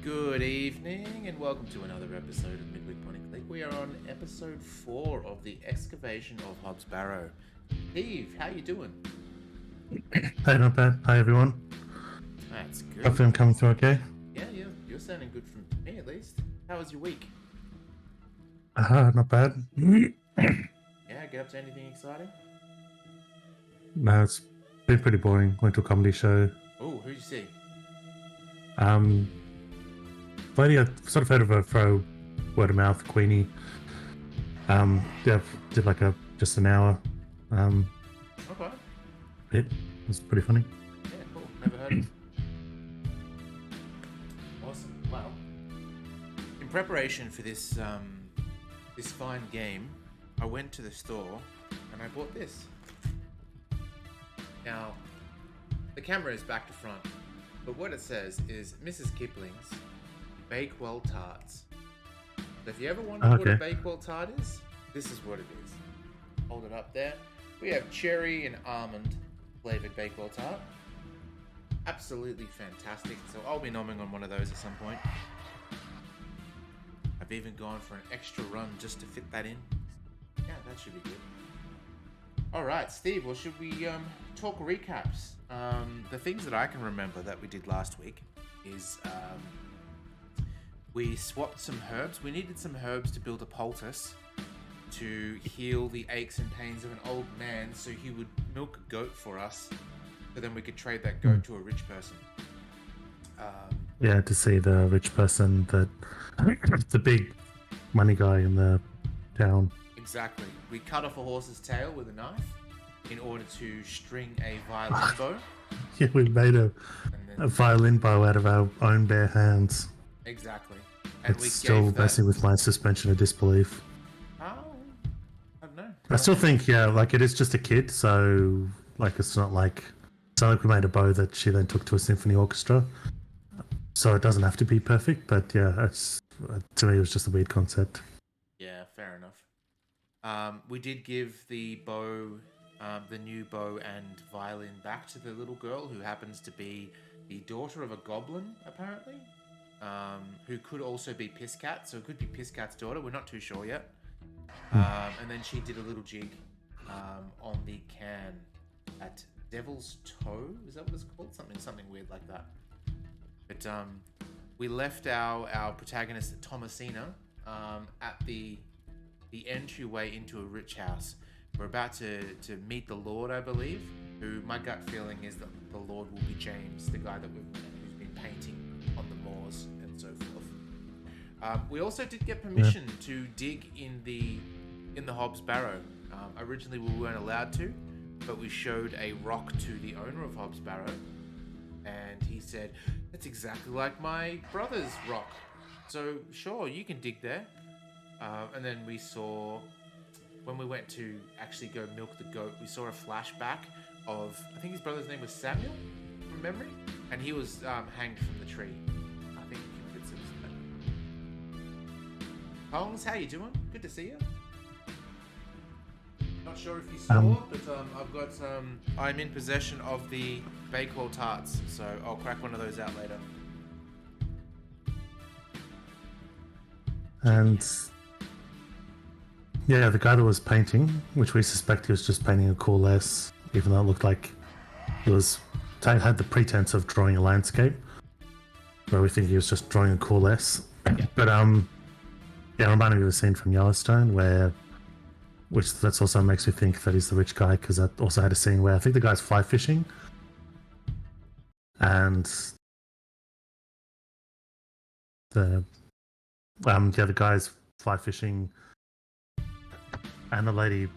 Good evening and welcome to another episode of Midweek Point and Click. We are on episode 4 of the Excavation of Hobbs Barrow. Steve, how you doing? Hey, not bad. Hi, everyone. That's good. Hopefully I'm coming through okay. Yeah, you're sounding good from me at least. How was your week? Not bad. Yeah, get up to anything exciting? No, it's been pretty boring. Went to a comedy show. Oh, who'd you see? Lady I sort of heard of her through word of mouth, Queenie. Yeah, did like just an hour. Okay. It was pretty funny. Yeah, cool. Never heard of it. Awesome. Well, in preparation for this this fine game, I went to the store and I bought this. Now, the camera is back to front, but what it says is Mrs. Kipling's Bakewell Tarts. So if you ever wondered what a Bakewell Tart is, this is what it is. Hold it up there. We have cherry and almond flavored Bakewell Tart. Absolutely fantastic. So I'll be nomming on one of those at some point. I've even gone for an extra run just to fit that in. Yeah, that should be good. Alright, Steve, well, should we talk recaps? The things that I can remember that we did last week is we swapped some herbs. We needed some herbs to build a poultice to heal the aches and pains of an old man, so he would milk a goat for us, so then we could trade that goat to a rich person. Yeah, to see the rich person, the big money guy in the town. Exactly. We cut off a horse's tail with a knife in order to string a violin bow. Yeah, we made a violin bow out of our own bare hands. Exactly. And it's still messing with my suspension of disbelief. Oh, I don't know. I still think, yeah, like it is just a kid, so like it's not like we made a bow that she then took to a symphony orchestra. So it doesn't have to be perfect, but yeah, it's to me it was just a weird concept. Yeah, fair enough. We did give the bow, the new bow and violin back to the little girl who happens to be the daughter of a goblin, apparently. Who could also be Pisscat, so it could be Pisscat's daughter, we're not too sure yet. And then she did a little jig on the can at Devil's Toe, is that what it's called? Something weird like that. But we left our protagonist Thomasina at the entryway into a rich house. We're about to meet the Lord, I believe, who my gut feeling is that the Lord will be James, the guy that who's been painting on the moors and so forth. We also did get permission to dig in the Hobbs Barrow. Originally we weren't allowed to, but we showed a rock to the owner of Hobbs Barrow, and he said, "That's exactly like my brother's rock. So sure, you can dig there." And then we saw, when we went to actually go milk the goat, we saw a flashback of, I think his brother's name was Samuel, from memory, and he was hanged from the tree. I think he committed suicide. Holmes, how you doing? Good to see you. Not sure if you saw, but I've got I'm in possession of the Bakewell Tarts, so I'll crack one of those out later. And yeah, the guy that was painting, which we suspect he was just painting a coalesce, even though it looked like he had the pretense of drawing a landscape, where we think he was just drawing a coalesce. Yeah. But yeah, reminding me of a scene from Yellowstone which that also makes me think that he's the rich guy, because that also had a scene where I think the guy's fly fishing, and the guy's fly fishing, and the lady,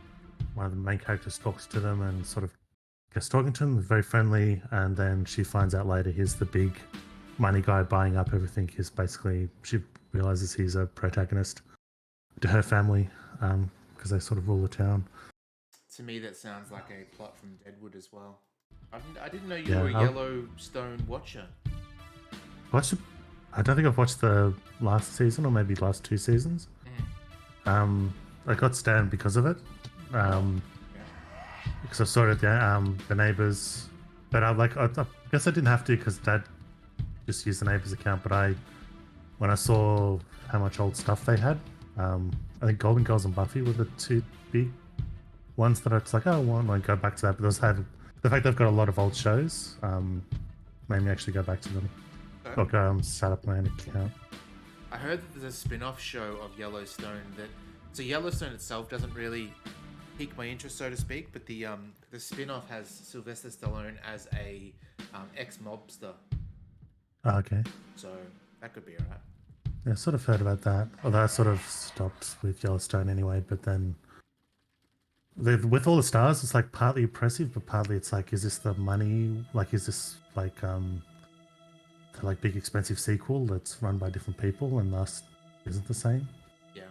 one of the main characters, talks to them and sort of gets talking to them, very friendly, and then she finds out later he's the big money guy buying up everything. He's basically, she realizes he's a protagonist to her family, because they sort of rule the town. To me, that sounds like a plot from Deadwood as well. I didn't know you were a Yellowstone watcher. I don't think I've watched the last season, or maybe last 2 seasons. I got Stan because of it. Because I saw it at the Neighbours. But I guess I didn't have to, because Dad just used the Neighbours account, but I when I saw how much old stuff they had. I think Golden Girls and Buffy were the two big ones that I was like, oh, I want to go back to that. But those had the fact they've got a lot of old shows made me actually go back to them. Okay. Look, set up my own account. I heard that there's a spin-off show of Yellowstone that. So Yellowstone itself doesn't really pique my interest, so to speak, but the spin-off has Sylvester Stallone as a ex-mobster, Okay. so that could be alright. Yeah, I sort of heard about that. Although I sort of stopped with Yellowstone anyway, but then with all the stars, it's like partly oppressive, but partly it's like, is this the money? Like, is this like the like big expensive sequel that's run by different people and thus isn't the same? Yeah.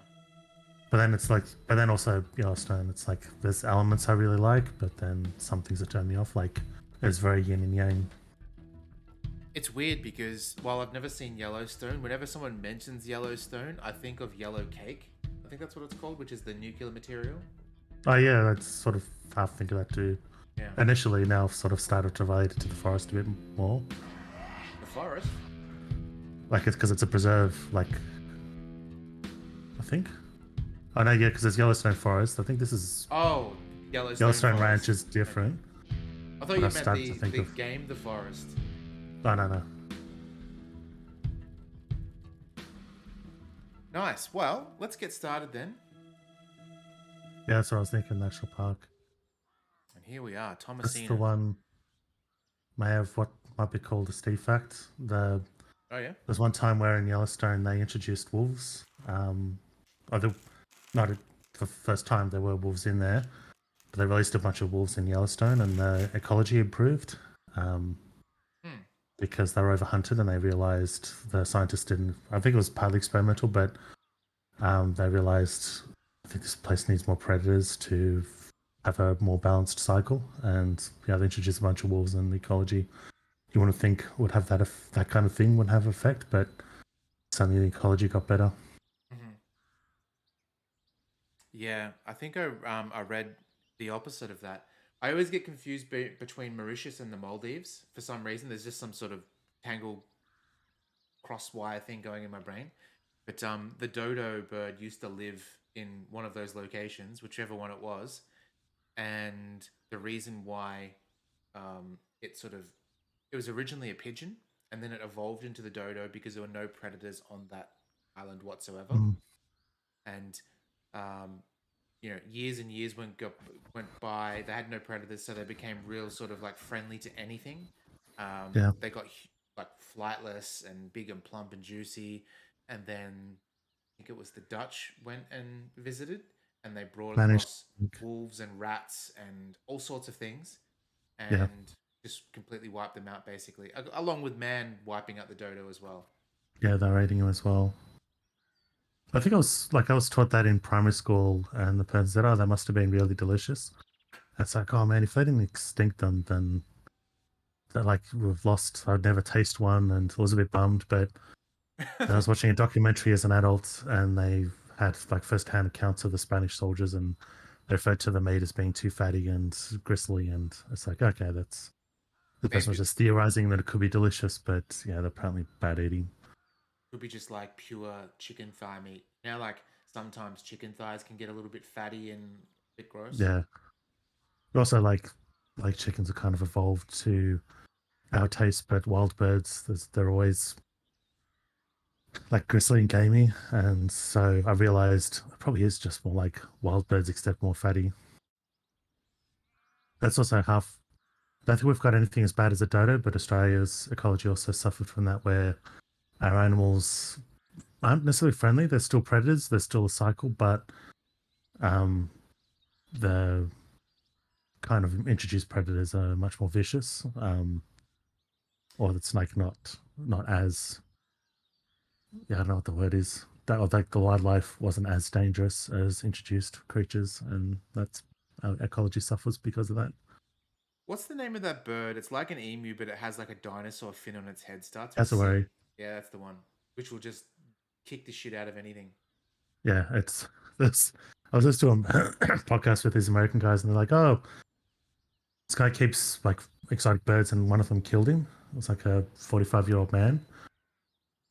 But then it's like, but then also Yellowstone, it's like there's elements I really like, but then some things that turn me off. Like it's very yin and yang. It's weird because while I've never seen Yellowstone, whenever someone mentions Yellowstone, I think of yellow cake. I think that's what it's called, which is the nuclear material. Oh yeah, that's sort of half think of that too. Yeah. Initially, now I've sort of started to relate it to the forest a bit more. The forest? Like it's because it's a preserve, like I think. Oh no, yeah, because it's Yellowstone Forest. I think this is Oh, Yellowstone Forest. Ranch is different. I thought you But I've meant started to think the of- game The Forest. Oh no. Nice. Well, let's get started then. Yeah, that's what I was thinking. National Park. And here we are, That's Thomasina. the one. May have what might be called a Steve fact. Oh yeah. There's one time where in Yellowstone they introduced wolves. Not for the first time there were wolves in there, but they released a bunch of wolves in Yellowstone, and the ecology improved because they were overhunted, and they realized the scientists didn't. I think it was partly experimental, but they realized I think this place needs more predators to have a more balanced cycle, and yeah, they introduced a bunch of wolves, and the ecology you want to think would have that kind of thing would have effect, but suddenly the ecology got better. Mm-hmm. Yeah, I think I read the opposite of that. I always get confused between Mauritius and the Maldives for some reason. There's just some sort of tangled cross wire thing going in my brain. But the dodo bird used to live in one of those locations, whichever one it was, and the reason why it sort of it was originally a pigeon, and then it evolved into the dodo because there were no predators on that island whatsoever, and um, years and years went by. They had no predators, so they became real sort of like friendly to anything. Yeah. They got like flightless and big and plump and juicy, and then I think it was the Dutch went and visited, and they brought Managed. across wolves and rats and all sorts of things, and Yeah. just completely wiped them out, basically, along with man wiping out the dodo as well. Yeah, they're eating them as well. I think I was taught that in primary school, and the person said, "Oh, they must have been really delicious." It's like, oh man, if they didn't extinct them, then they're like we've lost. I'd never taste one, and I was a bit bummed. But I was watching a documentary as an adult, and they had like first-hand accounts of the Spanish soldiers, and they referred to the meat as being too fatty and gristly, and it's like, okay, that's the person was just theorizing that it could be delicious, but yeah, they're apparently bad eating. Could be just like pure chicken thigh meat. Like sometimes chicken thighs can get a little bit fatty and a bit gross. Yeah. Also, like chickens are kind of evolved to our taste, but wild birds, they're always like gristly and gamey, and so I realized it probably is just more like wild birds, except more fatty. That's also half. I don't think we've got anything as bad as a dodo, but Australia's ecology also suffered from that, where our animals aren't necessarily friendly. They're still predators. They're still a cycle, but the kind of introduced predators are much more vicious, or it's like not as I don't know what the word is. That or like the wildlife wasn't as dangerous as introduced creatures, and that's our ecology suffers because of that. What's the name of that bird? It's like an emu, but it has like a dinosaur fin on its head. Starts with That's a C. worry. Yeah, that's the one. Which will just kick the shit out of anything. Yeah, it's this. I was listening to a podcast with these American guys, and they're like, "Oh, this guy keeps like exotic birds, and one of them killed him. It was like a 45-year-old man,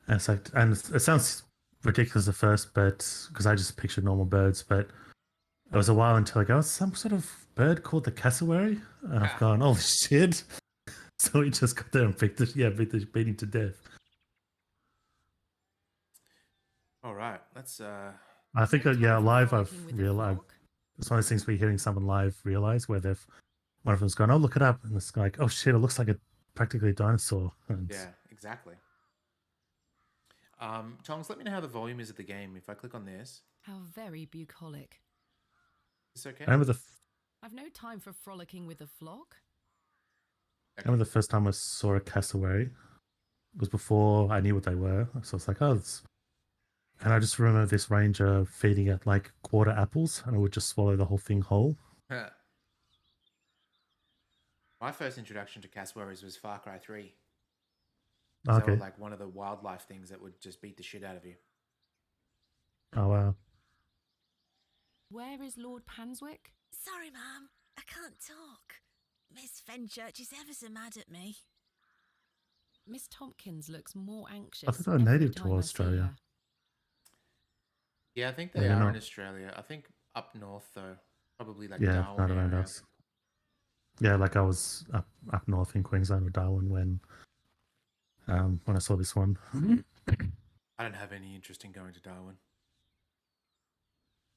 And it's like, and it sounds ridiculous at first, but because I just pictured normal birds, but it was a while until I go, some sort of bird called the cassowary, and I've Ah, gone, oh shit! So we just got there and beat him to death. all right. Let's. I think, No yeah, time for live frolicking I've with the realized flock. it's one of those things where you're hearing someone live realize where they've one of them's gone, oh look it up, and it's like, oh shit, it looks like a practically a dinosaur. And Yeah, exactly. Tongs, let me know how the volume is of the game. If I click on this, How very bucolic. is this okay? I remember I've no time for frolicking with the flock. I remember the first time I saw a cassowary was before I knew what they were. So it's like, oh, it's... And I just remember this ranger feeding it like quarter apples, and it would just swallow the whole thing whole. My first introduction to cassowaries was Far Cry 3. They were Okay. like one of the wildlife things that would just beat the shit out of you. Oh wow. Where is Lord Panswick? Sorry, Mum. I can't talk. Miss Fenchurch is ever so mad at me. Miss Tompkins looks more anxious. I thought they were every native to time I see Australia. her. Yeah, I think Yeah, they you're are not. in Australia. I think up north though, probably like Yeah, Darwin not around area. us. Yeah, like I was up north in Queensland or Darwin when I saw this one. I don't have any interest in going to Darwin.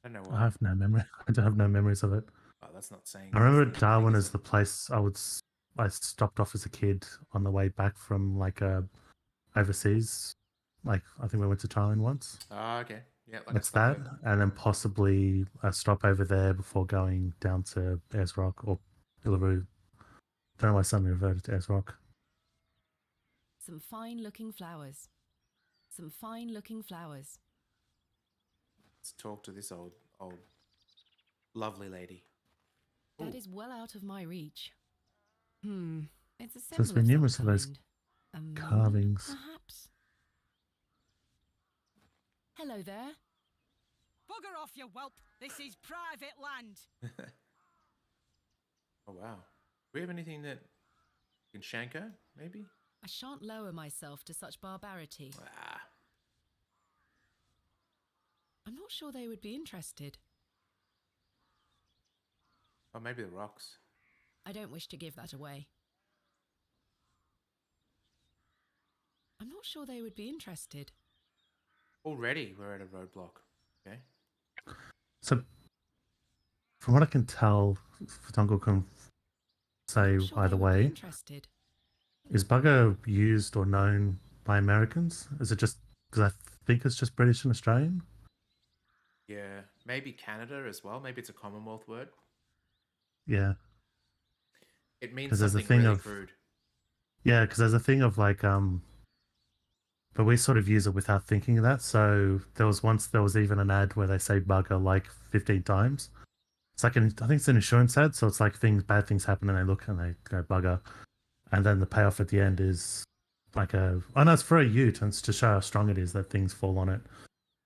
I don't know I why. have no memory. I don't have no memories of it. Oh, that's not saying. I remember anything, Darwin is as it? the place I stopped off as a kid on the way back from like overseas. Like I think we went to Thailand once. Oh, okay. Yeah, like a That's that, stopover. and then possibly a stop over there before going down to Ayers Rock or Uluru. Don't know why suddenly reverted to Ayers Rock. Some fine-looking flowers. Some fine-looking flowers. Let's talk to this old, lovely lady. That Ooh. is well out of my reach. It's a So there's symbol been of some numerous of those kind. A moon, carvings. perhaps? Hello there. Bugger off, you whelp! This is private land! Oh, wow. Do we have anything that can shank her, maybe? I shan't lower myself to such barbarity. Ah. I'm not sure they would be interested. Oh, maybe the rocks. I don't wish to give that away. I'm not sure they would be interested. Already, we're at a roadblock. Okay. So, from what I can tell, Fatungal can say I'm not sure either they would be way. interested. Is bugger used or known by Americans? Is it just because I think it's just British and Australian? Yeah, maybe Canada as well. Maybe it's a Commonwealth word. Yeah, It means 'Cause there's a something thing really of- crude. yeah. Because there's a thing of like but we sort of use it without thinking of that. So there was even an ad where they say bugger like 15 times. It's like I think it's an insurance ad, so it's like bad things happen, and they look and they go bugger, and then the payoff at the end is like oh no, it's for a ute, and it's to show how strong it is that things fall on it.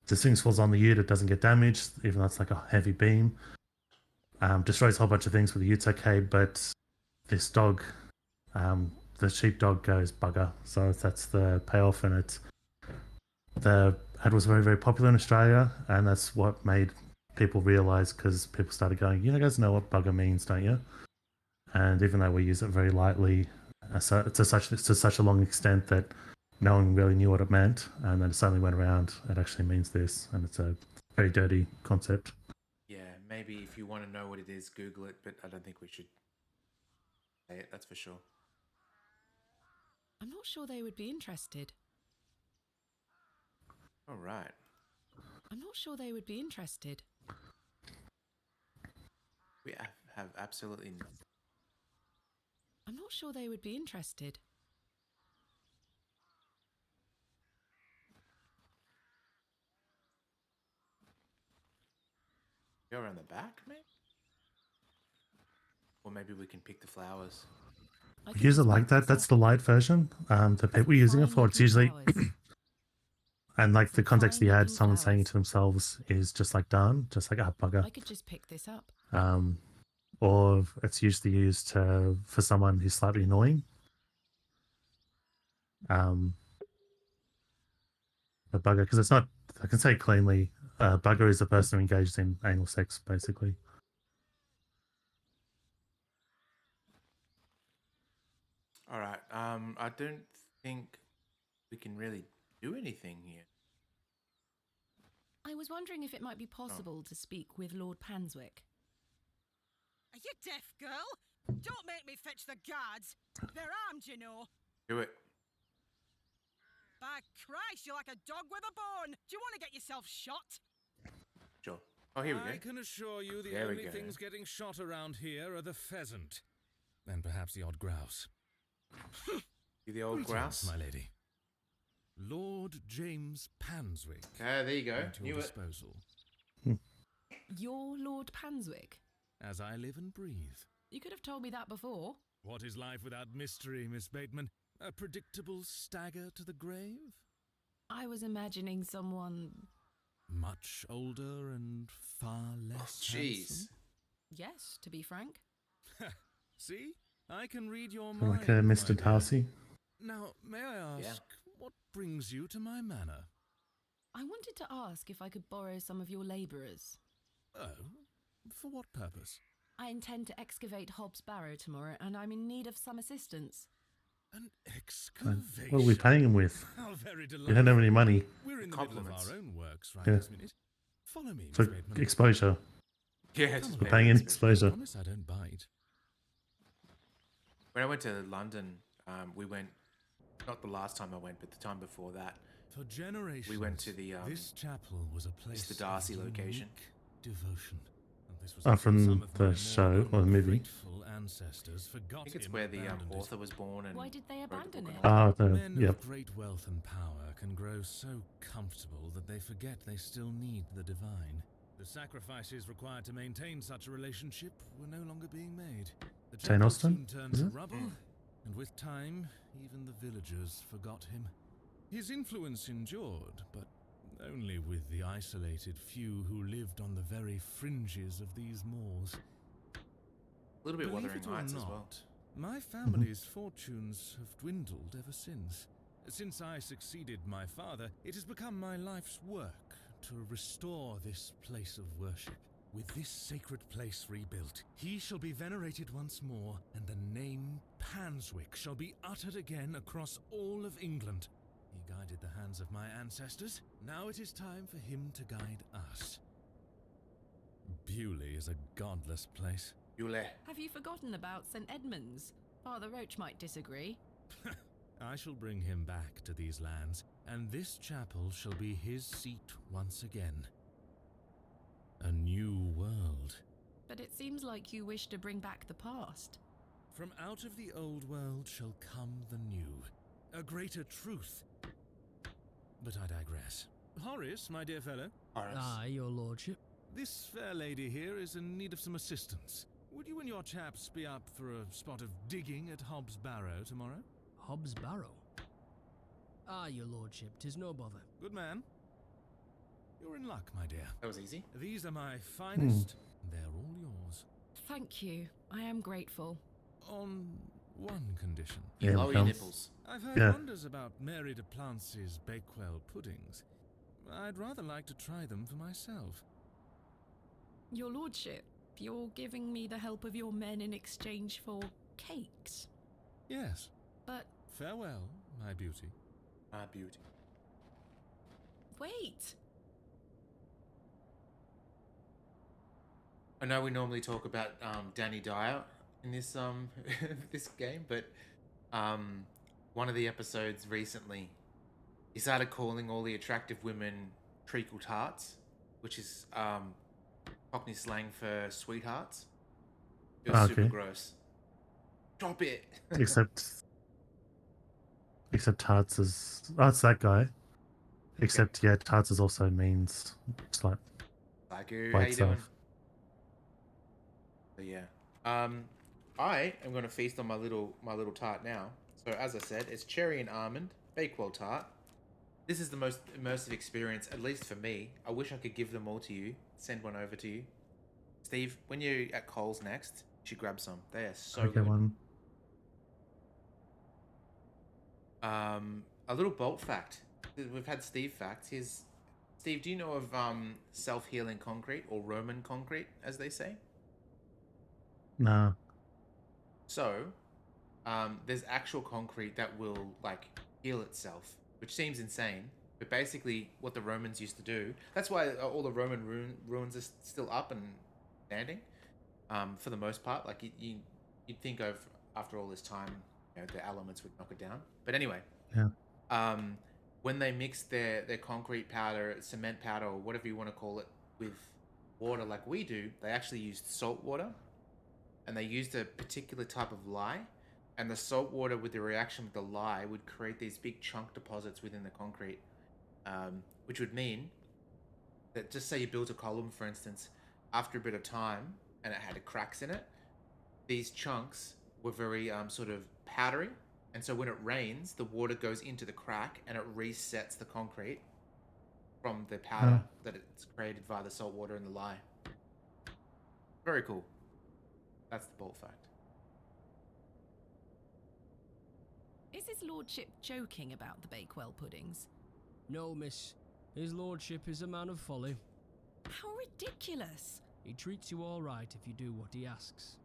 So things falls on the ute, it doesn't get damaged, even though it's like a heavy beam. Destroys a whole bunch of things, but the ute's okay. But this dog, the sheepdog goes bugger. So that's the payoff, and the ad was very, very popular in Australia, and that's what made people realize, because people started going, you guys know what bugger means, don't you? And even though we use it very lightly, so it's to such a long extent that no one really knew what it meant, and then it suddenly went around. It actually means this, and it's a very dirty concept. Yeah, maybe if you want to know what it is, Google it, but I don't think we should say it, that's for sure. I'm not sure they would be interested. All right. I'm not sure they would be interested. We have absolutely no. I'm not sure they would be interested. Go around the back, maybe? Or maybe we can pick the flowers. I could Use it just like pick that. this That's up. the light version. The people using it for, it's usually, Fine-looking flowers. and like the Some context of the ad, fine-looking someone saying it flowers. to themselves is just like darn, just like bugger. I could just pick this up. Or it's usually used for someone who's slightly annoying. a bugger because it's not. I can say cleanly, bugger is a person who engaged in anal sex, basically. All right. I don't think we can really do anything here. I was wondering if it might be possible to speak with Lord Panswick. Are you deaf, girl? Don't make me fetch the guards. They're armed, you know. Do it. By Christ, you're like a dog with a bone. Do you want to get yourself shot? Sure. Oh, here we I go. can assure you the There we only go. things getting shot around here are the pheasant. And perhaps the odd grouse. You the old Greetings, grouse. my lady. Lord James Panswick. Okay, there you go. At your Knew it. disposal. You're Lord Panswick? As I live and breathe. You could have told me that before. What is life without mystery, Miss Bateman? A predictable stagger to the grave? I was imagining someone... Much older and far less Jeez. handsome? Yes, to be frank. See? I can read your So mind, like my Mr. dear. Darcy. Now, may I ask, what brings you to my manor? I wanted to ask if I could borrow some of your labourers. Oh, for what purpose? I intend to excavate Hobbs Barrow tomorrow, and I'm in need of some assistance. An And excavation? what are we paying him with? How very We delightful. don't have any money. We're in the middle of Compliments. our own works right Yeah. this minute. Follow me, Miss So Bateman. exposure. Yeah, Come just on. We're paying in I exposure. promise I don't bite. When I went to London, we went. Not the last time I went, but the time before that. For generations, We went to the, this chapel was a place the Darcy of location. unique devotion. And this was Oh, until from some of the my more show or the movie? ungrateful ancestors forgot I think it's him where and the abandoned it. author was born and. Why did they wrote the abandon book it? and all Ah, the Men yep. of great wealth and power can grow so comfortable that they forget they still need the divine. The sacrifices required to maintain such a relationship were no longer being made. The Jane chapel Austen, soon turned is to it? rubble, and with time, even the villagers forgot him. His influence endured, but only with the isolated few who lived on the very fringes of these moors. A little bit Believe Wuthering it or Heights as not, well. my family's fortunes have dwindled ever since. Since I succeeded my father, it has become my life's work to restore this place of worship. With this sacred place rebuilt, he shall be venerated once more, and the name Panswick shall be uttered again across all of England. He guided the hands of my ancestors. Now it is time for him to guide us. Bewley is a godless place. Yule. Have you forgotten about St. Edmunds? Father Roach might disagree. I shall bring him back to these lands, and this chapel shall be his seat once again. A new world. But it seems like you wish to bring back the past. From out of the old world shall come the new, a greater truth. But I digress. Horace, my dear fellow, Horace. Aye, your lordship. this fair lady here is in need of some assistance. Would you and your chaps be up for a spot of digging at Hobbs Barrow tomorrow? Hobbs Barrow. Aye, your lordship, 'tis no bother. Good man. You're in luck, my dear. That was easy. These are my finest. They're all yours. Thank you. I am grateful. On one condition. You Yeah, lower your well. nipples. I've heard Yeah. wonders about Mary de Plance's Bakewell puddings. I'd rather like to try them for myself. Your lordship, you're giving me the help of your men in exchange for cakes. Yes. But Farewell, my beauty. Ah, beauty. wait! I know we normally talk about Danny Dyer in this this game, but one of the episodes recently, he started calling all the attractive women treacle tarts, which is Cockney slang for sweethearts. It was super Okay. gross. Stop it. Except Tarts is... Oh, it's that guy. Except, yeah, Tarts is also means... It's like... Like, how you By doing? itself. So yeah, I am going to feast on my little tart now. So as I said, it's cherry and almond Bakewell tart. This is the most immersive experience, at least for me. I wish I could give them all to you. Send one over to you, Steve. When you're at Coles next, you should grab some. They are so Okay, good. one. A little bolt fact. we've had Steve facts. Here's Steve. Do you know of self-healing concrete or Roman concrete, as they say? No. So, there's actual concrete that will like heal itself, which seems insane. But basically, what the Romans used to do. That's why all the Roman ruins are still up and standing. For the most part, like you'd think of after all this time, the elements would knock it down. But anyway, Yeah. When they mix their concrete powder, cement powder, or whatever you want to call it, with water like we do, they actually used salt water, and they used a particular type of lye, and the salt water with the reaction with the lye would create these big chunk deposits within the concrete, which would mean that, just say you built a column, for instance, after a bit of time, and it had cracks in it, these chunks were very sort of powdery, and so when it rains, the water goes into the crack and it resets the concrete from the powder that it's created via the salt water and the lye. Very cool. That's the ball fact. Is his lordship joking about the Bakewell puddings? No, miss. His lordship is a man of folly. How ridiculous! He treats you all right if you do what he asks.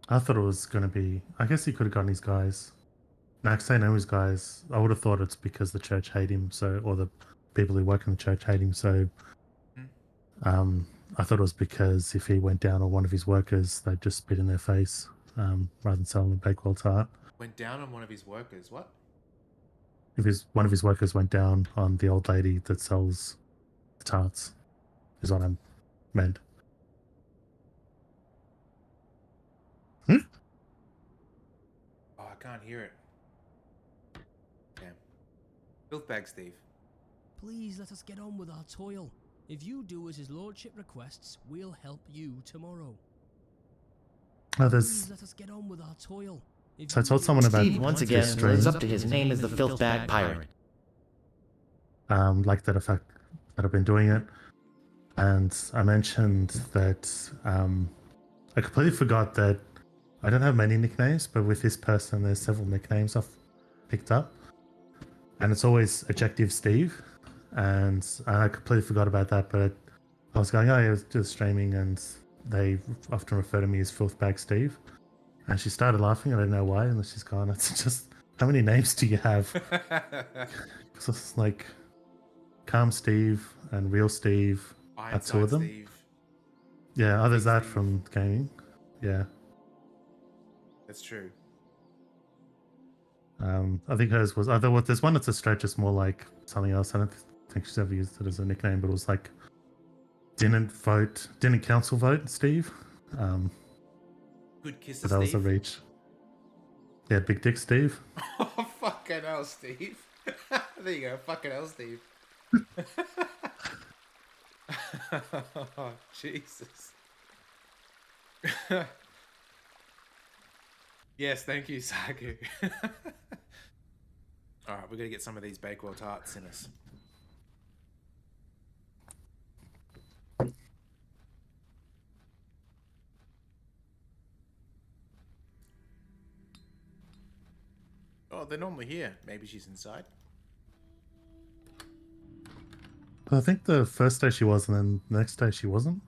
I thought it was going to be... I guess he could have gotten his guys. Now, because I know his guys, I would have thought it's because the church hate him, so, or the people who work in the church hate him, so... I thought it was because if he went down on one of his workers, they'd just spit in their face, rather than sell him a Bakewell tart. Went down on one of his workers, what? If one of his workers went down on the old lady that sells the tarts, is what I meant. Oh, I can't hear it. Damn. Filth bag, Steve. Please let us get on with our toil. If you do as his lordship requests, we'll help you tomorrow. Oh, Please let us get on with our toil. So I told someone about... Steve once again lives up to his name as the filth bag pirate. Like that effect that I've been doing it. And I mentioned that I completely forgot that I don't have many nicknames, but with this person, there's several nicknames I've picked up. And it's always Adjective Steve. And I completely forgot about that, but I was going, oh, yeah, I was just streaming, and they often refer to me as Filth Bag Steve. And she started laughing, I don't know why, and she's gone, it's just, how many names do you have? So it's like Calm Steve and Real Steve. That's two of them. Steve. Yeah, there's that from gaming. Yeah. That's true. I think hers was either there's one that's a stretch, it's more like something else. I don't think she's ever used it as a nickname, but it was like didn't council vote, Steve. Good kiss, but Steve. That was a reach. Yeah, Big Dick Steve. Oh, fucking hell, Steve. There you go, fucking hell, Steve. Oh, Jesus. Yes, thank you, Sagu. Alright, we're gonna get some of these Bakewell tarts in us. Oh, they're normally here. Maybe she's inside. I think the first day she was, and then the next day she wasn't.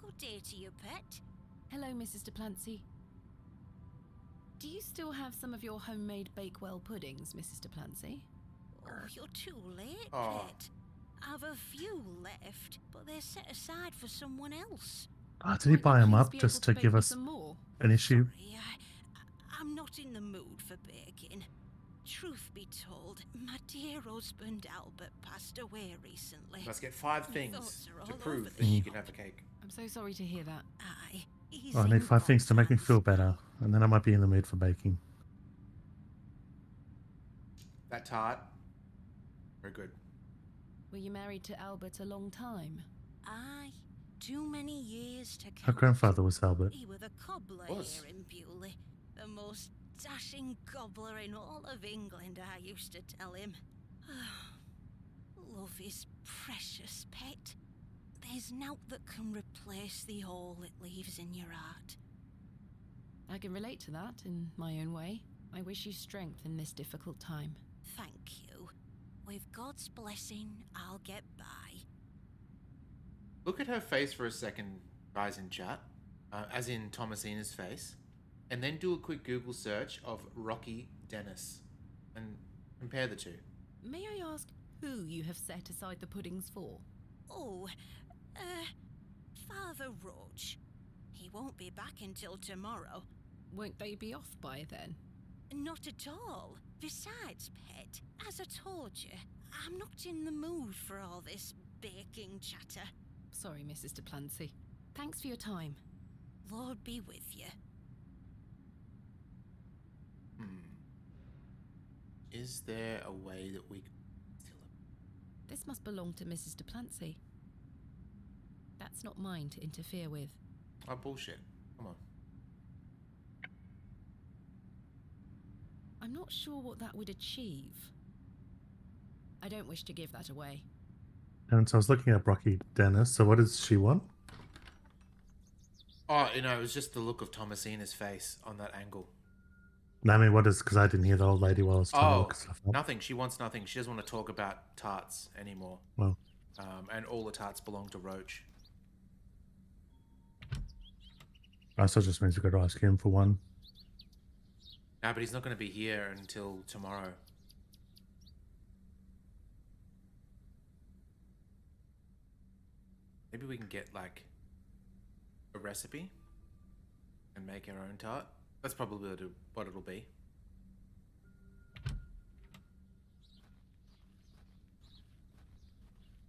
Good day to you, pet. Hello, Mrs. Duplancy. Do you still have some of your homemade Bakewell puddings, Mrs. Duplancy? Oh, you're too late, Oh. pet. I've a few left, but they're set aside for someone else. Oh, did he Might you buy them please up be just able to bake give me us some more? an issue? Sorry, I'm not in the mood for baking. Truth be told, my dear husband Albert passed away recently. Let's get 5 My things thoughts are to all prove over that the you shop. can have a cake. I'm so sorry to hear that. Aye, he's Oh, I in need 5 things to make me God's feel hands. better, and then I might be in the mood for baking. That tart. Very good. Were you married to Albert a long time? Aye, too many years to count. Her grandfather was Albert. He was a cobbler Was. here in Bewley. The most dashing cobbler in all of England, I used to tell him. Love is precious, pet. There's naught that can replace the hole it leaves in your heart. I can relate to that in my own way. I wish you strength in this difficult time. Thank you. With God's blessing, I'll get by. Look at her face for a second, guys in chat, as in Thomasina's face, and then do a quick Google search of Rocky Dennis and compare the two. May I ask who you have set aside the puddings for? Oh, Father Roach. He won't be back until tomorrow. Won't they be off by then? Not at all. Besides, Pet, as I told you, I'm not in the mood for all this baking chatter. Sorry, Mrs. de Plancy. Thanks for your time. Lord be with you. Is there a way that we can steal it? This must belong to Mrs. de Plancy. That's not mine to interfere with. Oh, bullshit. Come on. I'm not sure what that would achieve. I don't wish to give that away. And so I was looking at Rocky Dennis. So what does she want? Oh, it was just the look of Thomasina's face on that angle. No, I mean, what is, because I didn't hear the old lady while I was trying to look stuff up. Nothing. She wants nothing. She doesn't want to talk about tarts anymore. Well, and all the tarts belong to Roach. so it just means we've got to ask him for one. No, but he's not going to be here until tomorrow. Maybe we can get, like, a recipe and make our own tart. That's probably what it'll be.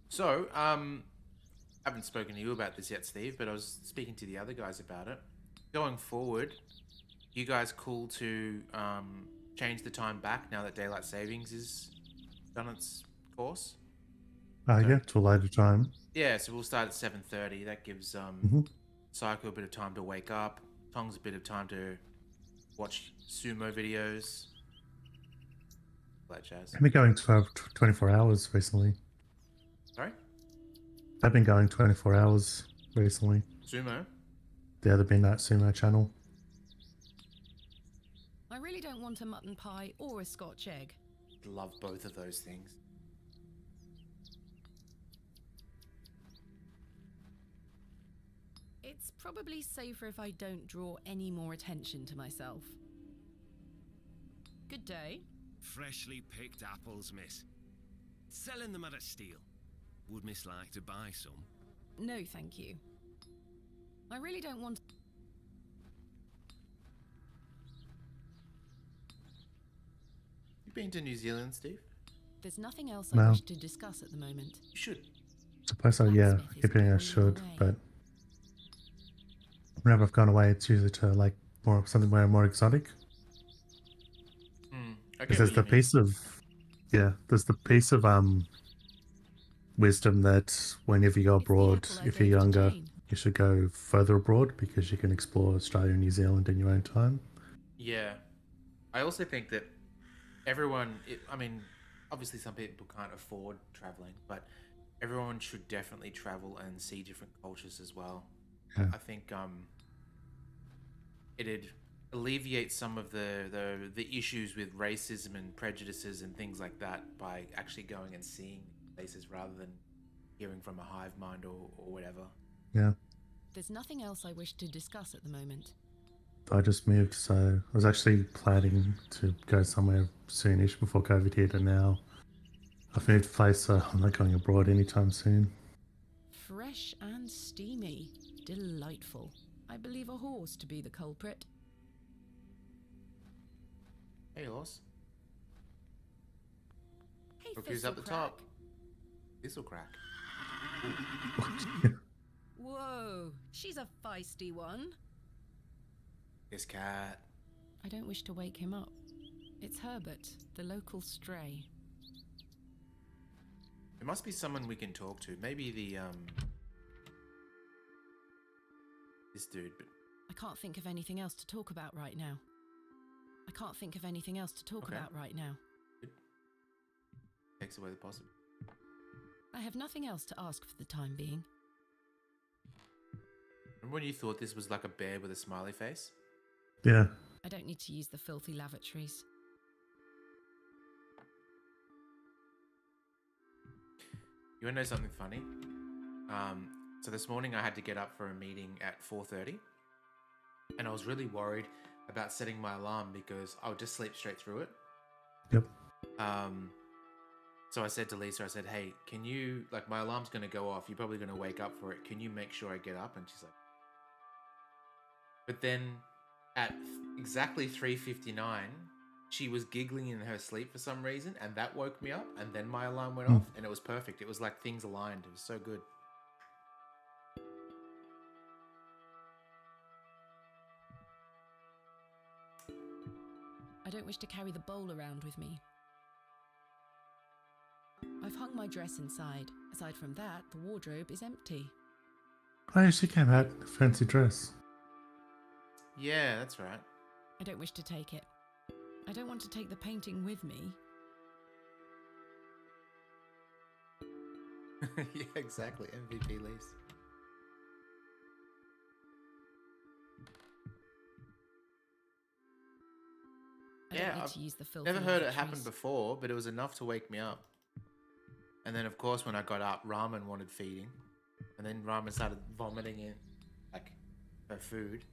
So, I haven't spoken to you about this yet, Steve, but I was speaking to the other guys about it. Going forward, you guys cool to change the time back now that daylight savings is done its course? Yeah, to a later time. Yeah, so we'll start at 7:30. That gives Psycho a bit of time to wake up. Tongs a bit of time to watch sumo videos. That jazz. They've been going 24 hours recently. Sorry? They've been going 24 hours recently. Sumo? Yeah, they've been that sumo channel. I really don't want a mutton pie or a Scotch egg. Love both of those things. It's probably safer if I don't draw any more attention to myself. Good day. Freshly picked apples, miss. Selling them at a steal. Would miss like to buy some? No, thank you. I really don't want... You been to New Zealand, Steve? There's nothing else No. I wish to discuss at the moment. You should. Suppose so, yeah. Blacksmith is Keeping I probably should, away. but whenever I've gone away, it's usually to like something more exotic. I Because get there's what the you mean. piece of, there's the piece of wisdom that whenever you go It's the abroad, apple I if you're gave to younger, Jane. you should go further abroad because you can explore Australia and New Zealand in your own time. Yeah. I also think that everyone, I mean, obviously some people can't afford traveling, but everyone should definitely travel and see different cultures as well. Yeah. I think it'd alleviate some of the issues with racism and prejudices and things like that by actually going and seeing places rather than hearing from a hive mind or whatever. Yeah. There's nothing else I wish to discuss at the moment. I just moved, so I was actually planning to go somewhere soonish before COVID hit, and now I've moved place, so I'm not going abroad anytime soon. Fresh and steamy. Delightful. I believe a horse to be the culprit. Hey, horse. Hey, Look who's up the Thistlecrack. top. This'll crack. Whoa, she's a feisty one. This cat. I don't wish to wake him up. It's Herbert, the local stray. There must be someone we can talk to. Maybe this dude, but I can't think of anything else to talk about right now. Okay. Takes away the possible. I have nothing else to ask for the time being. Remember when you thought this was like a bear with a smiley face? Yeah. I don't need to use the filthy lavatories. You want to know something funny? So this morning I had to get up for a meeting at 4:30, and I was really worried about setting my alarm because I would just sleep straight through it. Yep. So I said to Lisa, I said, "Hey, can you, like, my alarm's going to go off. You're probably going to wake up for it. Can you make sure I get up?" And she's like, but then at exactly 3:59, she was giggling in her sleep for some reason, and that woke me up, and then my alarm went off, and it was perfect. It was like things aligned. It was so good. I don't wish to carry the bowl around with me. I've hung my dress inside. Aside from that, the wardrobe is empty. Oh, she came out in a fancy dress. Yeah, that's right. I don't wish to take it. I don't want to take the painting with me. Yeah, exactly. MVP leaves. I don't need I've to use the filthy never heard it lavatories. happen before, but it was enough to wake me up. And then, of course, when I got up, Ramen wanted feeding. And then Ramen started vomiting in, like, her food.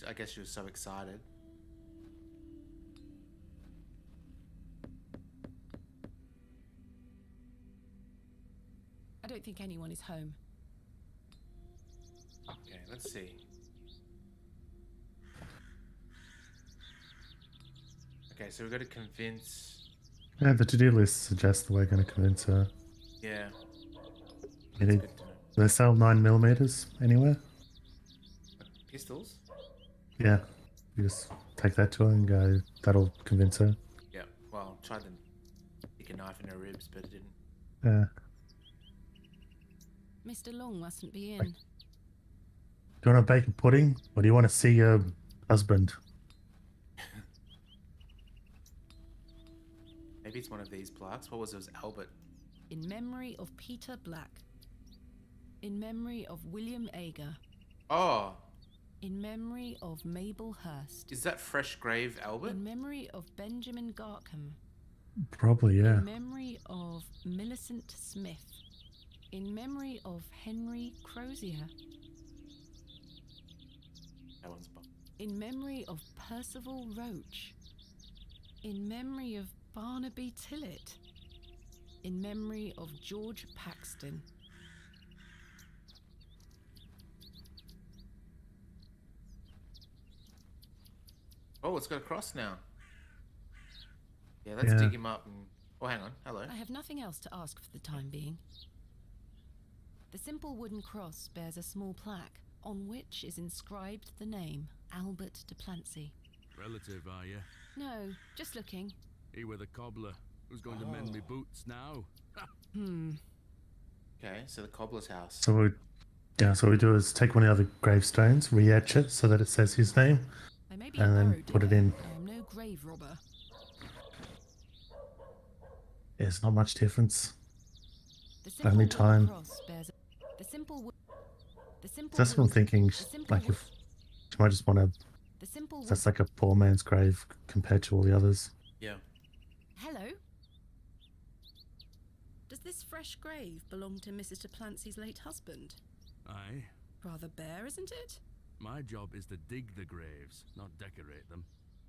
I guess she was so excited. I don't think anyone is home. Okay, let's see. Okay, so we've got to convince... Yeah, the to-do list suggests that we're going to convince her. Yeah. You That's need, good to know. do they sell 9mm anywhere? Pistols? Yeah. You just take that to her and go, that'll convince her. Yeah, well, tried to stick a knife in her ribs, but it didn't. Yeah. Mr. Long mustn't be in. Do you want to bake a pudding, or do you want to see your husband? Maybe it's one of these plaques. What was it? It was Albert. In memory of Peter Black. In memory of William Ager. Oh, In memory of Mabel Hurst. is that Fresh Grave Albert? In memory of Benjamin Garkham. Probably, yeah. In memory of Millicent Smith. In memory of Henry Crozier. That one's bomb. In memory of Percival Roach. In memory of Barnaby Tillett. In memory of George Paxton. Oh, it's got a cross now. Yeah, let's Yeah. dig him up and... Oh, hang on. Hello. I have nothing else to ask for the time being. The simple wooden cross bears a small plaque on which is inscribed the name Albert de Plancy. Relative, are you? No, just looking. He were the cobbler. Who's going to mend me boots now? Okay, so the cobbler's house. So what we do is take one of the other gravestones, re-etch it so that it says his name, I may be and a then Barrow put it digger, in. but I am no grave robber. There's not much difference. The simple Only wooden time. cross bears the simple That's what I'm wood- thinking. the simple Like, wood- if she might just want to. the simple wood- That's like a poor man's grave compared to all the others. Yeah. Hello. Does this fresh grave belong to Mrs. de Plancy's late husband? Aye. Rather bare, isn't it? My job is to dig the graves, not decorate them.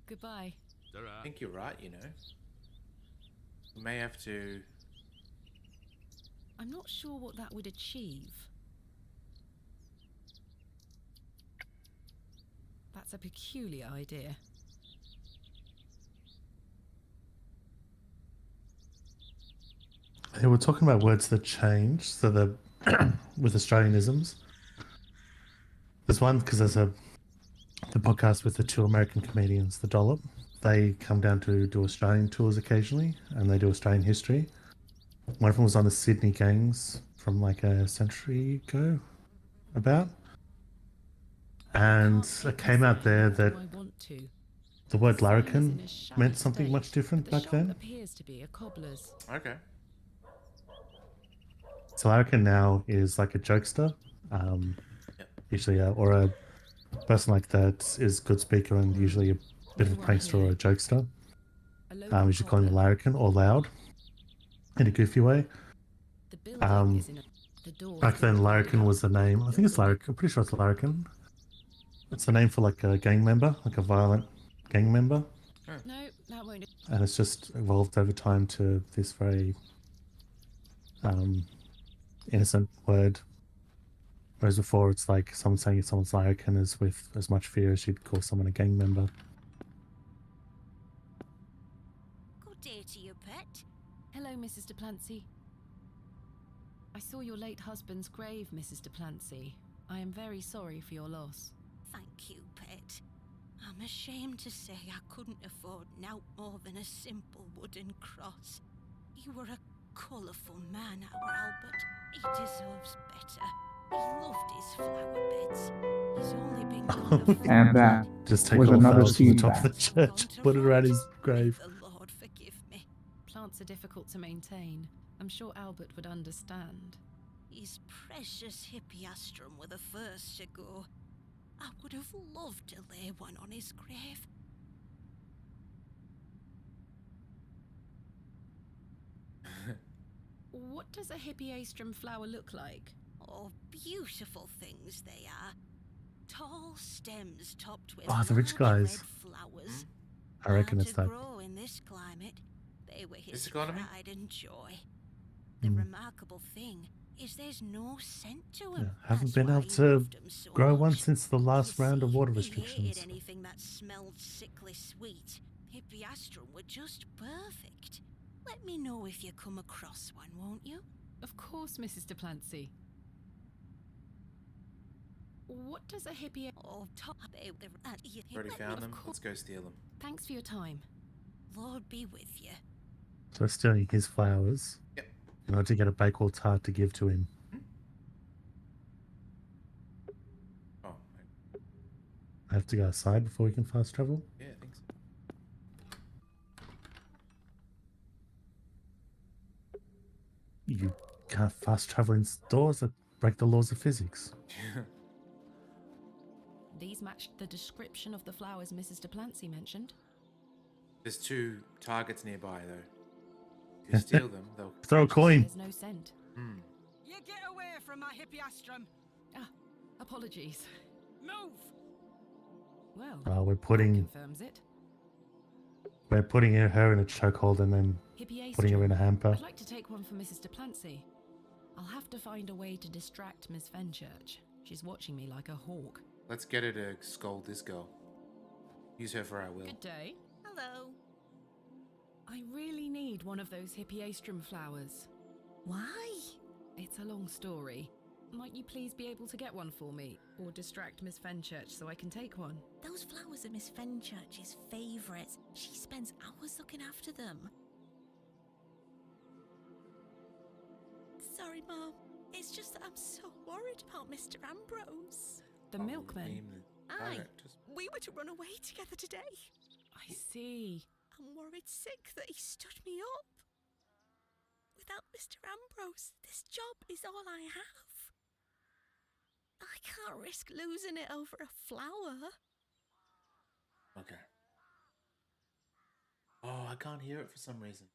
Goodbye. I think you're right, you know. We may have to... I'm not sure what that would achieve. That's a peculiar idea. Yeah, we're talking about words that change. So the with Australianisms, there's one because there's the podcast with the two American comedians, the Dollop. They come down to do Australian tours occasionally, and they do Australian history. One of them was on the Sydney gangs from like a century ago, about, and it came out there that I want to. the word The sign is in larrikin a shabby meant something state, much different but the back shop then. appears to be a cobbler's. Okay. So larrikin now is like a jokester, Yep. usually or a person like that is a good speaker and usually a bit of a prankster or a jokester. A local You should call him a cobbler. larrikin or loud in a goofy way. The building is in the door. Back then, larrikin was the name. I think it's larrikin. I'm pretty sure it's larrikin. It's the name for like a gang member, like a violent gang member. No, that won't. And it's just evolved over time to this very innocent word. Whereas before, it's like someone saying someone's larrikin is with as much fear as you'd call someone a gang member. Good day to you, pet. Hello, Mrs. de Plancy. I saw your late husband's grave, Mrs. de Plancy. I am very sorry for your loss. Thank you, pet. I'm ashamed to say I couldn't afford naught more than a simple wooden cross. You were a colourful man, our Albert. He deserves better. He loved his flower beds. He's only been gone a And that Just take was all the another flowers from the seed top of the back. church, put it around his grave. The Lord forgive me. Plants are difficult to maintain. I'm sure Albert would understand. His precious hippiastrum were the first to go. I would have loved to lay one on his grave. What does a hippiastrum flower look like? Oh, beautiful things they are. Tall stems topped with Oh, the rich large guys. red flowers. I reckon Hard it's to that. grow in this climate. They were his economy? pride and joy. The remarkable thing is there's no scent to them. Haven't been able to grow one since the last round of water He restrictions. hated anything that smelled sickly sweet. Hippiastrum were just perfect. Let me know if you come across one, won't you? Of course, Mrs. de Plancy. What does a hippie... Oh, top they Already let me- found of them. course. Let's go steal them. Thanks for your time. Lord be with you. So we're stealing his flowers Yep. in order to get a Bakewell tart to give to him. Oh, I have to go outside before we can fast travel. yeah, I think so. You can't fast travel in doors that break the laws of physics. These matched the description of the flowers Mrs. de Plancy mentioned. There's 2 targets nearby, though. If you steal them, they'll... Throw a coin. There's no scent. You get away from my hippiastrum. Ah, apologies. Move! Well, We're putting confirms it. her in a chokehold and then putting her in a hamper. I'd like to take one for Mrs. de Plancy. I'll have to find a way to distract Miss Fenchurch. She's watching me like a hawk. Let's get her to scold this girl. Use her for our will. Good day. Hello. I really need one of those hippiastrum flowers. Why? It's a long story. Might you please be able to get one for me? Or distract Miss Fenchurch so I can take one? Those flowers are Miss Fenchurch's favourites. She spends hours looking after them. Sorry, Mom. It's just that I'm so worried about Mr. Ambrose. The milkman? Name the Aye. characters. We were to run away together today. I see. I'm worried sick that he stood me up. Without Mr. Ambrose, this job is all I have. I can't risk losing it over a flower. Okay. Oh, I can't hear it for some reason.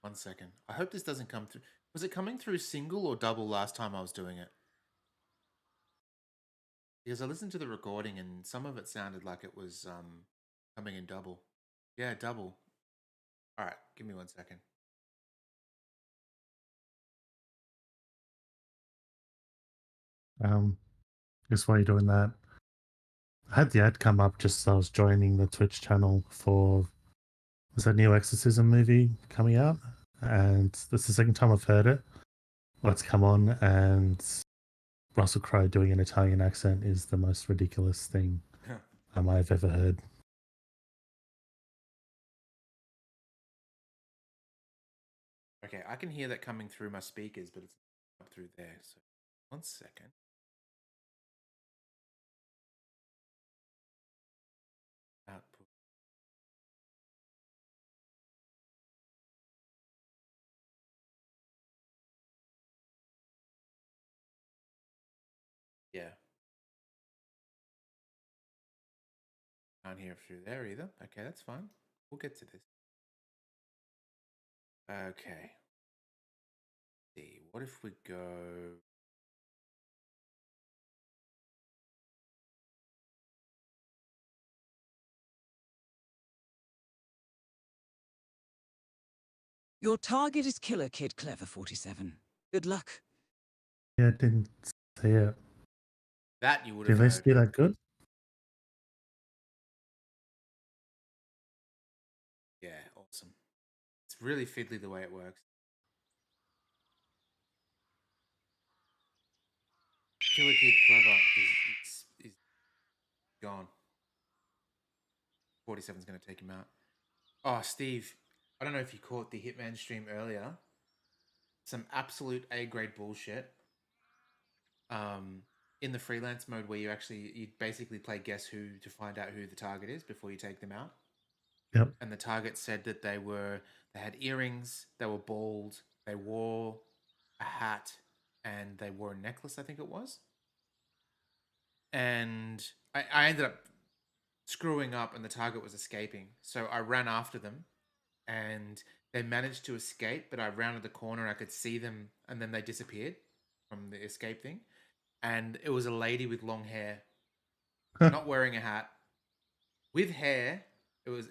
1 second. I hope this doesn't come through. Was it coming through single or double last time I was doing it? Because I listened to the recording and some of it sounded like it was coming in double. Yeah, double. All right, give me 1 second. Just while you're doing that, I had the ad come up just as I was joining the Twitch channel for was that new Exorcism movie coming out, and this is the second time I've heard it. Let's come on, and Russell Crowe doing an Italian accent is the most ridiculous thing I've ever heard. Okay, I can hear that coming through my speakers, but it's not up through there. So 1 second. Output. can't hear through there either. Okay, that's fine. We'll get to this. Okay. Let's see, what if we go... Your target is Killer Kid Clever 47. Good luck. Yeah, didn't see it. That you would Did have they heard. do that good? Yeah, awesome. It's really fiddly the way it works. Killer Kid Clever is gone. 47's going to take him out. Oh, Steve, I don't know if you caught the Hitman stream earlier. Some absolute A-grade bullshit. In the freelance mode where you basically play guess who to find out who the target is before you take them out. Yep. And the target said that they had earrings, they were bald, they wore a hat, and they wore a necklace, I think it was. And I ended up screwing up and the target was escaping. So I ran after them and they managed to escape, but I rounded the corner and I could see them and then they disappeared from the escape thing. And it was a lady with long hair, not wearing a hat, with hair. It was,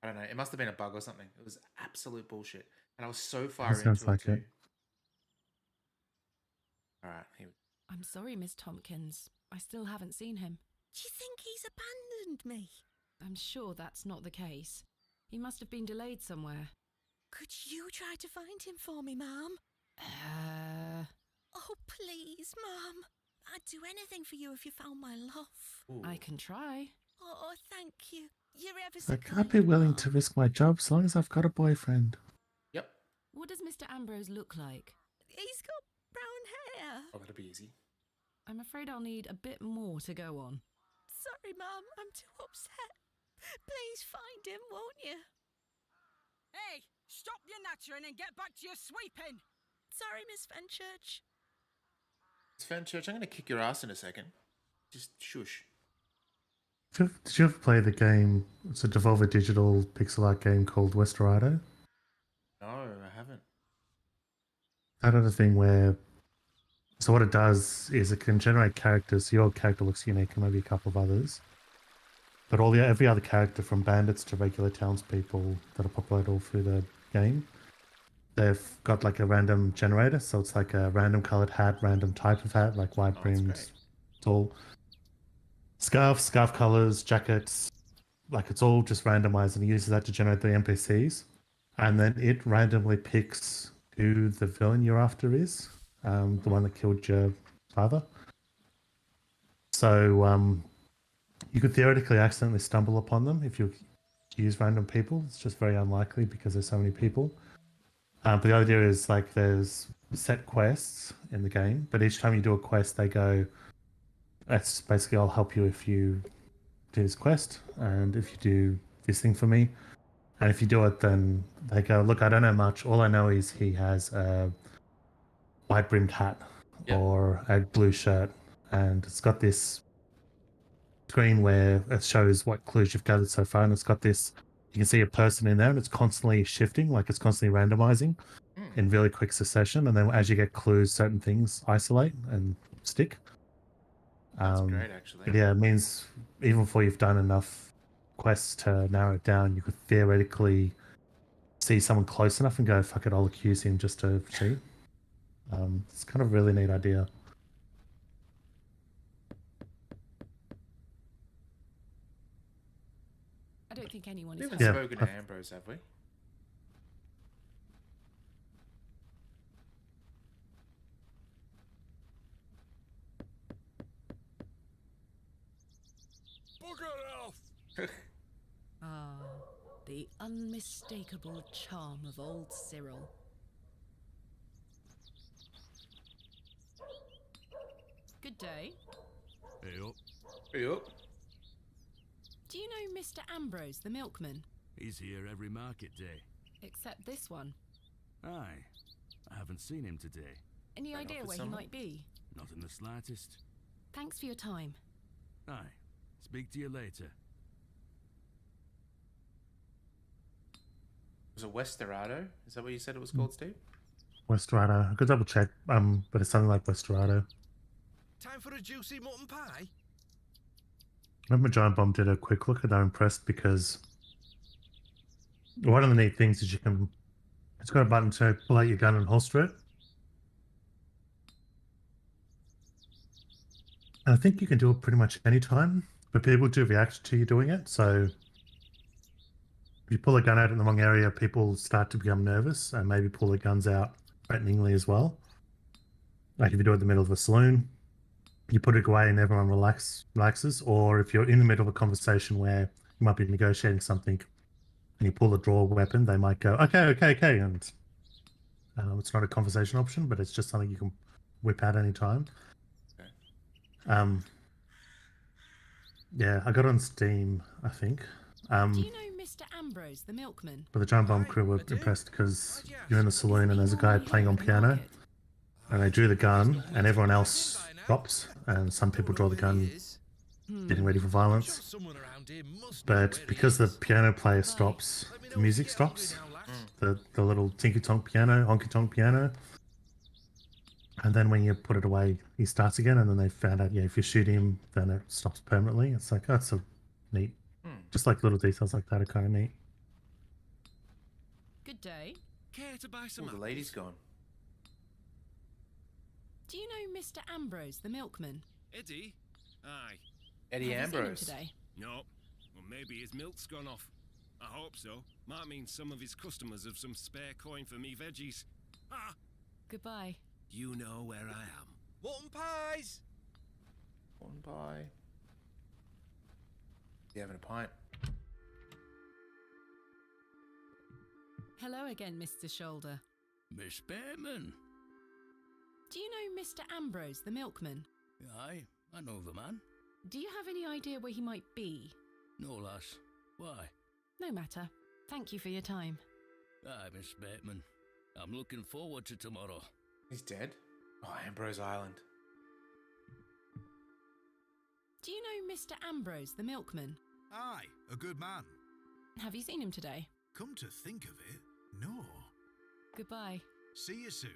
I don't know, it must have been a bug or something. It was absolute bullshit. And I was so far Sounds into like it too. it. All right, here we go. I'm sorry, Miss Tompkins. I still haven't seen him. Do you think he's abandoned me? I'm sure that's not the case. He must have been delayed somewhere. Could you try to find him for me, Mum? Oh, please, Mum. I'd do anything for you if you found my love. Ooh. I can try. Oh, thank you. You're ever so I kind, can't be willing Mum. to risk my job as long as I've got a boyfriend. Yep. What does Mr. Ambrose look like? He's got brown hair. Oh, that'll be easy. I'm afraid I'll need a bit more to go on. Sorry, Mum. I'm too upset. Please find him, won't you? Hey, stop your nattering and get back to your sweeping. Sorry, Miss Fenchurch. Miss Fenchurch, I'm going to kick your ass in a second. Just shush. Did you ever play the game? It's a Devolver Digital pixel art game called Westerado. No, I haven't. That other thing where, so what it does is it can generate characters. So your character looks unique, and maybe a couple of others. But every other character, from bandits to regular townspeople that are populated all through the game, they've got like a random generator. So it's like a random colored hat, random type of hat, like wide brimmed, tall. Scarf colors, jackets, like it's all just randomized, and it uses that to generate the NPCs. And then it randomly picks who the villain you're after is, the one that killed your father. So you could theoretically accidentally stumble upon them if you use random people. It's just very unlikely because there's so many people. But the idea is like there's set quests in the game, but each time you do a quest, they go, that's basically, I'll help you if you do this quest, and if you do this thing for me. And if you do it, then they go, look, I don't know much. All I know is he has a wide-brimmed hat or a blue shirt, and it's got this screen where it shows what clues you've gathered so far, and it's got this, you can see a person in there, and it's constantly shifting, like it's constantly randomizing in really quick succession, and then as you get clues, certain things isolate and stick. That's great, actually. But yeah, it means even before you've done enough quests to narrow it down, you could theoretically see someone close enough and go, fuck it, I'll accuse him just to cheat. It's kind of a really neat idea. I don't think anyone We is haven't spoken to Ambrose, have we? Ah, the unmistakable charm of old Cyril. Good day. Hey up. Hey up. Do you know Mr. Ambrose, the milkman? He's here every market day. Except this one. Aye. I haven't seen him today. Any idea where he might be? Not in the slightest. Thanks for your time. Aye. Speak to you later. Was it Westerado? Is that what you said it was called, Steve? Westerado. I could double check, but it's something like Westerado. Time for a juicy mutton pie? I remember Giant Bomb did a quick look and I'm impressed because one of the neat things is it's got a button to pull out your gun and holster it. And I think you can do it pretty much any time, but people do react to you doing it. So if you pull a gun out in the wrong area, people start to become nervous and maybe pull their guns out threateningly as well. Like if you do it in the middle of a saloon, you put it away and everyone relaxes. Or if you're in the middle of a conversation where you might be negotiating something and you pull the draw weapon, they might go, okay. And it's not a conversation option, but it's just something you can whip out any time. Okay. Yeah, I got it on Steam, I think. Do you know Mr. Ambrose, the milkman? But the Giant Bomb crew were impressed because you're in the saloon and there's a guy playing on piano and they drew the gun and everyone else drops and some people draw the gun getting ready for violence. But because the piano player stops, the music stops. The little tinky-tonk piano, honky-tonk piano. And then when you put it away, he starts again. And then they found out, if you shoot him, then it stops permanently. It's like, that's so neat. Just like little details like that are kind of neat. Good day. Care to buy some? The lady's gone. Do you know Mr. Ambrose, the milkman? Eddie? Aye. Eddie Have you seen him Ambrose. today? No. Well, maybe his milk's gone off. I hope so. Might mean some of his customers have some spare coin for me veggies. Ah! Goodbye. You know where I am. Mutton pies! One pie. You having a pint? Hello again, Mr. Shoulder. Miss Bateman. Do you know Mr. Ambrose, the milkman? Aye, I know the man. Do you have any idea where he might be? No, lass. Why? No matter. Thank you for your time. Aye, Miss Bateman. I'm looking forward to tomorrow. He's dead? Oh, Ambrose Island. Do you know Mr. Ambrose, the milkman? Aye, a good man. Have you seen him today? Come to think of it, no. Goodbye. See you soon.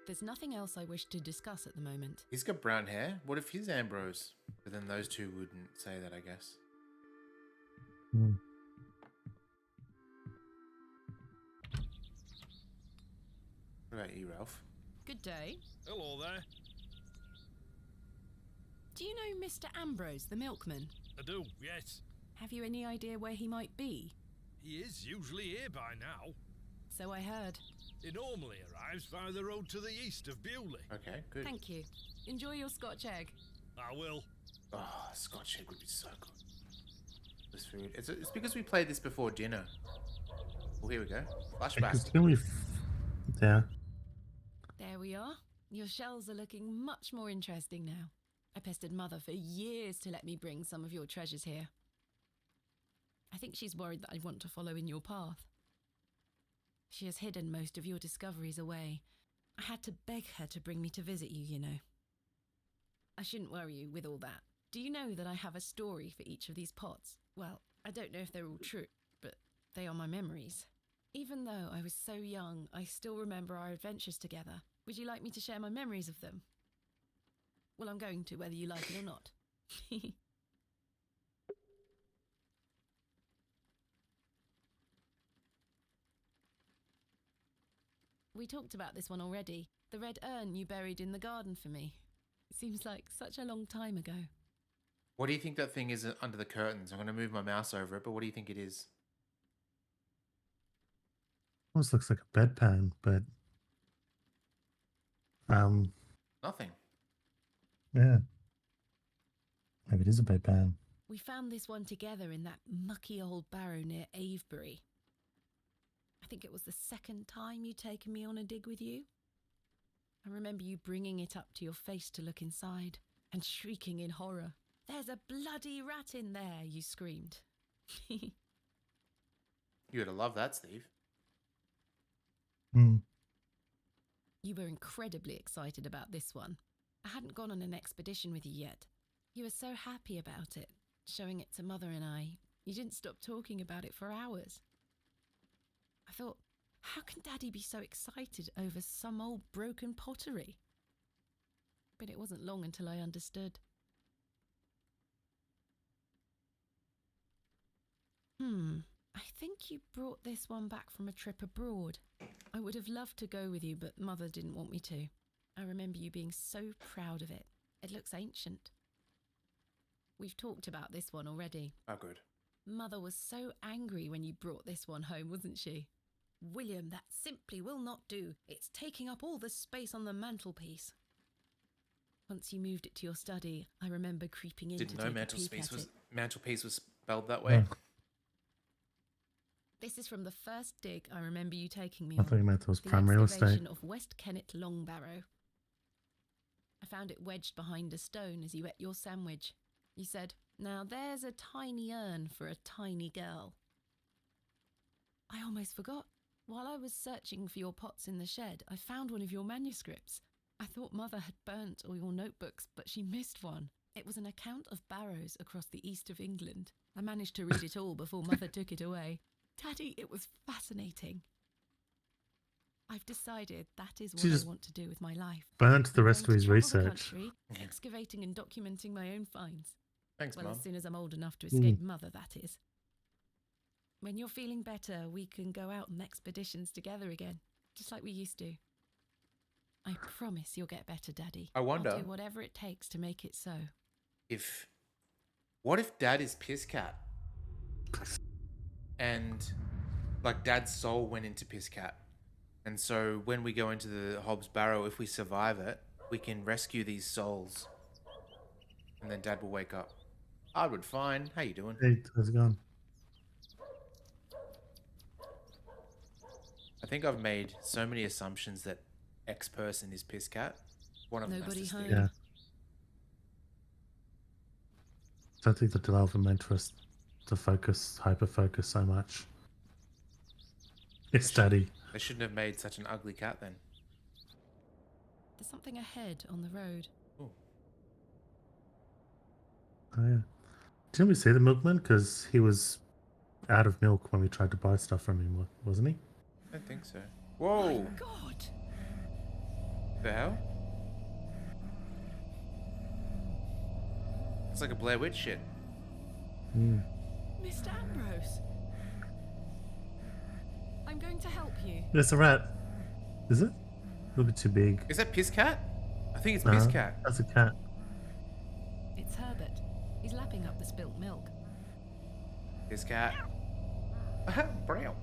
There's nothing else I wish to discuss at the moment. He's got brown hair. What if he's Ambrose? But then those two wouldn't say that, I guess. What about you, Ralph? Good day. Hello there. Do you know Mr. Ambrose, the milkman? I do, yes. Have you any idea where he might be? He is usually here by now. So I heard. He normally arrives via the road to the east of Bewley. Okay, good. Thank you. Enjoy your Scotch egg. I will. Oh, Scotch egg would be so good. This food. It's because we played this before dinner. Oh, here we go. Flashback. Yeah. There we are. Your shells are looking much more interesting now. I pestered Mother for years to let me bring some of your treasures here. I think she's worried that I want to follow in your path. She has hidden most of your discoveries away. I had to beg her to bring me to visit you, you know. I shouldn't worry you with all that. Do you know that I have a story for each of these pots? Well, I don't know if they're all true, but they are my memories. Even though I was so young, I still remember our adventures together. Would you like me to share my memories of them? Well, I'm going to, whether you like it or not. We talked about this one already. The red urn you buried in the garden for me. It seems like such a long time ago. What do you think that thing is under the curtains? I'm going to move my mouse over it, but what do you think it is? Almost looks like a bedpan, but Nothing. Yeah. Maybe it is a bedpan. We found this one together in that mucky old barrow near Avebury. I think it was the second time you'd taken me on a dig with you. I remember you bringing it up to your face to look inside and shrieking in horror. "There's a bloody rat in there," you screamed. You would have loved that, Steve. You were incredibly excited about this one. I hadn't gone on an expedition with you yet. You were so happy about it, showing it to Mother and I. You didn't stop talking about it for hours. I thought, how can Daddy be so excited over some old broken pottery? But it wasn't long until I understood. I think you brought this one back from a trip abroad. I would have loved to go with you, but Mother didn't want me to. I remember you being so proud of it. It looks ancient. We've talked about this one already. Oh, good. Mother was so angry when you brought this one home, wasn't she? William, that simply will not do. It's taking up all the space on the mantelpiece. Once you moved it to your study, I remember creeping in Didn't to know take a peek at it. mantelpiece was spelled that way. This is from the first dig I remember you taking me I on. thought you meant it was The prime real excavation estate. of West Kennet Long Barrow. I found it wedged behind a stone as you ate your sandwich. You said, "Now there's a tiny urn for a tiny girl." I almost forgot. While I was searching for your pots in the shed, I found one of your manuscripts. I thought Mother had burnt all your notebooks, but she missed one. It was an account of barrows across the east of England. I managed to read it all before Mother took it away. Daddy, it was fascinating. I've decided that is what She just I want to do with my life. burnt the I'm rest of going his to travel the research. country, excavating and documenting my own finds. Thanks, Well, Mum. as soon as I'm old enough to escape Mother, that is. When you're feeling better, we can go out on expeditions together again, just like we used to. I promise you'll get better, Daddy. I wonder I'll do whatever it takes to make it so. What if Dad is Piss Cat? And, like, Dad's soul went into Piss Cat. And so when we go into the Hobbs Barrow, if we survive it, we can rescue these souls. And then Dad will wake up. Hardwood, fine. How you doing? Hey, how's it going? I think I've made so many assumptions that X person is Piss Cat. One of them Nobody has to home. stick. Yeah. I don't think the developer meant for us to hyper focus so much. It's Daddy. They shouldn't have made such an ugly cat then. There's something ahead on the road. Ooh. Oh yeah. Didn't we see the milkman? Because he was out of milk when we tried to buy stuff from him, wasn't he? I don't think so. Whoa! God! The hell? It's like a Blair Witch shit. Mr. Ambrose! I'm going to help you. It's a rat. Is it? A little bit too big. Is that Piss Cat? I think it's No, Piss Cat. That's a cat. It's Herbert. He's lapping up the spilt milk. Piss Cat. Brown.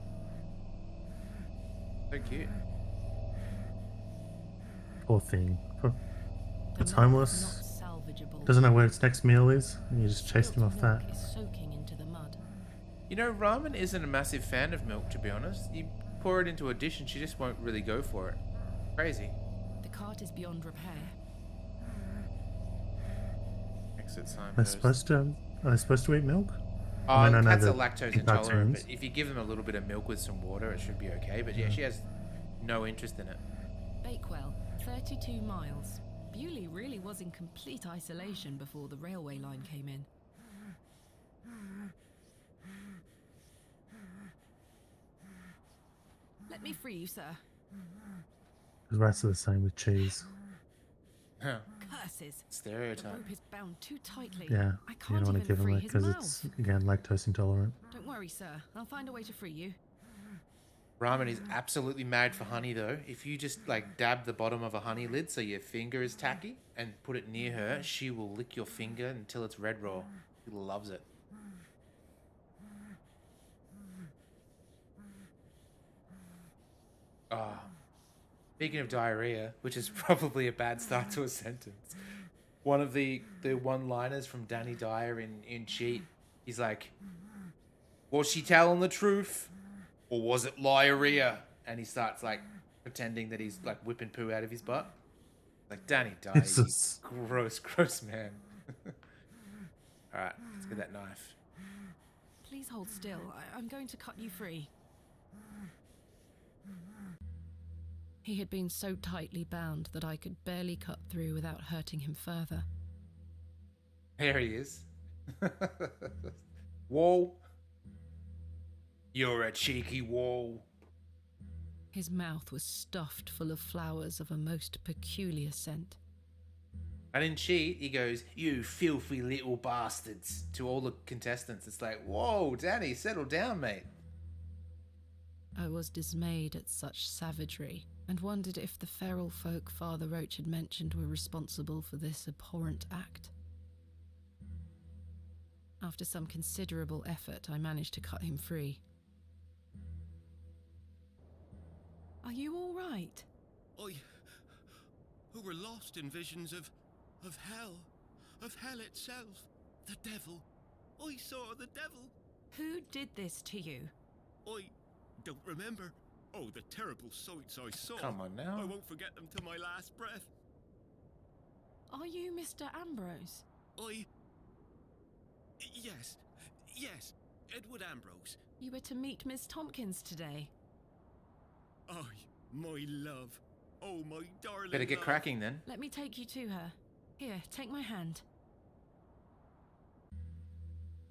So cute. Poor thing. The It's milk is homeless. not salvageable. Doesn't know where its next meal is, and you just chased him Spilt off milk that. is soaking into the mud. You know, Ramen isn't a massive fan of milk, to be honest. You pour it into a dish and she just won't really go for it. Crazy. The cart is beyond repair. Exit Are signpost. they supposed to eat milk? Oh, I mean, I know cats are that lactose in intolerant, cartoons. but if you give them a little bit of milk with some water, it should be okay. But yeah, she has no interest in it. Bakewell, 32 miles. Bewley really was in complete isolation before the railway line came in. Let me free you, sir. The rats are the same with cheese. Huh. Curses. The Stereotype. rope is bound too tightly. Yeah, I you can't don't want even to give him free it his because mouth. it's, again, lactose intolerant. Don't worry, sir. I'll find a way to free you. Ramen is absolutely mad for honey, though. If you just, like, dab the bottom of a honey lid so your finger is tacky and put it near her, she will lick your finger until it's red raw. She loves it. Ah. Speaking of diarrhea, which is probably a bad start to a sentence, one of the one-liners from Danny Dyer in Cheat, he's like, was she telling the truth? Or was it liarrhea? And he starts, like, pretending that he's, like, whipping poo out of his butt. Like, Danny Dyer, you Jesus. gross man. Alright, let's get that knife. Please hold still. I'm going to cut you free. He had been so tightly bound that I could barely cut through without hurting him further. There he is. Whoa. You're a cheeky wall. His mouth was stuffed full of flowers of a most peculiar scent. I didn't cheat. He goes, "You filthy little bastards," to all the contestants. It's like, whoa, Danny, settle down, mate. I was dismayed at such savagery and wondered if the feral folk Father Roach had mentioned were responsible for this abhorrent act. After some considerable effort, I managed to cut him free. Are you all right? Who were lost in visions of hell itself, the devil. I saw the devil. Who did this to you? I don't remember. Oh, the terrible sights I saw. Come on now. I won't forget them till my last breath. Are you Mr. Ambrose? Yes, Edward Ambrose. You were to meet Miss Tompkins today. My love. Oh, my darling. Better get love. cracking then. Let me take you to her. Here, take my hand.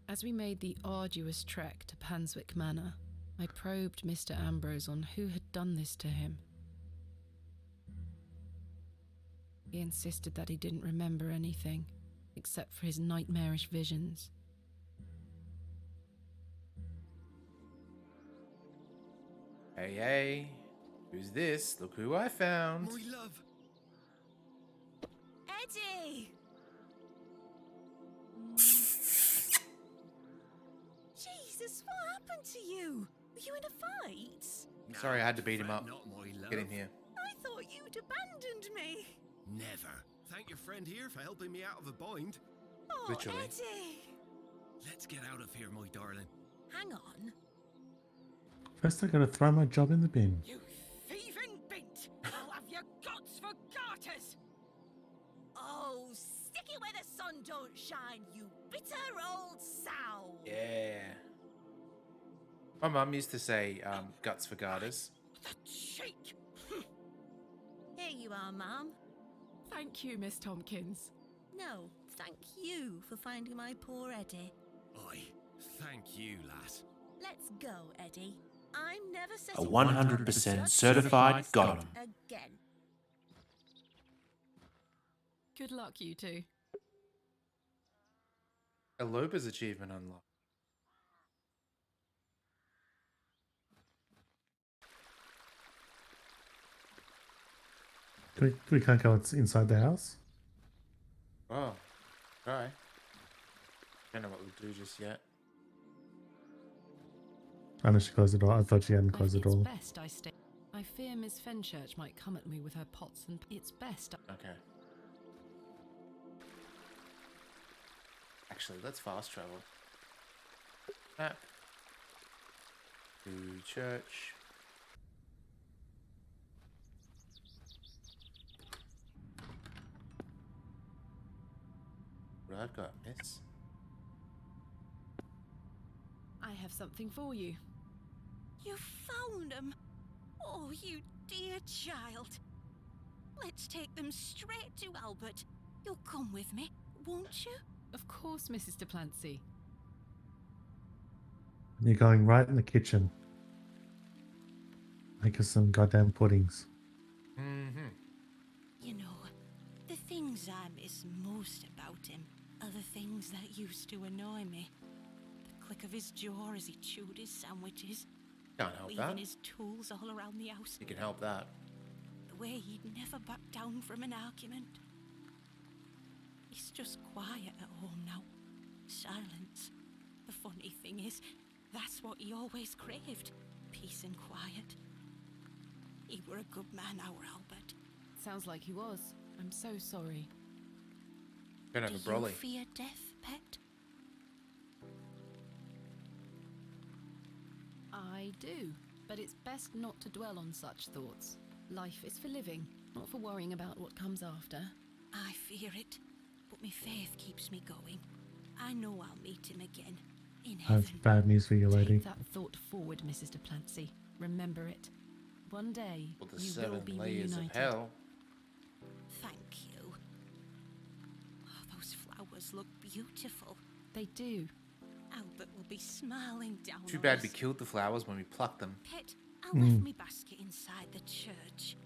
As we made the arduous trek to Panswick Manor, I probed Mr. Ambrose on who had done this to him. He insisted that he didn't remember anything, except for his nightmarish visions. Hey, who's this? Look who I found. My love. Eddie! Jesus, what happened to you? Were you in a fight? Sorry, I had to beat him up. Not my love. Get him here. I thought you'd abandoned me. Never. Thank your friend here for helping me out of a bind. Oh, Literally. Eddie! Let's get out of here, my darling. Hang on. First, I gotta throw my job in the bin. You thieving bint! I'll have your guts for garters! Oh, stick it where the sun don't shine, you bitter old sow! Yeah. My mum used to say, guts for garters. The cheek! Here you are, Mum. Thank you, Miss Tompkins. No, thank you for finding my poor Eddie. Thank you, lass. Let's go, Eddie. I'm never A setting 100% certified got 'em. again. Good luck, you two. A Loba's achievement unlocked. We can't go inside the house? Oh, try. Don't know what we'll do just yet. I know she closed the door. I thought she hadn't closed the It's door. best I stay. I fear Miss Fenchurch might come at me with her pots, and it's best. Okay. Actually, let's fast travel. Map. To church. What I've got, miss? I have something for you. You found them. Oh, you dear child. Let's take them straight to Albert. You'll come with me, won't you? Of course, Mrs. Duplancy. You're going right in the kitchen. Make us some goddamn puddings. Mm-hmm. You know, the things I miss most about him are the things that used to annoy me. The click of his jaw as he chewed his sandwiches. Can't help Leaving that. his tools all around the house. You can help that. The way he'd never back down from an argument. He's just quiet at home now. Silence. The funny thing is, that's what he always craved. Peace and quiet. He were a good man, our Albert. Sounds like he was. I'm so sorry. Gonna Do have a brolly. you fear death, pet? I do, but it's best not to dwell on such thoughts. Life is for living, not for worrying about what comes after. I fear it, but my faith keeps me going. I know I'll meet him again, in That's heaven. bad news for you, lady. Take that thought forward, Mrs. Duplancy. Remember it. One day, For the you will 7 be layers reunited. of hell. Thank you. Oh, those flowers look beautiful. They do. Albert will be smiling down Too on bad us. we killed the flowers when we plucked them. Pet, I left me basket inside the church.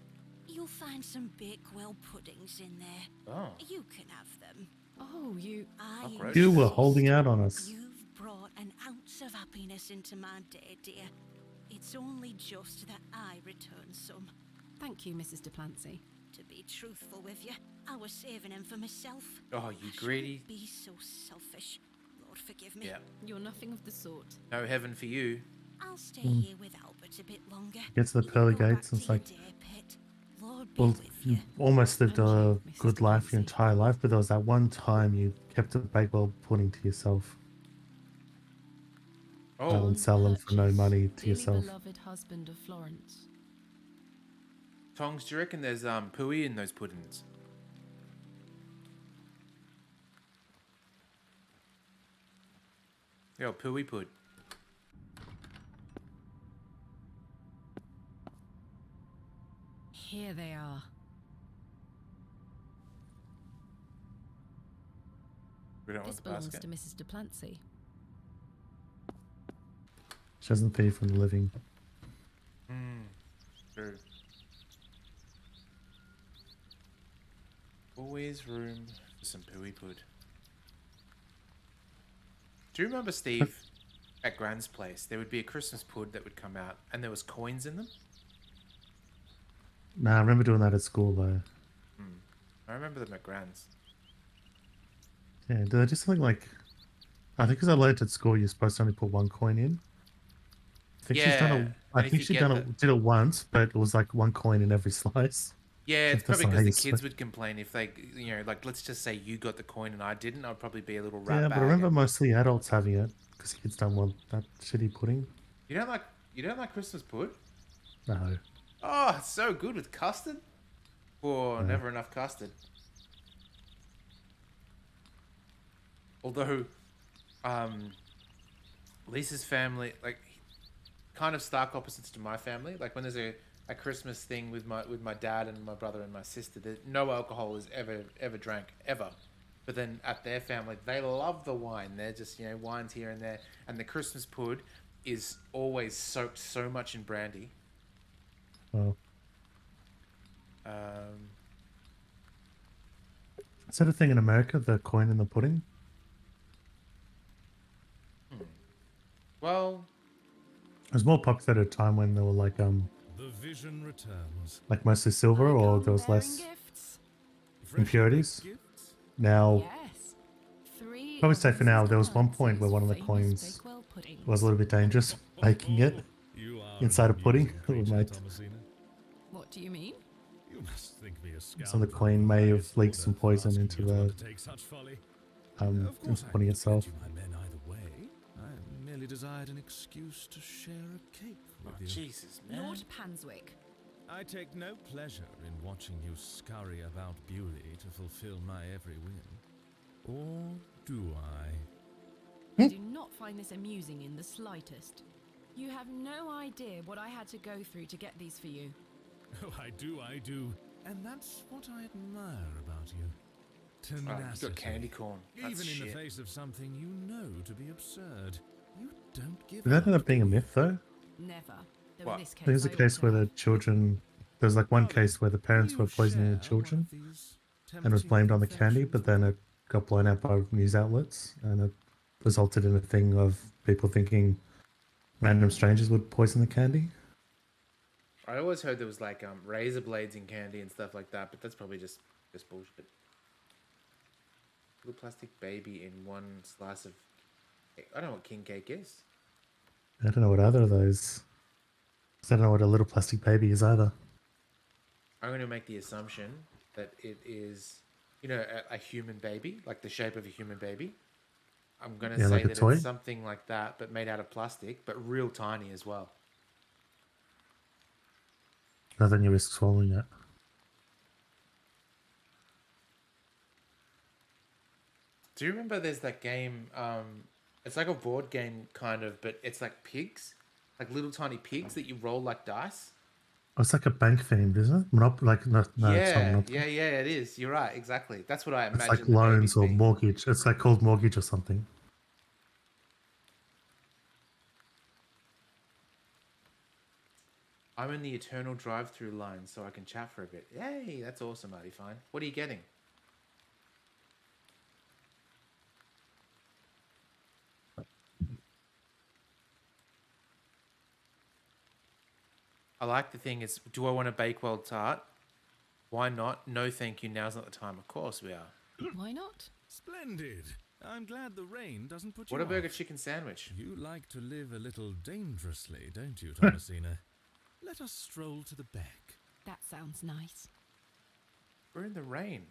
You'll find some Bakewell puddings in there. Oh. You can have them. Oh, you... You were holding out on us. You've brought an ounce of happiness into my day, dear. It's only just that I return some. Thank you, Mrs. Duplancy. To be truthful with you, I was saving them for myself. Oh, you I greedy. shouldn't be so selfish. Lord forgive me. Yeah. You're nothing of the sort. No heaven for you. I'll stay here with Albert a bit longer. Get to the pearly gates and it's like, well, you almost lived a good life your entire life, but there was that one time you kept a Bakewell pudding to yourself. Oh. And sell them for no money to yourself. Beloved husband of Florence. Tongs, do you reckon there's pooey in those puddings? Yo, pooey pud. Here they are. We don't This want the belongs basket. to Mrs. Duplancy. She doesn't feed from the living. True. Always room for some pooey pud. Do you remember, Steve, at Gran's place, there would be a Christmas pud that would come out and there was coins in them? Nah, I remember doing that at school though. I remember them at Gran's. Yeah, did they do something like... I think because I learned at school you're supposed to only put one coin in. I think she's done it. I think she did it once, but it was like one coin in every slice. Yeah, it's That's probably not how because you the kids would complain if they, you know, like let's just say you got the coin and I didn't, I'd probably be a little rat Yeah, bag. but I remember mostly adults having it because kids don't want that shitty pudding. You don't like Christmas pud? No. Oh, it's so good with custard. Oh, never enough custard. Although, Lisa's family, like, kind of stark opposites to my family. Like when there's a Christmas thing with my dad and my brother and my sister, no alcohol is ever drank ever. But then at their family, they love the wine. They're just, you know, wines here and there. And the Christmas pud is always soaked so much in brandy. Oh. Is that a thing in America? The coin in the pudding? Well, it was more popular at a time when there were like The vision returns. like mostly silver, or there was less impurities. Now, probably say for now, there was one point where one of the coins was a little bit dangerous, baking it inside a pudding. What do you mean? You must think me a scoundrel. So the coin may have leaked some poison into the pudding itself. I merely desired an excuse to share a cake with you. Jesus, man. Lord Panswick. I take no pleasure in watching you scurry about Bewley to fulfill my every whim. Or do I? I do not find this amusing in the slightest. You have no idea what I had to go through to get these for you. Oh, I do. And that's what I admire about you. Tenacity. You got candy corn. That's Even shit. in the face of something you know to be absurd. You don't give Did that up. end up being a myth though? Never. Though What? in this case, There's a I case ought where to the have. children... There's like one case where the parents were poisoning the children and was blamed on the candy, but then it got blown out by news outlets and it resulted in a thing of people thinking random strangers would poison the candy. I always heard there was like razor blades in candy and stuff like that, but that's probably just bullshit. Little plastic baby in one slice of... I don't know what king cake is. I don't know what either of those... I don't know what a little plastic baby is either. I'm going to make the assumption that it is, you know, a human baby, like the shape of a human baby. I'm going to say like a that toy? it's something like that, but made out of plastic, but real tiny as well. No, then you risk swallowing it. Do you remember there's that game, it's like a board game kind of, but it's like pigs, like little tiny pigs that you roll like dice? Oh, it's like a bank themed, isn't it? No, it's not Yeah, Monopoly. yeah, it is. You're right, exactly. That's what I It's imagine. like the loans babies or being. mortgage. It's like called mortgage or something. I'm in the eternal drive-through line, so I can chat for a bit. Yay, that's awesome, Artie. Fine. What are you getting? I like the thing is, do I want a Bakewell tart? Why not? No, thank you. Now's not the time. Of course we are. Why not? Splendid. I'm glad the rain doesn't put you Whataburger off. chicken sandwich. You like to live a little dangerously, don't you, Thomasina? Let us stroll to the back. That sounds nice. We're in the rain.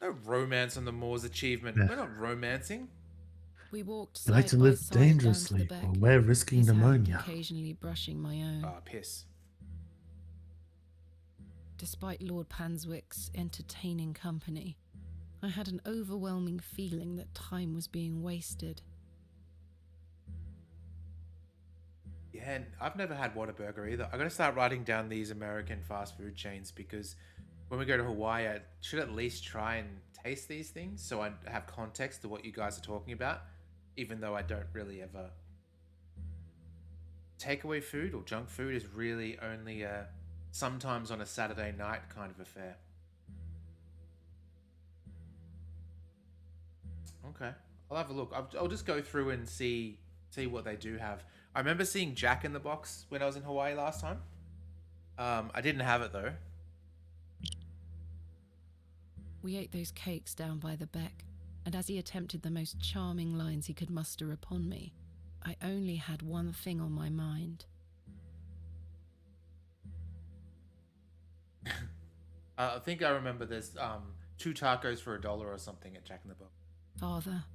No romance on the moor's achievement. Yeah. We're not romancing. We walked You like side to by live side down to the dangerously beck, while we're risking his hand pneumonia. occasionally brushing my own. Ah, piss. Despite Lord Panswick's entertaining company, I had an overwhelming feeling that time was being wasted. Yeah, and I've never had Whataburger either. I'm going to start writing down these American fast food chains because when we go to Hawaii, I should at least try and taste these things so I have context to what you guys are talking about, even though I don't really ever. Takeaway food or junk food is really only sometimes on a Saturday night kind of affair. Okay, I'll have a look. I'll just go through and see what they do have. I remember seeing Jack in the Box when I was in Hawaii last time. I didn't have it though. We ate those cakes down by the beck, and as he attempted the most charming lines he could muster upon me, I only had one thing on my mind. I think I remember there's 2 tacos for $1 or something at Jack in the Box. Father,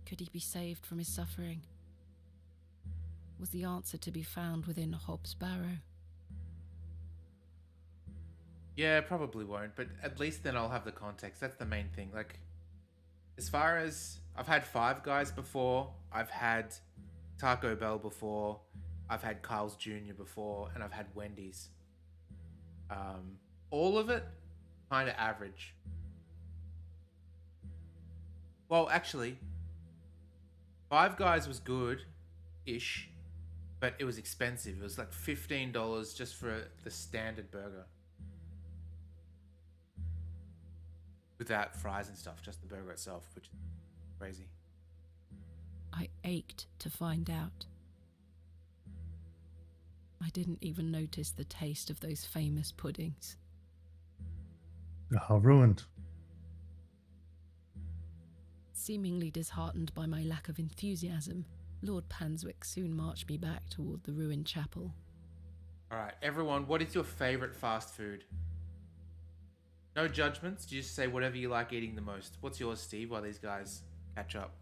could he be saved from his suffering? Was the answer to be found within Hobbs Barrow? Yeah, probably won't, but at least then I'll have the context. That's the main thing. Like, as far as I've had Five Guys before, I've had Taco Bell before, I've had Carl's Jr. before, and I've had Wendy's. All of it kind of average. Well, actually, Five Guys was good-ish, but it was expensive. It was like $15 just for the standard burger. Without fries and stuff, just the burger itself, which is crazy. I ached to find out. I didn't even notice the taste of those famous puddings. Oh, ruined. Seemingly disheartened by my lack of enthusiasm, Lord Panswick soon marched me back toward the ruined chapel. Alright, everyone, what is your favourite fast food? No judgments, just say whatever you like eating the most. What's yours, Steve, while these guys catch up?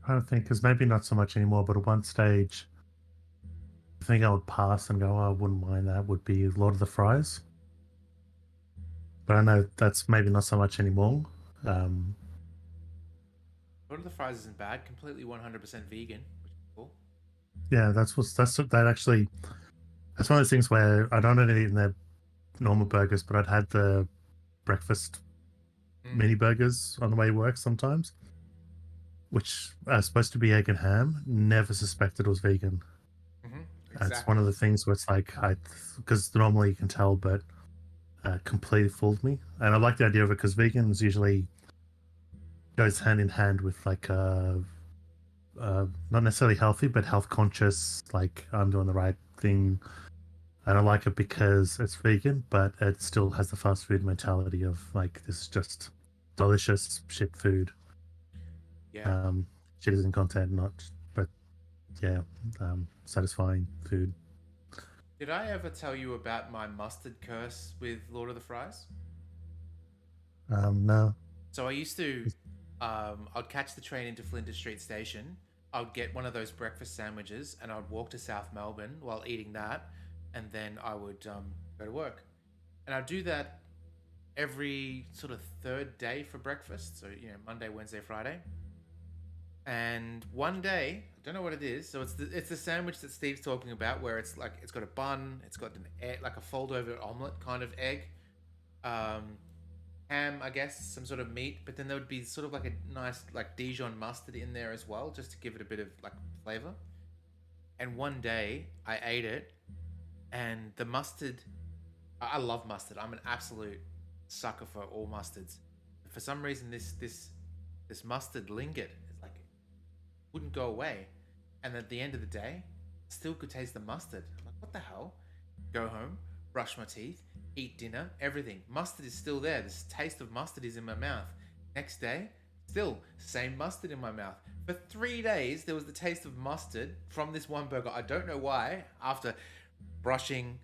I don't think, because maybe not so much anymore, but at one stage, I think I would pass and go, oh, I wouldn't mind that, would be Lord of the Fries. But I know that's maybe not so much anymore. Lord of the Fries isn't bad, completely 100% vegan, which is cool. Yeah, that's one of those things where I don't eat in their normal burgers, but I'd had the breakfast mini burgers on the way to work sometimes, which are supposed to be egg and ham. Never suspected it was vegan. Exactly. That's one of the things where it's like, because normally you can tell, but completely fooled me. And I like the idea of it because vegans usually goes hand in hand with like not necessarily healthy, but health conscious, like I'm doing the right thing. And I like it because it's vegan, but it still has the fast food mentality of like, this is just delicious shit food. Yeah. Shit is in content, but satisfying food. Did I ever tell you about my mustard curse with Lord of the Fries? No. So I used to, I'd catch the train into Flinders Street Station. I'd get one of those breakfast sandwiches and I'd walk to South Melbourne while eating that. And then I would go to work. And I'd do that every sort of third day for breakfast. So, Monday, Wednesday, Friday. And one day, I don't know what it is. So it's the sandwich that Steve's talking about, where it's like it's got a bun, it's got an egg, like a fold over omelet kind of egg. ham, I guess, some sort of meat, but then there would be sort of like a nice like Dijon mustard in there as well, just to give it a bit of like flavor. And one day I ate it, and the mustard. I love mustard. I'm an absolute sucker for all mustards. For some reason, this mustard lingered. It's like it wouldn't go away, and at the end of the day, still could taste the mustard. I'm like, what the hell? Go home, brush my teeth, eat dinner, everything. Mustard is still there. This taste of mustard is in my mouth. Next day, still same mustard in my mouth. For 3 days, there was the taste of mustard from this one burger. I don't know why. After brushing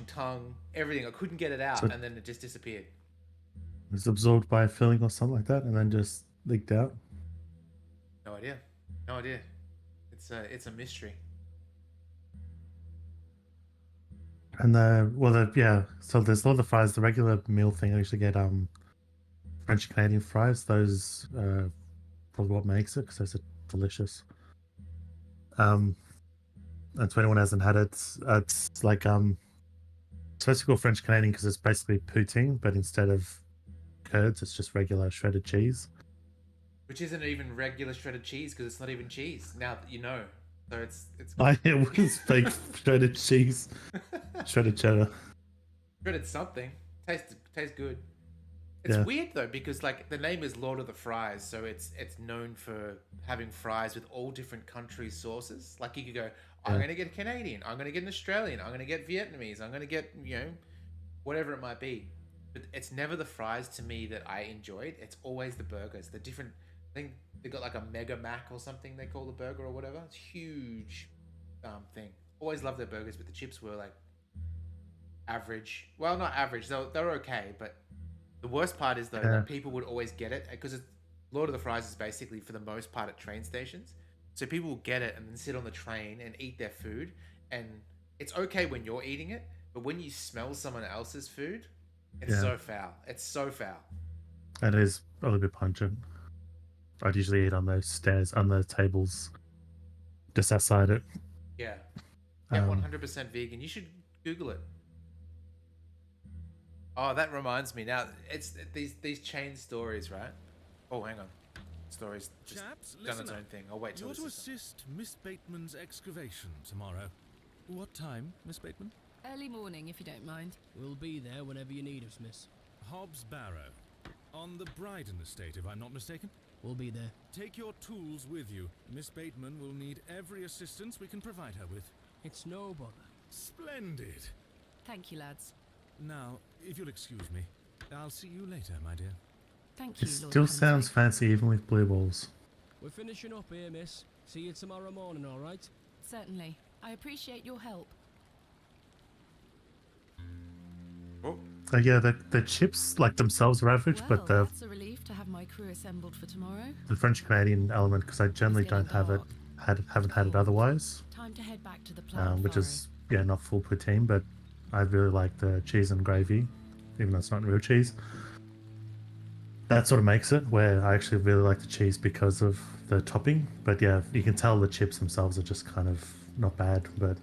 tongue, everything, I couldn't get it out, So- and then it just disappeared. It was absorbed by a filling or something like that, and then just leaked out. No idea. No idea. It's a mystery. And so there's all the fries. The regular meal thing, I usually get French Canadian fries. Those probably what makes it, because those are delicious. And to anyone who hasn't had it, it's like it's supposed to be called French Canadian because it's basically poutine, but instead of curds, it's just regular shredded cheese. Which isn't even regular shredded cheese because it's not even cheese. Now that you know, so it's It was fake shredded cheese, shredded cheddar. shredded something. Tastes good. It's Yeah. weird though because like the name is Lord of the Fries, so it's known for having fries with all different countries' sauces. Like you could go, I'm Yeah. gonna get a Canadian, I'm gonna get an Australian, I'm gonna get Vietnamese, I'm gonna get whatever it might be. But it's never the fries to me that I enjoyed. It's always the burgers. The different. I think they got like a Mega Mac or something they call the burger or whatever. It's huge thing. Always loved their burgers, but the chips were like average. Well, not average. They were okay, but the worst part is though that people would always get it because Lord of the Fries is basically for the most part at train stations. So people will get it and then sit on the train and eat their food, and it's okay when you're eating it, but when you smell someone else's food, it's so foul. It's so foul. It is a little bit pungent. I'd usually eat on those stairs, on the tables, just outside it. Yeah. Yeah, 100% vegan. You should Google it. Oh, that reminds me. Now, it's these chain stories, right? Oh, hang on. Stories just Chaps, done its listen own up. thing. I'll wait till You're to this is done. assist Miss Bateman's excavation tomorrow. What time, Miss Bateman? Early morning, if you don't mind. We'll be there whenever you need us, miss. Hobbs Barrow. On the Bryden estate, if I'm not mistaken. We'll be there. Take your tools with you. Miss Bateman will need every assistance we can provide her with. It's no bother. Splendid. Thank you, lads. Now, if you'll excuse me, I'll see you later, my dear. Thank you, It Lord still Humphrey. sounds fancy, even with blue balls. We're finishing up here, miss. See you tomorrow morning, all right? Certainly. I appreciate your help. Yeah, the chips like themselves are average, Well, but that's a relief to have my crew assembled for tomorrow. the French Canadian element, because I generally It's getting don't have it, haven't had it otherwise, Time to head back to the plant. which is not full poutine, but I really like the cheese and gravy, even though it's not real cheese. That sort of makes it where I actually really like the cheese because of the topping. But yeah, you can tell the chips themselves are just kind of not bad, but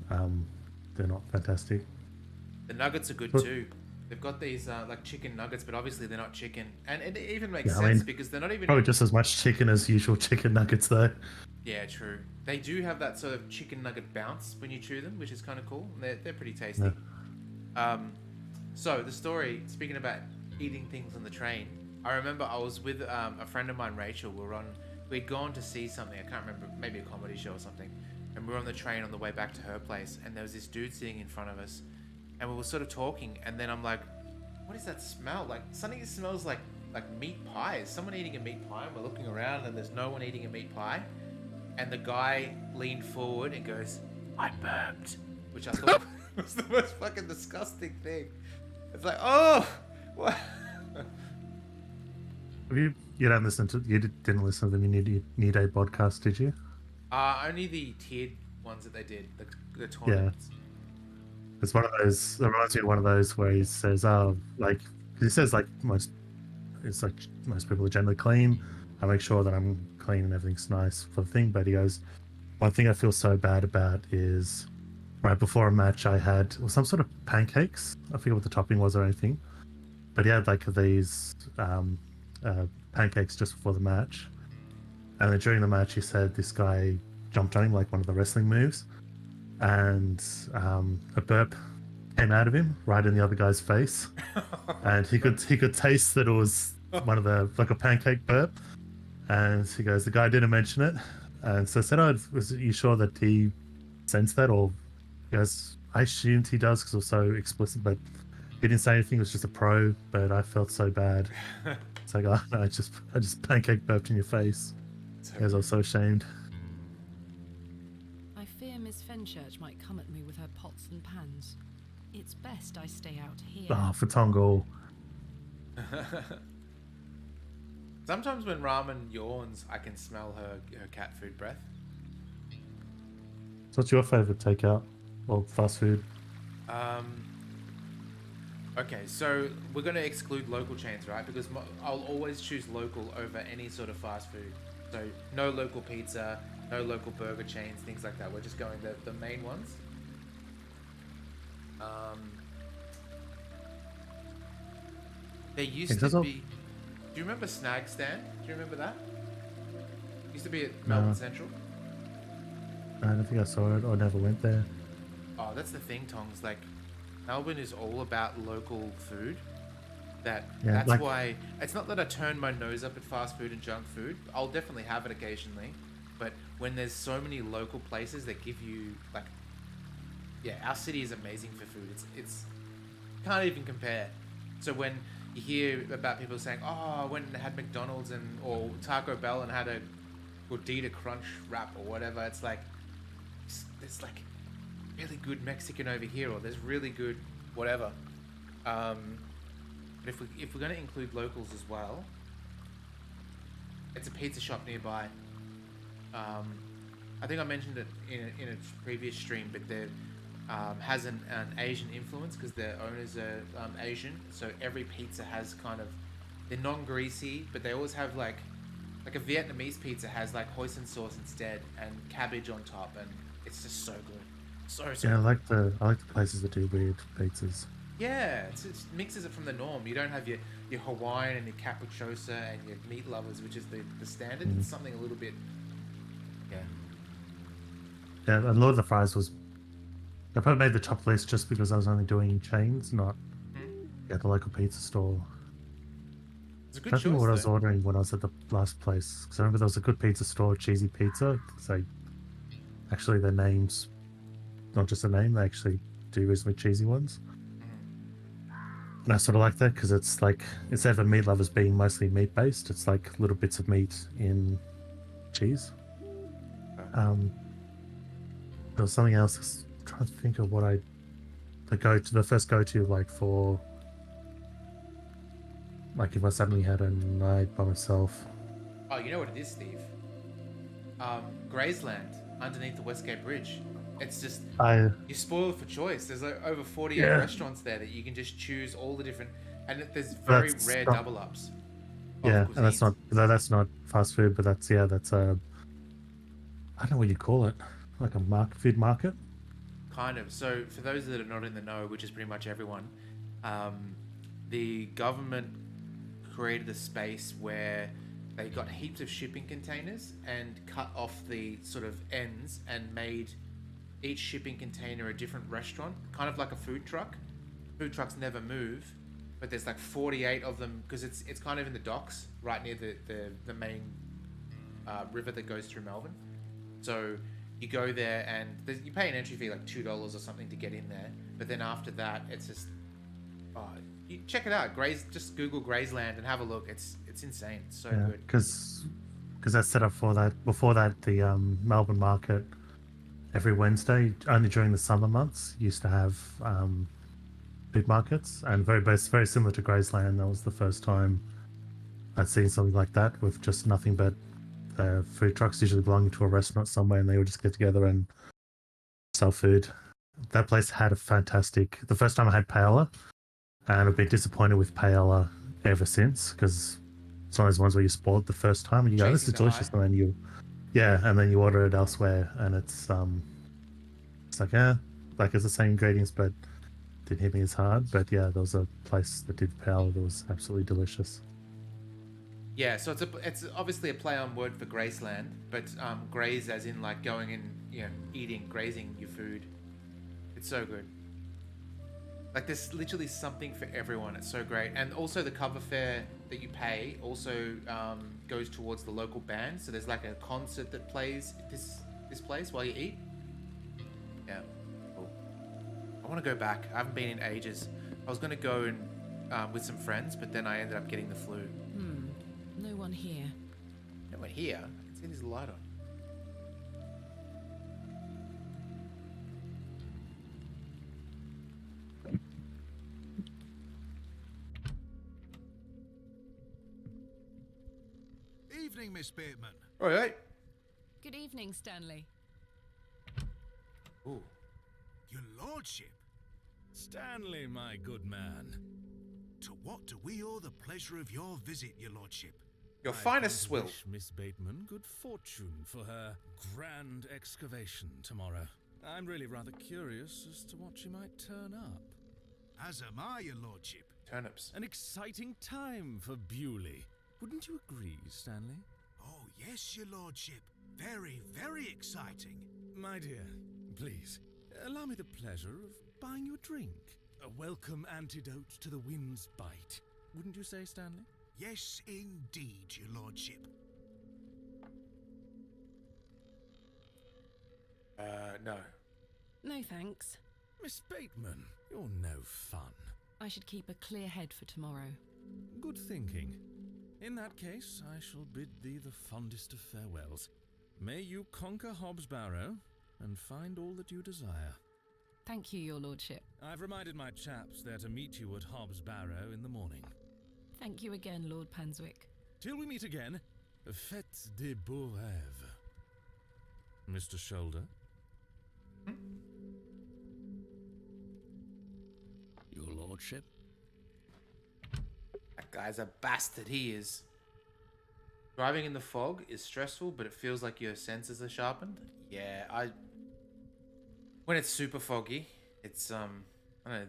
they're not fantastic. The nuggets are good But- too. They've got these like chicken nuggets, but obviously they're not chicken, and it even makes Yeah, I sense mean, because they're not even. Probably just as much chicken as usual chicken nuggets, though. Yeah, true. They do have that sort of chicken nugget bounce when you chew them, which is kind of cool. They're pretty tasty. Yeah. So the story, speaking about eating things on the train, I remember I was with a friend of mine, Rachel. We'd gone to see something. I can't remember, maybe a comedy show or something. And we were on the train on the way back to her place, and there was this dude sitting in front of us, and we were sort of talking. And then I'm like, "What is that smell? Like something that smells like meat pie. Is someone eating a meat pie?" And we're looking around, and there's no one eating a meat pie. And the guy leaned forward and goes, "I burped," which I thought was the most fucking disgusting thing. It's like, oh, what? You don't listen to didn't listen to the Need A podcast, did you? Only the tiered ones that they did, the tournaments. It's one of those. It reminds me of one of those where he says, like most people are generally clean. I make sure that I'm clean and everything's nice for the thing." But he goes, "One thing I feel so bad about is right before a match I had some sort of pancakes. I forget what the topping was or anything, but he had like these pancakes just before the match, and then during the match he said this guy jumped on him like one of the wrestling moves, and a burp came out of him right in the other guy's face, and he could taste that it was one of the like a pancake burp, and he goes, the guy didn't mention it, and so I said, "Oh, was you sure that he sensed that?" Or he goes, "I assumed he does because it was so explicit, but he didn't say anything. It was just a pro, but I felt so bad." It's like, oh, no, I just pancake burped in your face because I was so ashamed. I fear Miss Fenchurch might come at me with her pots and pans. It's best I stay out here. Oh, for Tongal. Sometimes when Ramen yawns, I can smell her cat food breath. So what's your favorite takeout or fast food? Okay, so we're going to exclude local chains, right? Because I'll always choose local over any sort of fast food. So no local pizza, no local burger chains, things like that. We're just going the main ones. There used to be... Do you remember Snag Stand? Do you remember that? Used to be at Melbourne Central. I don't think I saw it or never went there. Oh, that's the thing, Tongs. Like, Melbourne is all about local food. That's like, why it's not that I turn my nose up at fast food and junk food. I'll definitely have it occasionally, but when there's so many local places that give you like, yeah, our city is amazing for food. It's can't even compare. So when you hear about people saying, "Oh, I went and had McDonald's or Taco Bell and had a Gordita Crunch wrap or whatever," it's like there's like really good Mexican over here, or there's really good whatever. But if we're going to include locals as well, it's a pizza shop nearby. I think I mentioned it in a previous stream, but there has an Asian influence because their owners are Asian. So every pizza has kind of, they're non-greasy, but they always have like a Vietnamese pizza has like hoisin sauce instead and cabbage on top, and it's just so good. So yeah, I like the places that do weird pizzas. Yeah, it mixes it from the norm. You don't have your Hawaiian and your capricciosa and your meat lovers, which is the standard. It's something a little bit, yeah. Yeah, and Lord of the Fries was, I probably made the top list just because I was only doing chains, not at the local pizza store. It's a good I don't know what I was though. ordering when I was at the last place, because I remember there was a good pizza store, Cheesy Pizza. So actually their names, not just a name, they actually do reasonably cheesy ones. And I sort of like that because it's like, instead of meat lovers being mostly meat based, it's like little bits of meat in cheese. There was something else. I'm trying to think of what the first go to like for, like if I suddenly had a night by myself. Oh, you know what it is, Steve? Graysland underneath the Westgate Bridge. It's just you're spoiled for choice. There's like over 48 restaurants there that you can just choose all the different, and there's very rare double ups. Yeah, and that's not fast food, but that's I don't know what you call it, like a food market. Kind of. So for those that are not in the know, which is pretty much everyone, the government created a space where they got heaps of shipping containers and cut off the sort of ends and made each shipping container a different restaurant, kind of like a food truck. Food trucks never move, but there's like 48 of them because it's kind of in the docks right near the main river that goes through Melbourne. So you go there and you pay an entry fee like $2 or something to get in there, but then after that it's just you check it out. Just Google Graysland and have a look. It's insane. It's so good. Because that's set up for that. Before that, the Melbourne market every Wednesday, only during the summer months, used to have food markets, and very similar to Graysland. That was the first time I'd seen something like that with just nothing but food trucks, usually belonging to a restaurant somewhere, and they would just get together and sell food. That place had the first time I had paella, and I've been disappointed with paella ever since, because it's one of those ones where you're spoiled the first time and you go, this is delicious, and then you order it elsewhere and it's like it's the same ingredients, but didn't hit me as hard. But yeah, there was a place that did power that was absolutely delicious. Yeah, so it's obviously a play on word for Graceland, but graze as in like going and eating, grazing your food. It's so good. Like there's literally something for everyone. It's so great, and also the cover fare that you pay also goes towards the local band. So there's like a concert that plays this place while you eat. Yeah, cool. I want to go back. I haven't been in ages. I was gonna go and with some friends, but then I ended up getting the flu. No one here. No one here. I can see there's a light on. Evening, Miss Bateman. All right. Good evening, Stanley. Ooh. Your lordship. Stanley, my good man. To what do we owe the pleasure of your visit, your lordship? Your I finest swill. wish Miss Bateman good fortune for her grand excavation tomorrow. I'm really rather curious as to what she might turn up. As am I, your lordship. Turnips. An exciting time for Bewley. Wouldn't you agree, Stanley? Oh, yes, your lordship. Very, very exciting. My dear, please, allow me the pleasure of buying you a drink. A welcome antidote to the wind's bite. Wouldn't you say, Stanley? Yes, indeed, your lordship. No. No thanks. Miss Bateman, you're no fun. I should keep a clear head for tomorrow. Good thinking. In that case, I shall bid thee the fondest of farewells. May you conquer Hobbs Barrow and find all that you desire. Thank you, your lordship. I've reminded my chaps they're to meet you at Hobbs Barrow in the morning. Thank you again, Lord Panswick. Till we meet again, faites des beaux rêves. Mr. Shoulder? Your lordship? That guy's a bastard, he is. Driving in the fog is stressful, but it feels like your senses are sharpened. Yeah, when it's super foggy, it's I don't know,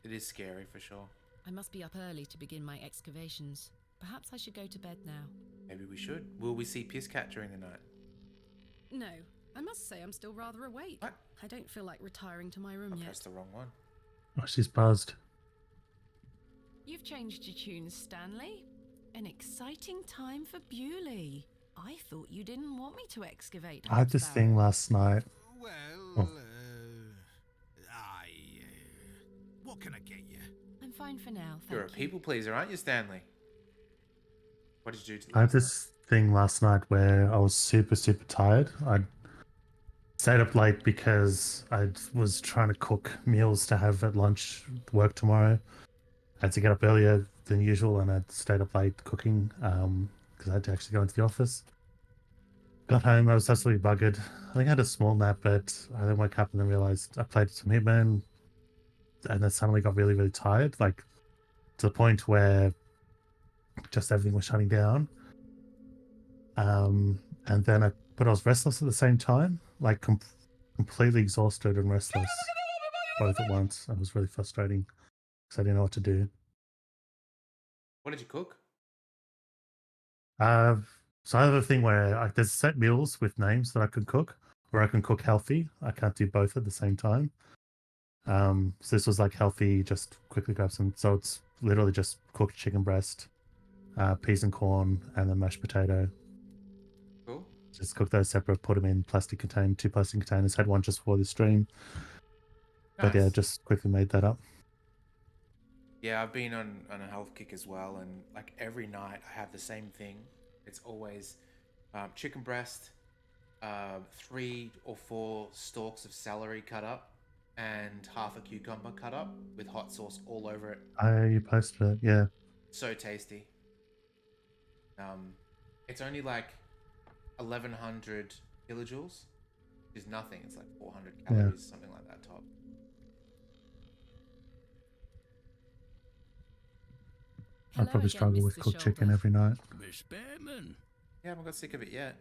it is scary for sure. I must be up early to begin my excavations. Perhaps I should go to bed now. Maybe we should. Will we see Pisscat during the night? No, I must say I'm still rather awake. What? I don't feel like retiring to my room I yet. pressed the wrong one. Oh, she's buzzed. You've changed your tunes, Stanley. An exciting time for Bewley. I thought you didn't want me to excavate. I had this Hobbs thing Barrow. last night. Well, what can I get you? I'm fine for now, thank You're a you. people pleaser, aren't you, Stanley? What did you do to I had this thing last night where I was super, super tired. I stayed up late because I was trying to cook meals to have at lunch work tomorrow. I had to get up earlier than usual, and I stayed up late cooking because I had to actually go into the office. Got home, I was absolutely buggered. I think I had a small nap, but I then woke up and then realized I played some Hitman, and then suddenly got really, really tired, like to the point where just everything was shutting down. And then but I was restless at the same time, like completely exhausted and restless both at once. It was really frustrating because I didn't know what to do. What did you cook? So I have a thing where there's set meals with names that I can cook, where I can cook healthy. I can't do both at the same time. So this was like healthy, just quickly grab some. So it's literally just cooked chicken breast, peas and corn, and then mashed potato. Cool. Just cook those separate, put them in two plastic containers. Had one just for the stream. But yeah, Nice. just quickly made that up. Yeah, I've been on a health kick as well, and like every night I have the same thing. It's always chicken breast, 3 or 4 stalks of celery cut up, and half a cucumber cut up with hot sauce all over it. You posted it, yeah. So tasty. It's only like 1,100 kilojoules, which is nothing. It's like 400 calories, something like that top. I probably struggle with cooked chicken every night. Miss Bateman. Yeah, I haven't got sick of it yet.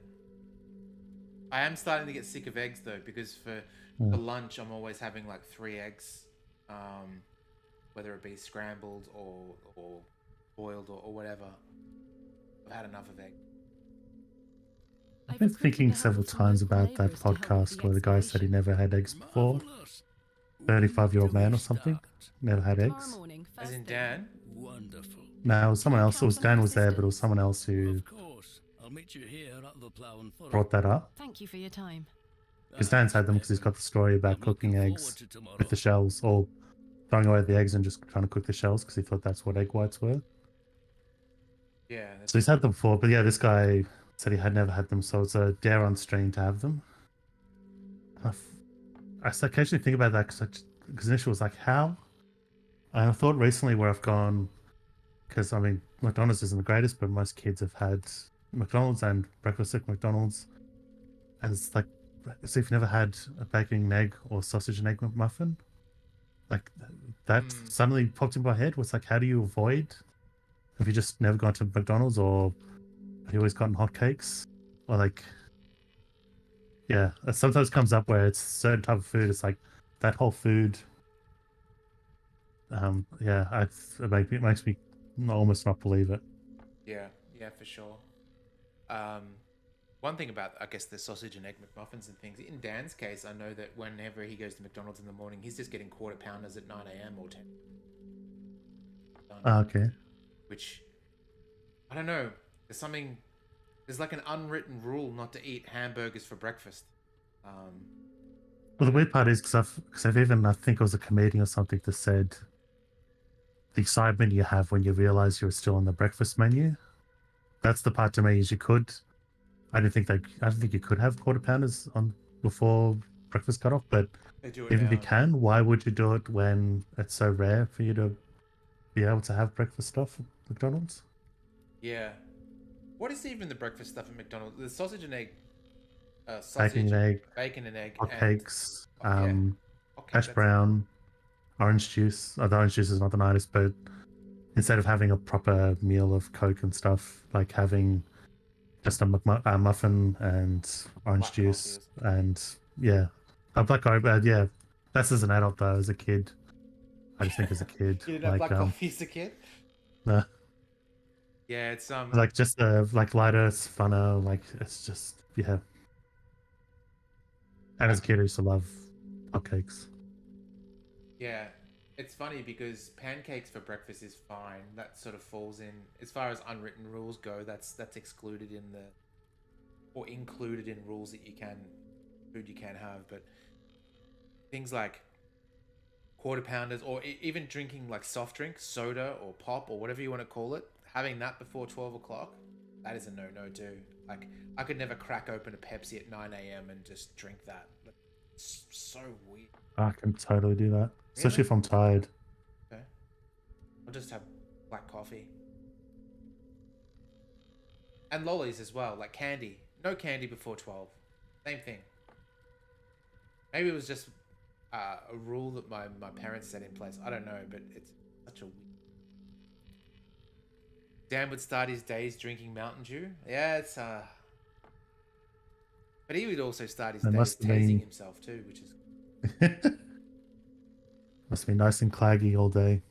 I am starting to get sick of eggs though, because for lunch I'm always having like 3 eggs whether it be scrambled or boiled or whatever. I've had enough of egg. I've been thinking several times about that podcast where the guy said he never had eggs before. 35-year-old man or something. Never had eggs. As in Dan? Wonderful. No, it was someone else. It was Dan was there, but it was someone else who Of course. I'll meet you here at the Plough and Furrow. brought that up. Thank you for your time. Because Dan's had them because he's got the story about cooking eggs with the shells, or throwing away the eggs and just trying to cook the shells because he thought that's what egg whites were. Yeah. So he's had them before, but yeah, this guy said he had never had them, so it's a dare on stream to have them. I occasionally think about that because initially was like, how? And I thought recently where I've gone, because I mean, McDonald's isn't the greatest, but most kids have had McDonald's and breakfast at McDonald's. And it's like, so if you've never had a bacon and egg or sausage and egg muffin, like that suddenly popped in my head. Was like, how do you avoid? Have you just never gone to McDonald's, or have you always gotten hotcakes? Or like, yeah, it sometimes comes up where it's a certain type of food. It's like that whole food. Yeah, it makes me almost not believe it. Yeah, for sure. One thing about, I guess, the sausage and egg McMuffins and things, in Dan's case, I know that whenever he goes to McDonald's in the morning, he's just getting quarter pounders at 9 a.m. or 10. Okay. Which, I don't know, there's like an unwritten rule not to eat hamburgers for breakfast. Well, the weird part is because I've even, I think it was a comedian or something that said the excitement you have when you realize you're still on the breakfast menu. That's the part to me is you could. I don't think you could have quarter pounders on before breakfast cutoff, but even if you can, why would you do it when it's so rare for you to be able to have breakfast stuff at McDonald's? Yeah. What is even the breakfast stuff at McDonald's? The sausage and egg. Bacon and egg, hotcakes, hash brown, orange juice. Oh, the orange juice is not the nicest, but instead of having a proper meal of Coke and stuff, like having just a muffin and orange juice and yeah, a black coffee. Yeah, that's as an adult though. As a kid, I just think as a kid, you didn't have black coffee as a kid? No. Yeah, it's like just like lighter, it's funner. Like it's just yeah. And as a kid, I used to love hotcakes. Yeah, it's funny because pancakes for breakfast is fine. That sort of falls in, as far as unwritten rules go, that's excluded in or included in rules that food you can have. But things like quarter pounders or even drinking like soft drink, soda or pop or whatever you want to call it, having that before 12 o'clock, that is a no too. Like, I could never crack open a Pepsi at 9 a.m. and just drink that. It's so weird. I can totally do that. Especially if I'm tired. Okay. I'll just have black coffee. And lollies as well, like candy. No candy before 12. Same thing. Maybe it was just a rule that my parents set in place. I don't know, but it's such a weird... Dan would start his days drinking Mountain Dew. Yeah, it's... But he would also start his days tasing himself too, which is... Must be nice and claggy all day.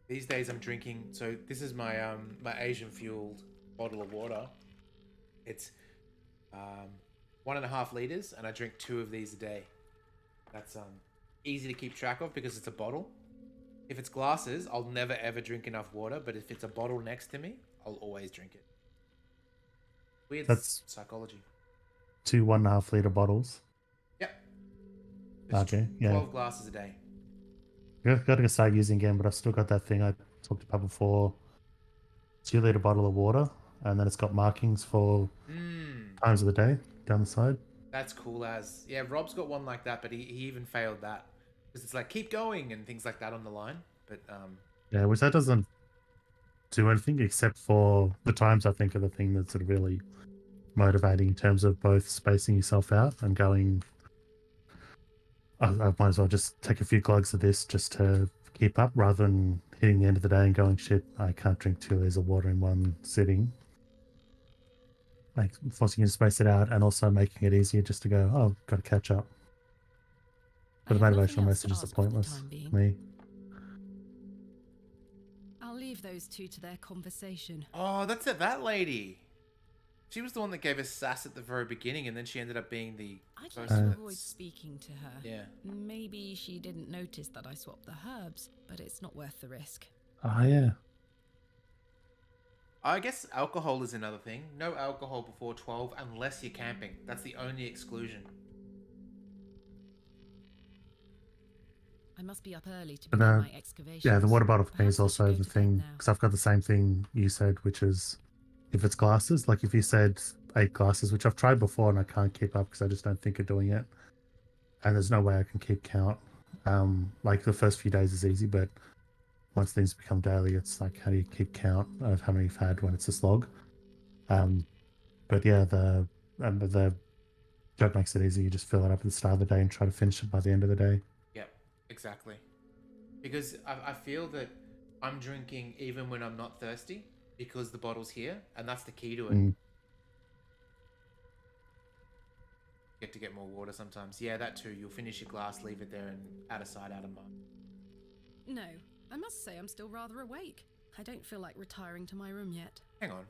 These days I'm drinking, so this is my my Asian fueled bottle of water. It's 1.5 liters, and I drink 2 of these a day. That's easy to keep track of because it's a bottle. If it's glasses, I'll never ever drink enough water, but if it's a bottle next to me, I'll always drink it. Weird psychology. 2 1.5 liter bottles. Yep. Okay, yeah. 12 glasses a day. I've got to start using again, but I've still got that thing I talked about before. 2 liter bottle of water, and then it's got markings for times of the day down the side. That's cool as. Yeah, Rob's got one like that, but he even failed that. Because it's like, keep going and things like that on the line. But yeah, which that doesn't do anything except for the times I think are the thing that's sort of really motivating in terms of both spacing yourself out and going, I might as well just take a few glugs of this just to keep up rather than hitting the end of the day and going, shit, I can't drink 2 liters of water in one sitting. like forcing you to space it out, and also making it easier just to go, oh, got to catch up. But the I have nothing motivational else to messages are ask for the pointless time being. to me. I'll leave those two to their conversation. Oh, that's it. That lady. She was the one that gave us sass at the very beginning, and then she ended up being the. I'd like person to that's- avoid speaking to her. Yeah. Maybe she didn't notice that I swapped the herbs, but it's not worth the risk. Oh, yeah. I guess alcohol is another thing. No alcohol before 12 unless you're camping. That's the only exclusion. I must be up early to But, begin my excavation. yeah, the water bottle for me Perhaps is I also should go the to bed thing, now. because I've got the same thing you said, which is if it's glasses, like if you said 8 glasses, which I've tried before and I can't keep up because I just don't think of doing it. And there's no way I can keep count. Like the first few days is easy, but once things become daily, it's like, how do you keep count of how many you've had when it's a slog? But yeah, the joke makes it easy. You just fill it up at the start of the day and try to finish it by the end of the day. Yep, exactly. Because I feel that I'm drinking even when I'm not thirsty because the bottle's here, and that's the key to it. Get to get more water sometimes. Yeah, that too. You'll finish your glass, leave it there, and out of sight, out of mind. No, I must say I'm still rather awake. I don't feel like retiring to my room yet. Hang on.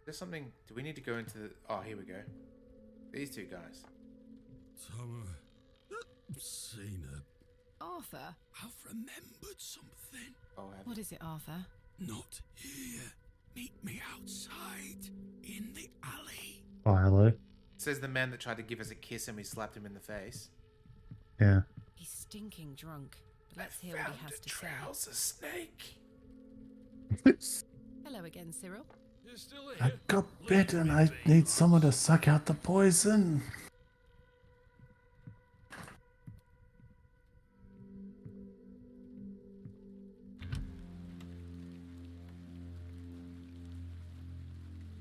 There's something. Do we need to go into the... Oh, here we go. These two guys. Tom, seen her. Arthur? I've remembered something. Oh, what is it, Arthur? Not here. Meet me outside in the alley. Oh, hello. Says the man that tried to give us a kiss and we slapped him in the face. Yeah. He's stinking drunk. But let's hear what he has to say. Trouser snake. Hello again, Cyril. You're still I here. got bit and I need someone to suck out the poison.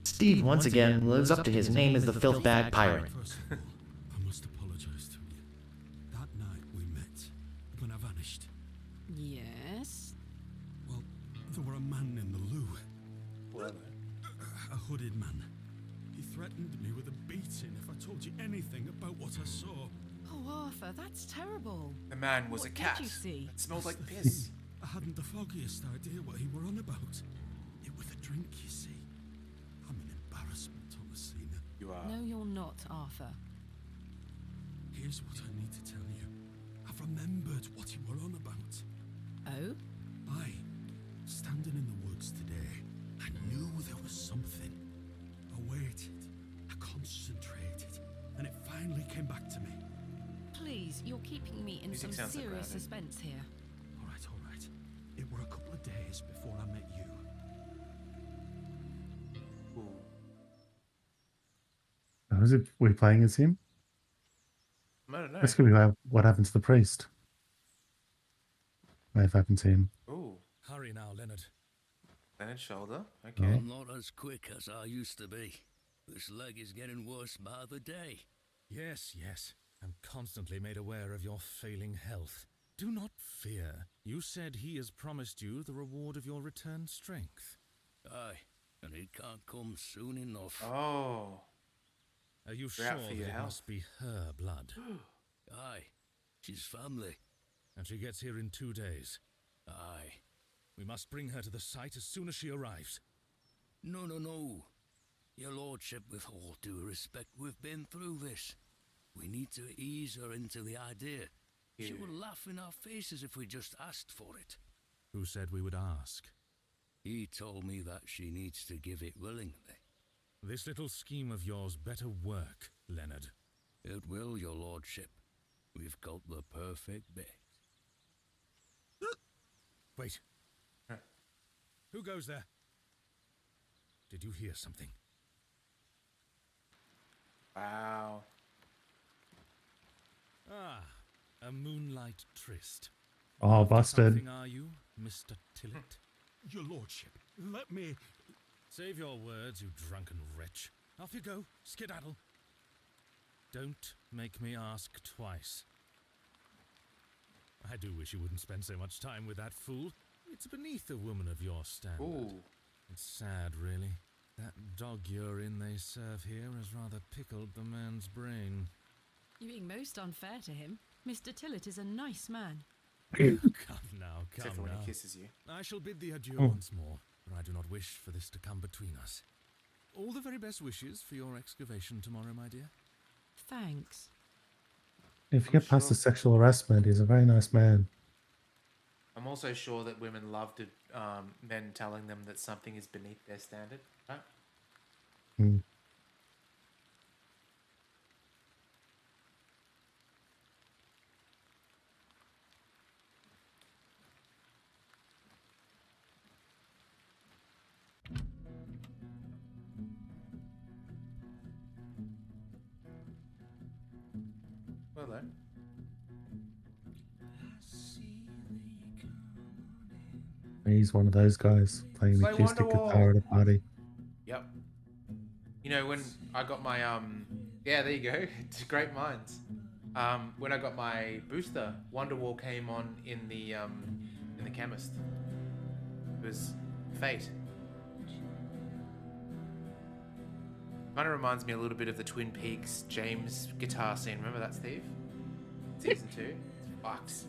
Steve once again lives up to his name as the filth-bag pirate. First of all, I must apologize to you. That night we met, when I vanished. Yes? Well, there were a man in the loo. A hooded man. He threatened me with a beating if I told you anything about what I saw. Oh, Arthur, that's terrible. The man was What a cat. did you see? It smelled like That's the piss. thing. I hadn't the foggiest idea what he were on about. It was a drink, you see. I'm an embarrassment, Thomasina. You are. No, you're not, Arthur. Here's what I need to tell you. I've remembered what you were on about. Oh? Standing in the woods today, I knew there was something. I waited, I concentrated, and it finally came back to me. Please, you're keeping me in Music some sounds like serious Granny. suspense here. All right. It were a couple of days before I met you. How is it? We playing as him? I don't know. This could be what happened to the priest. May have happened to him. Ooh. Hurry now, Leonard. Leonard's shoulder. Okay. I'm not as quick as I used to be. This leg is getting worse by the day. Yes. I'm constantly made aware of your failing health. Do not fear. You said he has promised you the reward of your returned strength. Aye, and it can't come soon enough. Oh. Are you You're sure out for your that it health. must be her blood? Aye, she's family. And she gets here in 2 days. Aye. We must bring her to the site as soon as she arrives. No. Your lordship, with all due respect, we've been through this. We need to ease her into the idea. She would laugh in our faces if we just asked for it. Who said we would ask? He told me that she needs to give it willingly. This little scheme of yours better work, Leonard. It will, your lordship. We've got the perfect bit. Wait. Who goes there? Did you hear something? Wow. A moonlight tryst. Oh, After busted. something, are you, Mr. Tillett? Your lordship, let me... Save your words, you drunken wretch. Off you go, skedaddle. Don't make me ask twice. I do wish you wouldn't spend so much time with that fool. It's beneath a woman of your standard. Ooh. It's sad, really. That dog urine they serve here has rather pickled the man's brain. You're being most unfair to him. Mr. Tillett is a nice man. Come now, Except come for when now. he kisses you. I shall bid thee adieu once more, for I do not wish for this to come between us. All the very best wishes for your excavation tomorrow, my dear. Thanks. If you get past the sexual harassment, he's a very nice man. I'm also sure that women love to, men telling them that something is beneath their standard, right? Mm. Well then. He's one of those guys playing the Play acoustic Wonderwall. guitar at a party. Yep. You know, when I got my, yeah, there you go. It's great minds. When I got my booster, Wonderwall came on in the chemist. It was fate. Kind of reminds me a little bit of the Twin Peaks James guitar scene. Remember that, Steve? Season 2. It's fucked.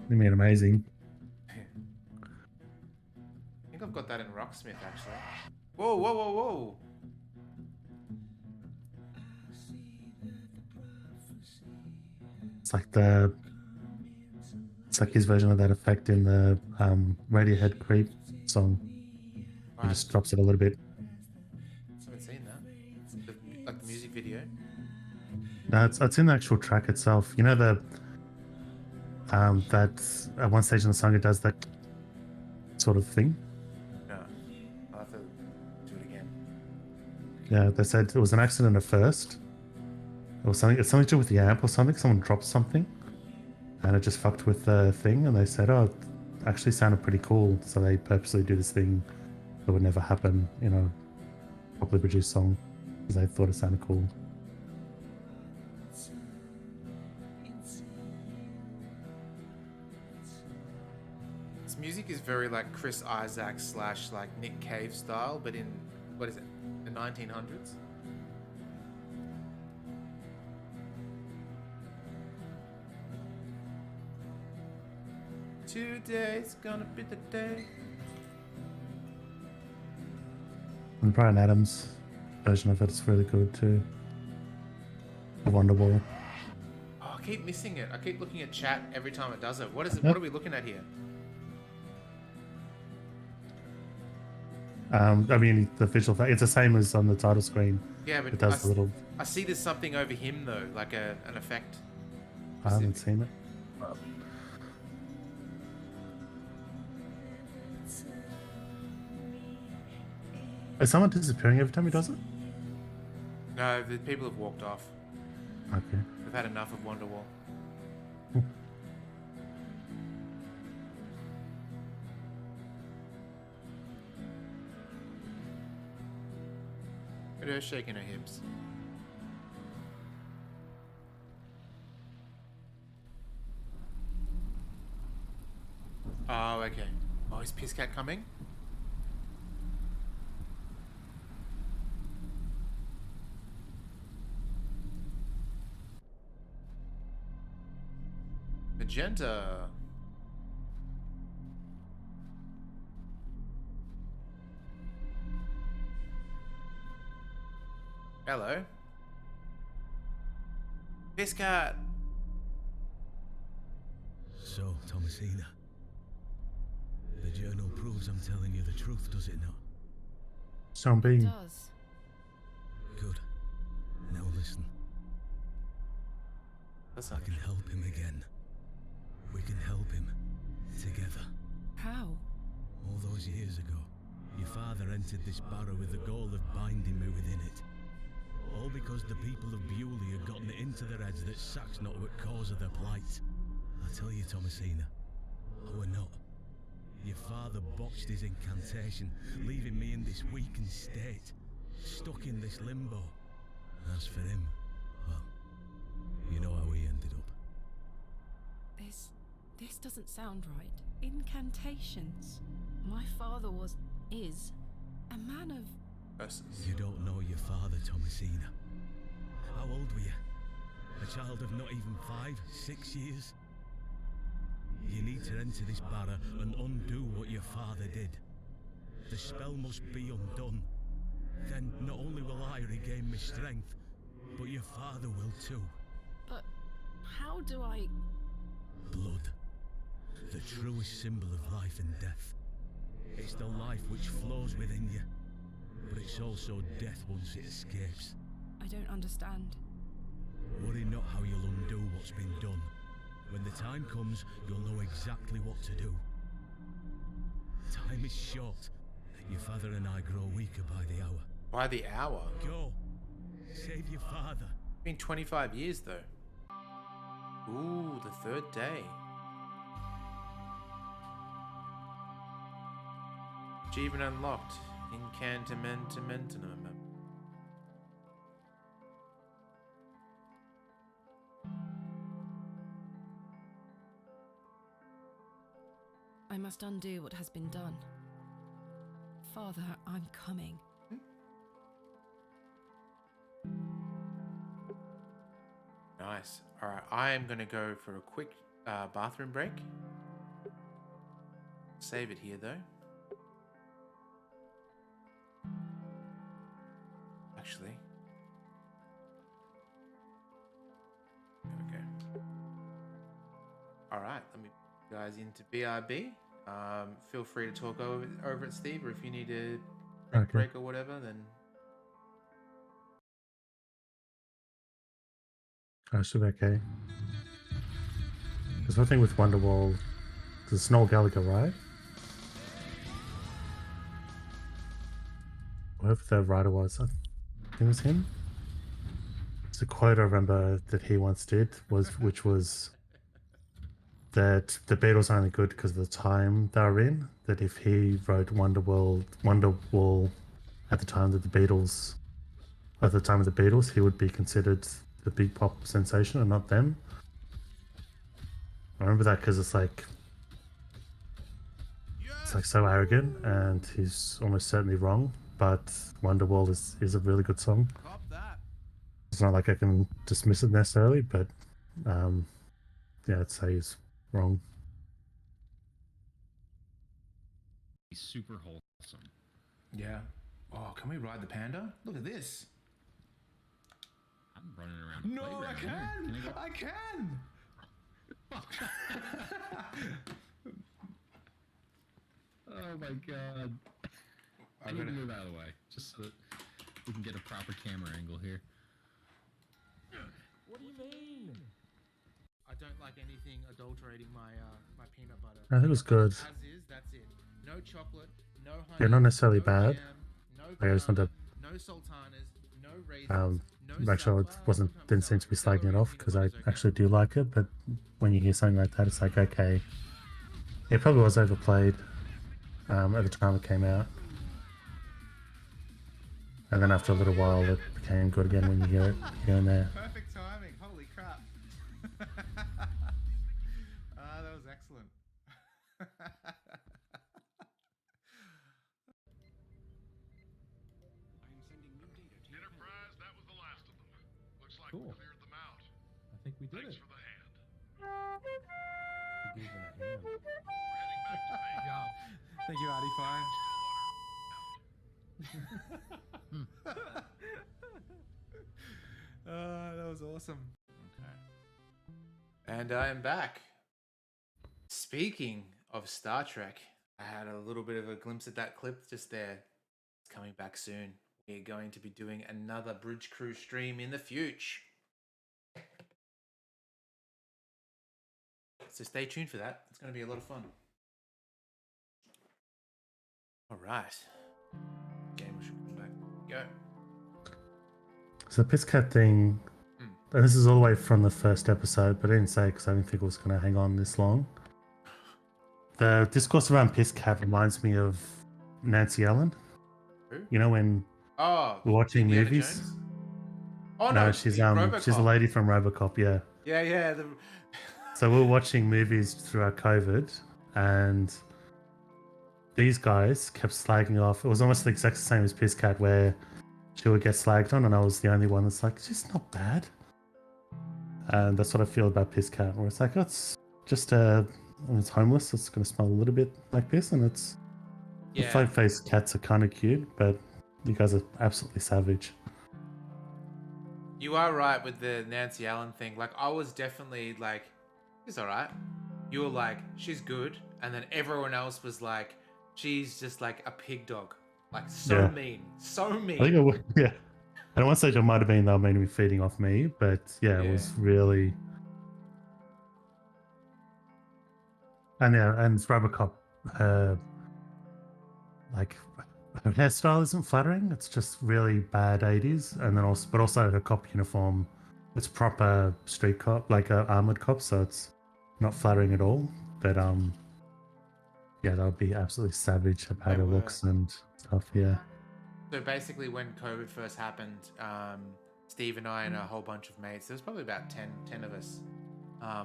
You mean amazing? I think I've got that in Rocksmith, actually. Whoa, whoa, whoa, whoa! It's like his version of that effect in the Radiohead Creep song. He just drops it a little bit. I haven't seen that. Like the music video. No, it's in the actual track itself. You know the that at one stage in the song it does that sort of thing. No, I'll have to do it again. Yeah, they said it was an accident at first. It was something. It's something to do with the amp or something. Someone dropped something, and it just fucked with the thing. And they said, "Oh, it actually sounded pretty cool." So they purposely do this thing that would never happen in a properly produced song because they thought it sounded cool. This music is very like Chris Isaac / like Nick Cave style, but in what is it, the 1900s? Today's gonna be the day. And Brian Adams' version of it's really good too. The Wonderwall. Oh, I keep missing it. I keep looking at chat every time it does it. What is it? What are we looking at here? I mean, the visual effect, it's the same as on the title screen. Yeah, but it does a little. I see there's something over him though, like an effect. I haven't seen it. Is someone disappearing every time he does it? No, the people have walked off. Okay. They've had enough of Wonderwall. Look at her shaking her hips. Oh, okay. Oh, is Pisscat coming? Magenta. Hello. Pisscat. So, Thomasina, the journal proves I'm telling you the truth, does it not? Sean Bean. It does. Good. Now listen. I can help him again. We can help him. Together. How? All those years ago, your father entered this barrow with the goal of binding me within it. All because the people of Bewley had gotten it into their heads that Sack's not what cause of their plight. I tell you, Thomasina, I were not. Your father botched his incantation, leaving me in this weakened state, stuck in this limbo. As for him, well, you know how he ended up. This doesn't sound right. Incantations. My father is a man of... You don't know your father, Thomasina. How old were you? A child of not even 5, 6 years? You need to enter this Barrow and undo what your father did. The spell must be undone. Then not only will I regain my strength, but your father will too. But how do I... Blood. The truest symbol of life and death. It's the life which flows within you, but it's also death once it escapes. I don't understand. Worry not how you'll undo what's been done. When the time comes, you'll know exactly what to do. Time is short. Your father and I grow weaker by the hour. By the hour? Go. Save your father. It's been 25 years though. Ooh, the third day. Achievement unlocked. Incantamentum. I must undo what has been done. Father, I'm coming. Nice. Alright, I am going to go for a quick bathroom break. Save it here though. Actually. There we go. Alright, let me put you guys into BRB. Feel free to talk over it, Steve, or if you need a break or whatever, then... I should be okay. There's one thing with Wonderwall. There's Noel Gallagher, right? Whoever the writer was, I think it was him. It's a quote I remember that he once did, which was that the Beatles are only good because of the time they were in. That if he wrote Wonderwall at the time of the Beatles, he would be considered the big pop sensation and not them. I remember that because it's like so arrogant, and he's almost certainly wrong. But Wonderwall is a really good song. It's not like I can dismiss it necessarily, but yeah, I'd say he's wrong. He's super wholesome. Yeah. Oh, can we ride the panda? Look at this. I'm running around the playground. I can! Oh my god. I need to move out of the way, just so that we can get a proper camera angle here. What do you mean? I don't like anything adulterating my my peanut butter. I think it was good. As is, that's it. No chocolate, no honey. They're not necessarily no bad. Jam, no I just want to no sultanas, no raisins, make sure it didn't seem to be slagging it off, because I actually do like it. But when you hear something like that, it's like, okay, it probably was overplayed at the time it came out, and then after a little while it became good again when you hear it here and there. Perfect timing. Holy crap. That was excellent. Enterprise, that was the last of them. Looks like Cool. we cleared them out. I think we did Thanks it. for the hand. We gave them a hand. We're heading back to base. Thank you, Artie. Fine. That was awesome. Okay. And I am back. Speaking of Star Trek, I had a little bit of a glimpse at that clip just there. It's coming back soon. We're going to be doing another Bridge Crew stream in the future. So stay tuned for that. It's going to be a lot of fun. All right. Game should come back. Go. So the piss cat thing, and this is all the way from the first episode, but I didn't say because I didn't think it was going to hang on this long. The discourse around piss cat reminds me of Nancy Allen. Who? You know, when we're watching Indiana movies. Jones? Oh No, no, she's RoboCop. a lady from RoboCop, yeah. Yeah. So we were watching movies throughout COVID, and these guys kept slagging off. It was almost the exact same as Piss Cat, where she would get slagged on, and I was the only one that's like, she's not bad. And that's what I feel about Piss Cat, where it's like, it's just it's homeless. It's going to smell a little bit like piss, and it's the flag-faced cats are kind of cute, but you guys are absolutely savage. You are right with the Nancy Allen thing. Like, I was definitely like, she's all right. You were like, she's good. And then everyone else was like, she's just like a pig dog. Like, so mean. So mean. I think At one stage, I might have been they were meant to be feeding off me, but it was really. And Robocop, like, her hairstyle isn't flattering. It's just really bad 80s, and then also her cop uniform, it's proper street cop, like a armored cop, so it's not flattering at all. But that would be absolutely savage about her looks and stuff. Yeah. So basically, when COVID first happened, Steve and I and a whole bunch of mates, there was probably about 10 of us,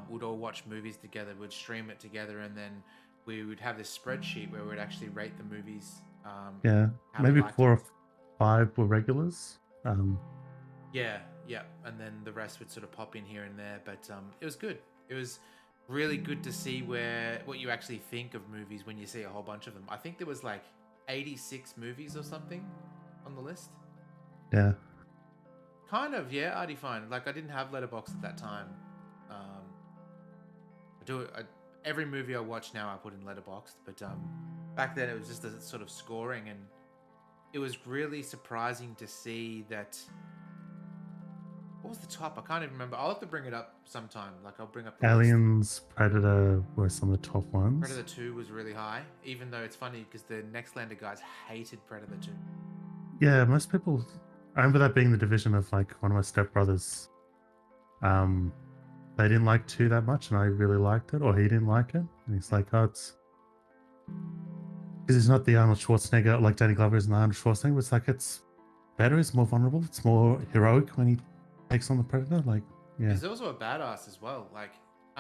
would all watch movies together. We'd stream it together, and then we would have this spreadsheet where we'd actually rate the movies. Maybe 4 or 5 were regulars. Yeah, and then the rest would sort of pop in here and there. But it was good. It was really good to see what you actually think of movies when you see a whole bunch of them. I think there was like 86 movies or something on the list. Yeah. Kind of, yeah, I'd fine. Like, I didn't have Letterboxd at that time. Every movie I watch now I put in Letterboxd, but back then it was just a sort of scoring, and it was really surprising to see that. What was the top? I can't even remember. I'll have to bring it up sometime. Like, I'll bring up the Aliens, list. Predator were some of the top ones. Predator 2 was really high, even though it's funny because the Nextlander guys hated Predator 2. Yeah, most people. I remember that being the division of like one of my stepbrothers. They didn't like 2 that much, and I really liked it, or he didn't like it, and he's like, "Oh, it's because he's not the Arnold Schwarzenegger like Danny Glover is in Arnold Schwarzenegger. It's like it's better, it's more vulnerable, it's more heroic when he takes on the Predator." Like, yeah, he's also a badass as well. Like,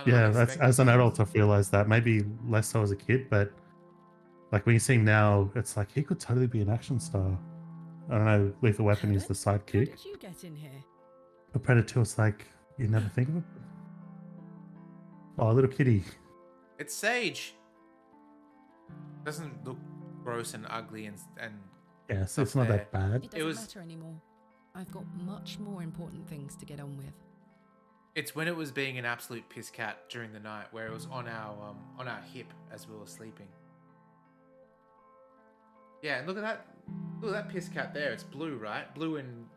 that's as an adult I've realized that. Maybe less so as a kid, but like when you see him now, it's like he could totally be an action star. I don't know, Lethal Weapon is the sidekick. How did you get in here? But Predator 2, it's like you never think of it. Oh, little kitty. It's Sage. Doesn't look gross and ugly and yeah, so it's not that bad. It doesn't matter anymore. I've got much more important things to get on with. It's when it was being an absolute piss cat during the night, where it was on our hip as we were sleeping. Yeah, and look at that piss cat there. It's blue, right? Blue and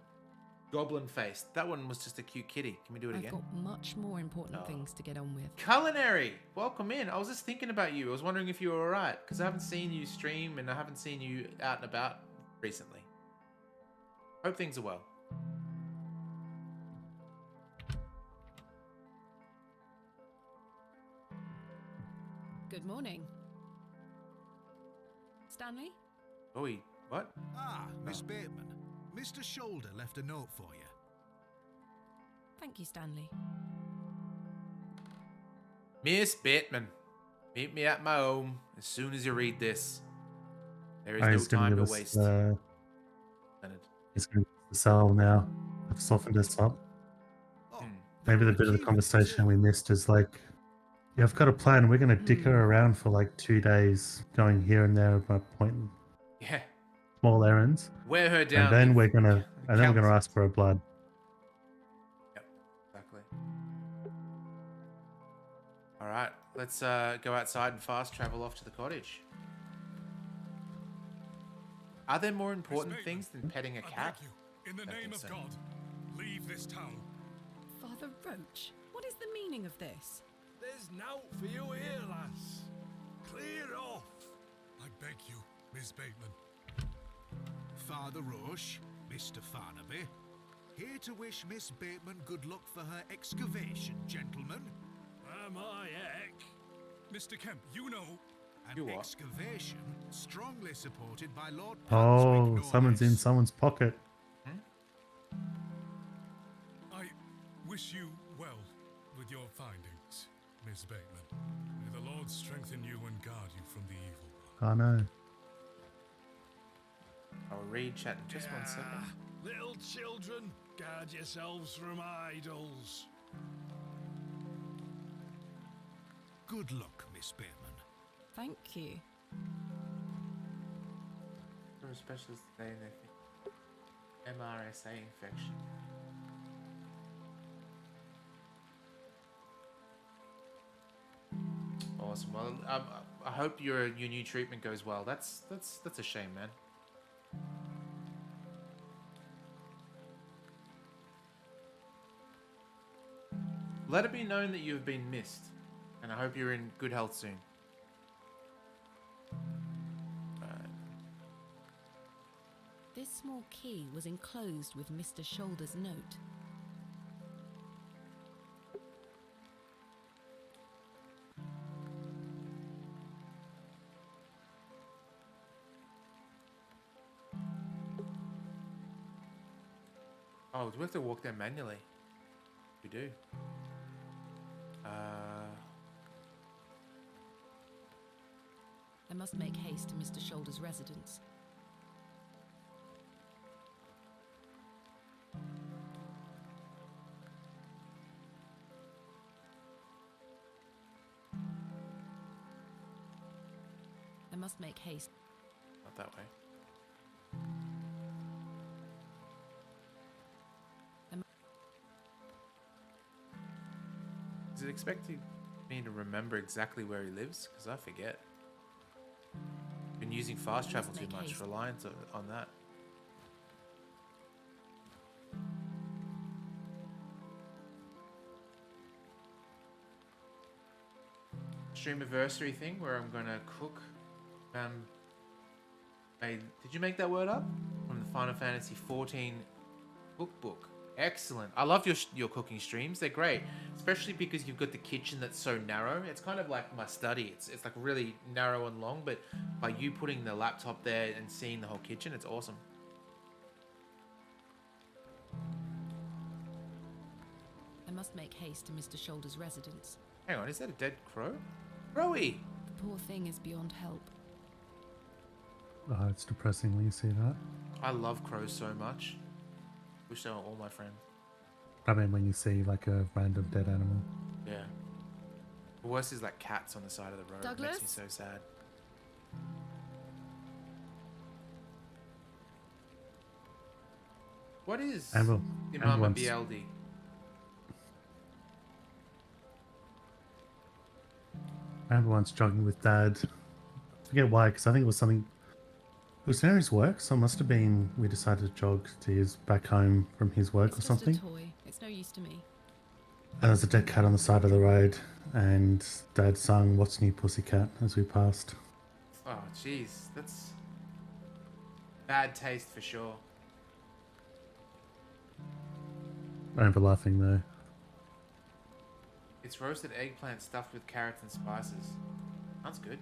goblin face. That one was just a cute kitty. Can we do it again? I've got much more important things to get on with. Culinary, welcome in. I was just thinking about you. I was wondering if you were alright, because I haven't seen you stream and I haven't seen you out and about recently. Hope things are well. Good morning. Stanley? Oh, what? Ah, Miss Bateman. Mr. Shoulder left a note for you. Thank you, Stanley. Miss Bateman, meet me at my home as soon as you read this. There is no time to waste. It's going to the cell now. I've softened us up. Maybe the bit of the conversation we missed is like, yeah, I've got a plan. We're going to dick her around for like 2 days, going here and there by pointing small errands. Wear her down. And then we're gonna ask for her blood. Yep, exactly. All right, let's go outside and fast travel off to the cottage. Are there more important things than petting a cat? In the name of God, leave this town. Father Roach, what is the meaning of this? There's nought for you here, lass. Clear off. I beg you, Miss Bateman. Father Roche, Mr. Farnaby, here to wish Miss Bateman good luck for her excavation, gentlemen. Am I heck? Mr. Kemp, you know. An excavation strongly supported by Lord Oh, someone's in someone's pocket. I wish you well with your findings, Miss Bateman. May the Lord strengthen you and guard you from the evil one. Oh no. I'll read chat in just 1 second. Little children, guard yourselves from idols. Good luck, Miss Bateman. Thank you. For a specialist today, they think MRSA infection. Awesome. Well, I hope your new treatment goes well. That's a shame, man. Let it be known that you have been missed, and I hope you're in good health soon. This small key was enclosed with Mr. Shoulder's note. Oh, do we have to walk there manually? We do. I must make haste to Mr. Shoulder's residence. I must make haste. Not that way. Is it expecting me to remember exactly where he lives? Because I forget. Been using fast travel too much, reliance on that. Streamiversary thing where I'm gonna cook. Did you make that word up? From the Final Fantasy 14 cookbook. Excellent. I love your cooking streams. They're great, especially because you've got the kitchen that's so narrow. It's kind of like my study. It's like really narrow and long, but by you putting the laptop there and seeing the whole kitchen, it's awesome. I must make haste to Mr. Shoulder's residence. Hang on, is that a dead crow? Crowy! The poor thing is beyond help. Oh, it's depressing when you see that. I love crows so much. Wish they were all my friends. I mean, when you see like a random dead animal. Yeah. The worst is like cats on the side of the road. Douglas? It makes me so sad. What is Imama BLD? I remember once jogging with Dad. I forget why, because I think it was something. It was near his work, so it must have been we decided to jog to his back home from his work or something. It's just a toy. It's no use to me. And there's a dead cat on the side of the road, and Dad sung "What's New Pussycat" as we passed. Oh, jeez, that's bad taste for sure. I remember laughing though. It's roasted eggplant stuffed with carrots and spices. Sounds good.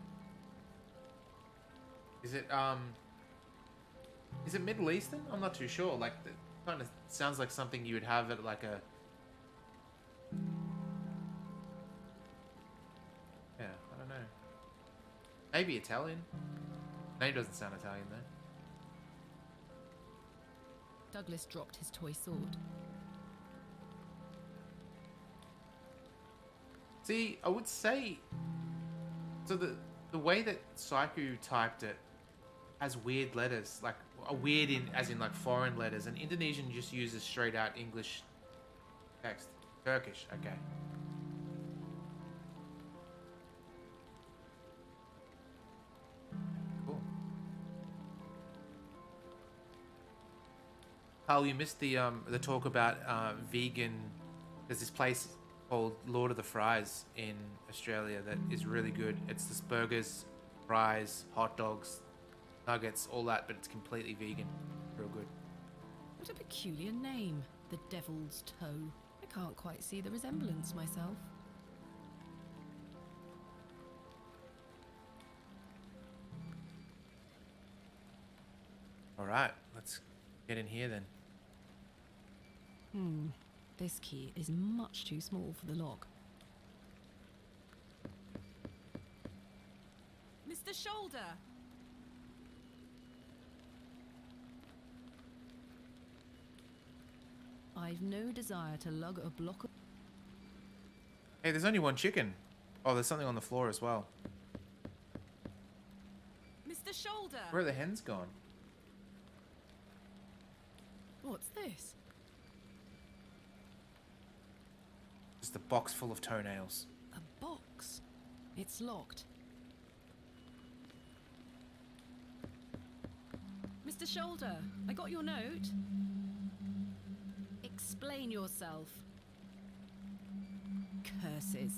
Is it Middle Eastern? I'm not too sure. Like, it kind of sounds like something you would have at like a... Yeah, I don't know. Maybe Italian. Name doesn't sound Italian though. Douglas dropped his toy sword. See, I would say... So the way that Saiku typed it has weird letters, like weird as in like foreign letters, and Indonesian just uses straight out English text. Turkish, okay. Cool. Carl, you missed the talk about vegan. There's this place called Lord of the Fries in Australia that is really good. It's this burgers, fries, hot dogs, nuggets, all that, but it's completely vegan. Real good. What a peculiar name, the Devil's Toe. I can't quite see the resemblance myself. All right, let's get in here then. This key is much too small for the lock. Mr. Shoulder! I've no desire to lug a block of... Hey, there's only one chicken. Oh, there's something on the floor as well. Mr. Shoulder! Where are the hens gone? What's this? Just a box full of toenails. A box? It's locked. Mr. Shoulder, I got your note. Explain yourself. Curses.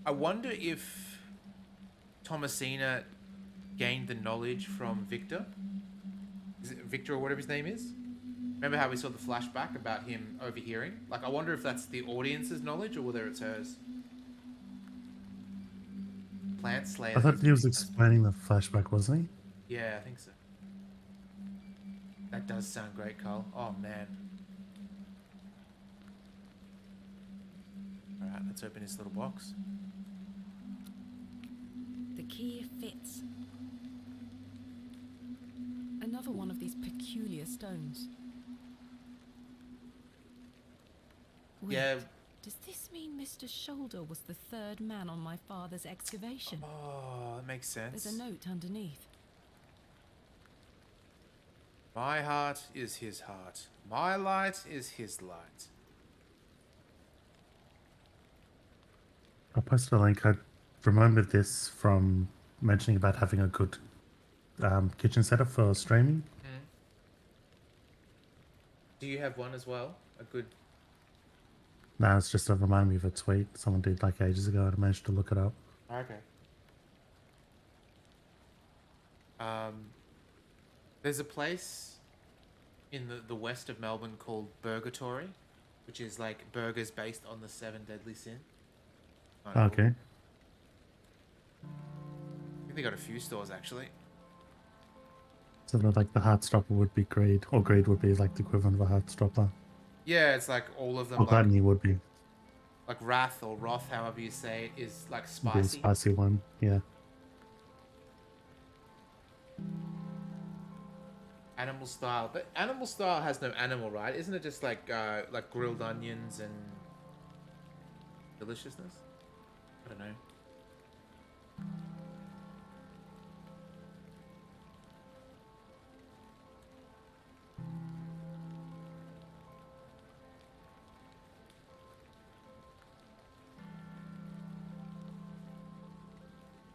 I wonder if Thomasina gained the knowledge from Victor. Is it Victor or whatever his name is? Remember how we saw the flashback about him overhearing? Like, I wonder if that's the audience's knowledge or whether it's hers. Plant Slayer. I thought he was explaining the flashback, wasn't he? Yeah, I think so. That does sound great, Carl. Oh, man. Alright, let's open this little box. The key fits. Another one of these peculiar stones. Wait, Yeah. does this mean Mr. Shoulder was the third man on my father's excavation? Oh, that makes sense. There's a note underneath. My heart is his heart. My light is his light. I'll post a link. I remembered this from mentioning about having a good kitchen setup for streaming. Do you have one as well? A good... No, it's just a remind me of a tweet someone did like ages ago and I managed to look it up. Okay. There's a place in the west of Melbourne called Burgatory, which is like burgers based on the 7 deadly sins. Okay. I think they got a few stores actually. So that, like the Heartstopper would be greed, or greed would be like the equivalent of a Heartstopper. Yeah, it's like all of them. Or Like, gluttony would be. like Wrath or Wrath, however you say it, is like Would be a spicy. spicy one, yeah. Animal style, but animal style has no animal, right? Isn't it just like grilled onions and deliciousness? I don't know.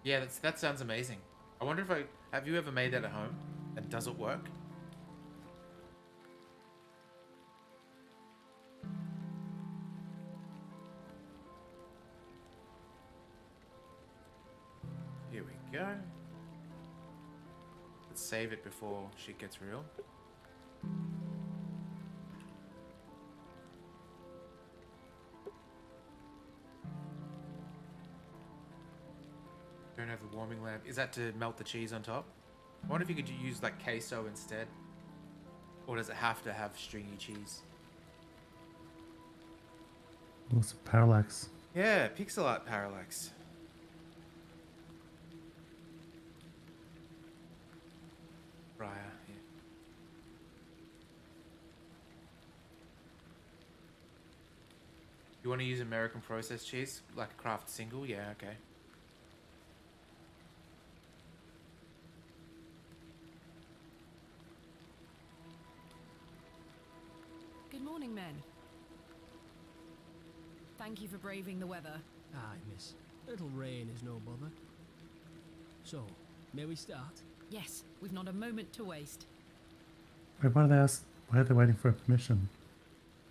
Yeah, that sounds amazing. I wonder if have you ever made that at home, and does it work? Here we go. Let's save it before shit gets real. Don't have the warming lamp. Is that to melt the cheese on top? I wonder if you could use like queso instead. Or does it have to have stringy cheese? What's a parallax? Yeah, pixel art parallax. Raya, yeah. You want to use American processed cheese? Like a Kraft single? Yeah, okay. Good morning, men. Thank you for braving the weather. Aye, miss. A little rain is no bother. So, may we start? Yes, we've not a moment to waste. Wait, why are they waiting for permission?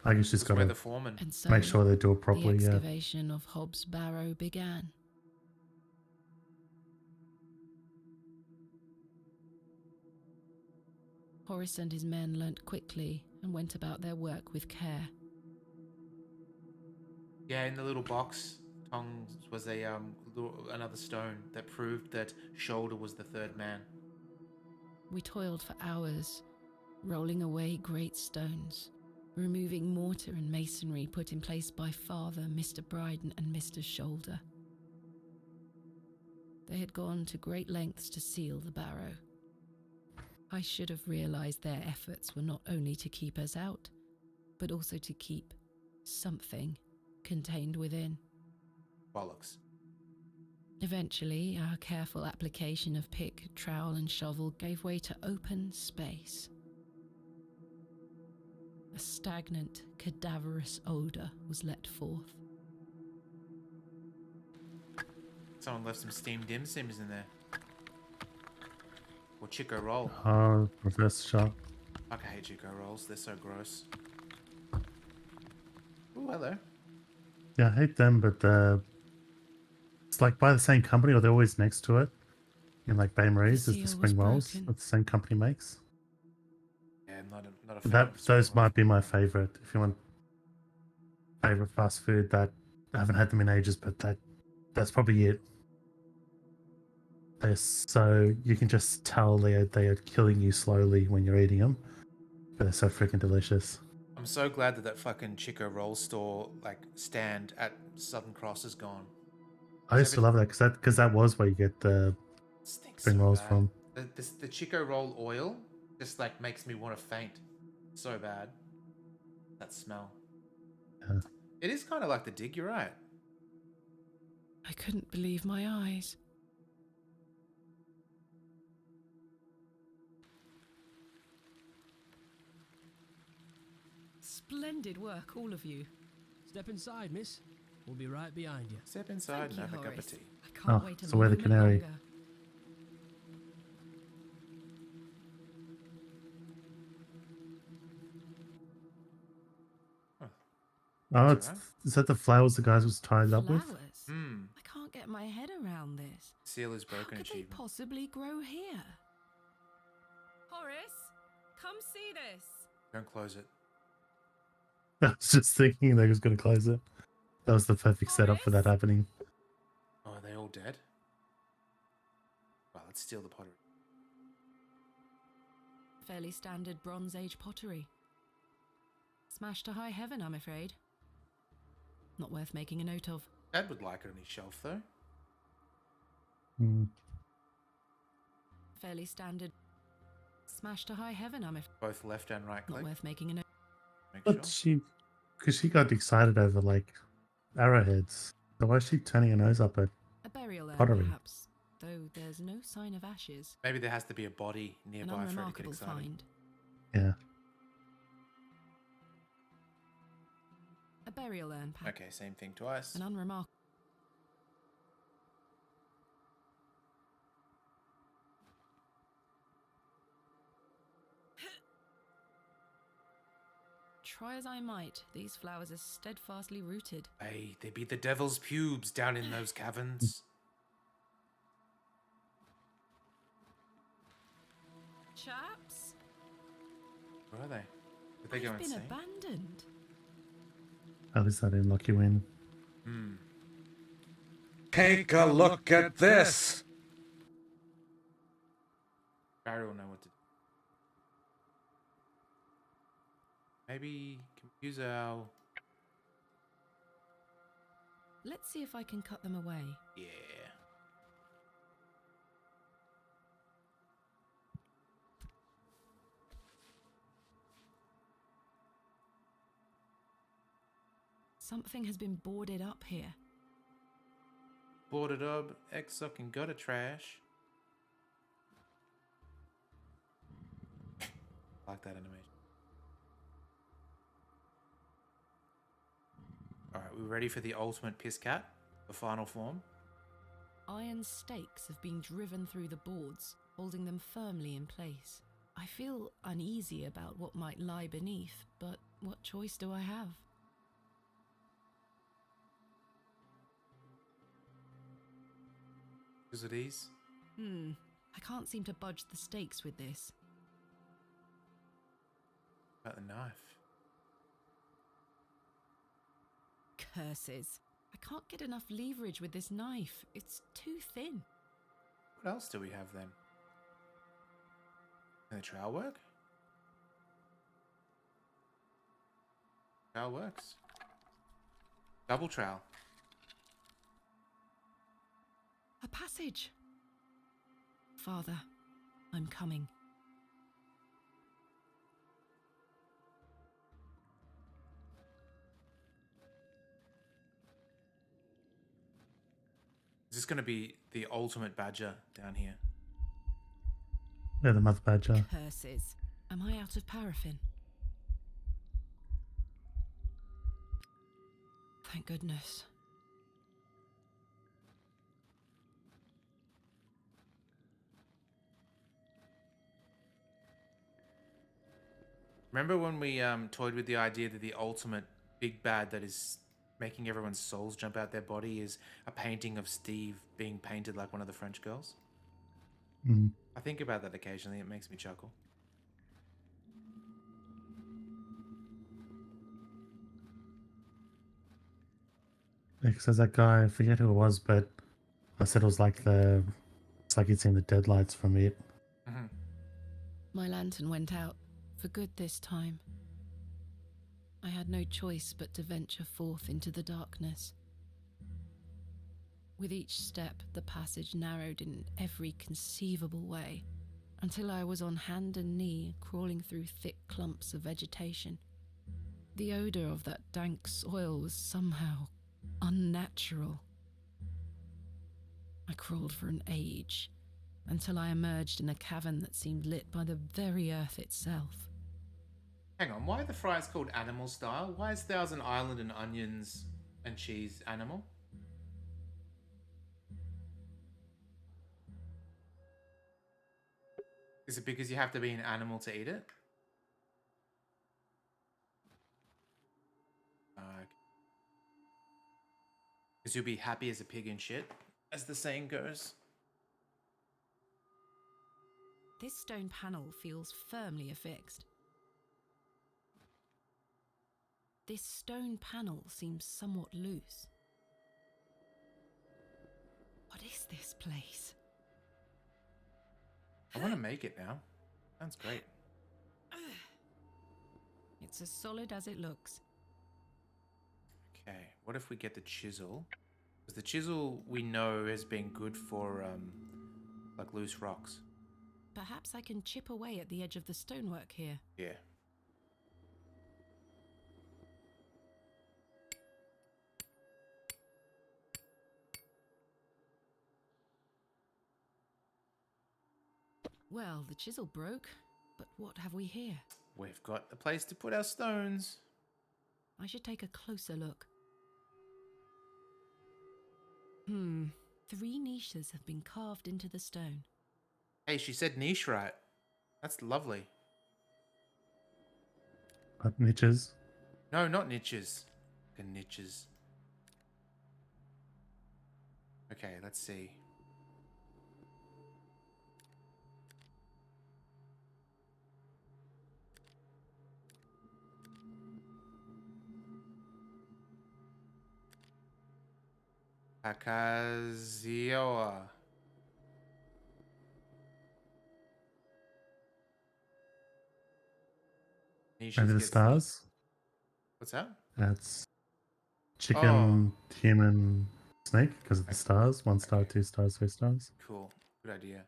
I guess she's got we're to the foreman. And so make sure they do it properly, the yeah. excavation of Hobbs Barrow began. Horace and his men learnt quickly and went about their work with care. Yeah, in the little box, Tongs was a another stone that proved that Shoulder was the third man. We toiled for hours, rolling away great stones, removing mortar and masonry put in place by Father, Mr. Bryden and Mr. Shoulder. They had gone to great lengths to seal the barrow. I should have realised their efforts were not only to keep us out, but also to keep something contained within. Bollocks. Eventually, our careful application of pick, trowel, and shovel gave way to open space. A stagnant, cadaverous odour was let forth. Someone left some steamed dim sims in there. Or Chico roll. Oh, reverse shot. Fuck, I hate Chico rolls. They're so gross. Ooh, hello. Yeah, I hate them, but it's like by the same company, or they're always next to it. In like Bay Marie's is the spring rolls that the same company makes. Yeah, I'm not a fan of Those might be my favorite. If you want favorite fast food, that I haven't had them in ages, but that's probably it. They're so you can just tell they are killing you slowly when you're eating them, but they're so freaking delicious. I'm so glad that fucking Chico roll store stand at Southern Cross is gone. I used to love that because that was where you get the spring rolls bad. from. The Chico roll oil just makes me want to faint. So bad. That smell. Yeah. It is kind of like the dig. You're right. I couldn't believe my eyes. Splendid work, all of you. Step inside, miss. We'll be right behind you. Step inside and have a cup of tea. I can't wait a so we're the moment canary. longer. Oh, is that the flowers the guys was tied up with? Flowers? I can't get my head around this. Seal is broken. How could they possibly grow here? Horace, come see this. Don't close it. I was just thinking they was going to close it. That was the perfect setup for that happening. Oh, are they all dead? Well, let's steal the pottery. Fairly standard Bronze Age pottery. Smashed to high heaven, I'm afraid. Not worth making a note of. Dad would like it on his shelf, though. Fairly standard. Smashed to high heaven, I'm afraid. Both left and right click. Not worth making a note. But because she got excited over arrowheads. So why is she turning her nose up at A burial urn, pottery? perhaps, though there's no sign of ashes. Maybe there has to be a body An nearby for her to get unremarkable excited. find. Yeah. A burial urn, perhaps. Okay, same thing twice. An unremarkable. Try as I might, these flowers are steadfastly rooted. Hey, they be the devil's pubes down in those caverns. Chaps? Where are they? Did they go I've been insane? abandoned. How does that in Lucky Win? Take a look at this. Barrow will know what to do. Maybe can we use our... Let's see if I can cut them away. Yeah. Something has been boarded up here. Boarded up, egg-sucking gutter trash. Like that animation. Alright, we ready for the ultimate piss cat? The final form? Iron stakes have been driven through the boards, holding them firmly in place. I feel uneasy about what might lie beneath, but what choice do I have? Is it ease? I can't seem to budge the stakes with this. About the knife. Curses. I can't get enough leverage with this knife. It's too thin. What else do we have then? Can the trowel work? Trowel works. Double trowel. A passage. Father, I'm coming. Is this going to be the ultimate badger down here? Yeah, the mother badger. Curses. Am I out of paraffin? Thank goodness. Remember when we toyed with the idea that the ultimate big bad that is making everyone's souls jump out their body is a painting of Steve being painted like one of the French girls? Mm. I think about that occasionally. It makes me chuckle. Because there's that guy, I forget who it was, but I said it was like it's like he'd seen the deadlights from it. Mm-hmm. My lantern went out for good this time. I had no choice but to venture forth into the darkness. With each step, the passage narrowed in every conceivable way, until I was on hand and knee, crawling through thick clumps of vegetation. The odour of that dank soil was somehow unnatural. I crawled for an age, until I emerged in a cavern that seemed lit by the very earth itself. Hang on, why are the fries called animal style? Why is Thousand Island and onions and cheese animal? Is it because you have to be an animal to eat it? Because you'll be happy as a pig in shit, as the saying goes. This stone panel feels firmly affixed. This stone panel seems somewhat loose. What is this place? I want to make it now. Sounds great. It's as solid as it looks. Okay, what if we get the chisel? Because the chisel we know has been good for like loose rocks. Perhaps I can chip away at the edge of the stonework here. Yeah. Well, the chisel broke, but what have we here? We've got a place to put our stones. I should take a closer look. 3 niches have been carved into the stone. Hey, she said niche right. That's lovely. What, niches? No, not niches. The niches. Okay, let's see. Akazioa. Maybe the stars? What's that? That's chicken, human, snake, because of the stars. 1 star, 2 stars, 3 stars. Cool. Good idea.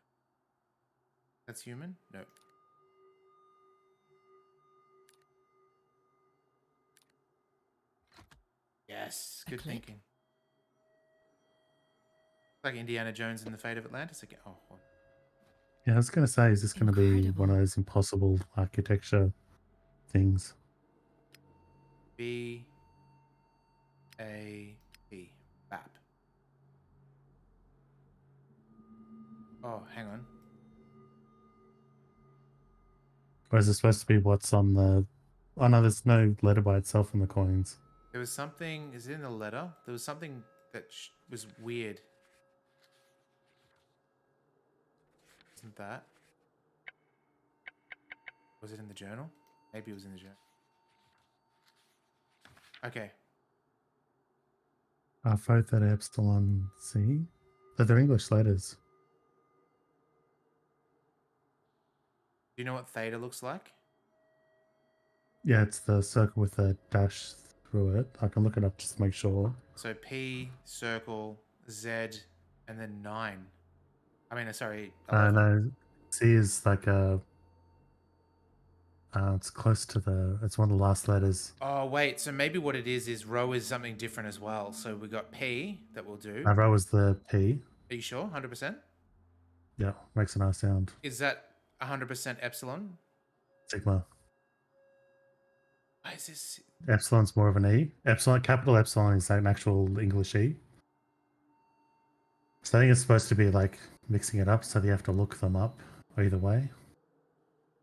That's human? No. Yes. Good thinking. Like Indiana Jones and the Fate of Atlantis again. Oh. Yeah, I was going to say, is this going to be one of those impossible architecture things? B-A-P. BAP. Oh, hang on. Or is it supposed to be what's on the... Oh no, there's no letter by itself in the coins. There was something... Is it in the letter? There was something that was weird. Isn't that? Was it in the journal? Maybe it was in the journal. Okay. Phi Theta Epsilon C? They're English letters. Do you know what theta looks like? Yeah, it's the circle with a dash through it. I can look it up just to make sure. So P, circle, Z, and then 9. I mean, sorry, 11. No, C is like a... It's close to the. It's one of the last letters. Oh, wait. So maybe what it is row is something different as well. So we got P that we'll do. Row is the P. Are you sure? 100%? Yeah, makes a nice sound. Is that 100% epsilon? Sigma. Why is this? Epsilon's more of an E. Epsilon, capital Epsilon is an actual English E. So I think it's supposed to be like mixing it up, so that you have to look them up either way.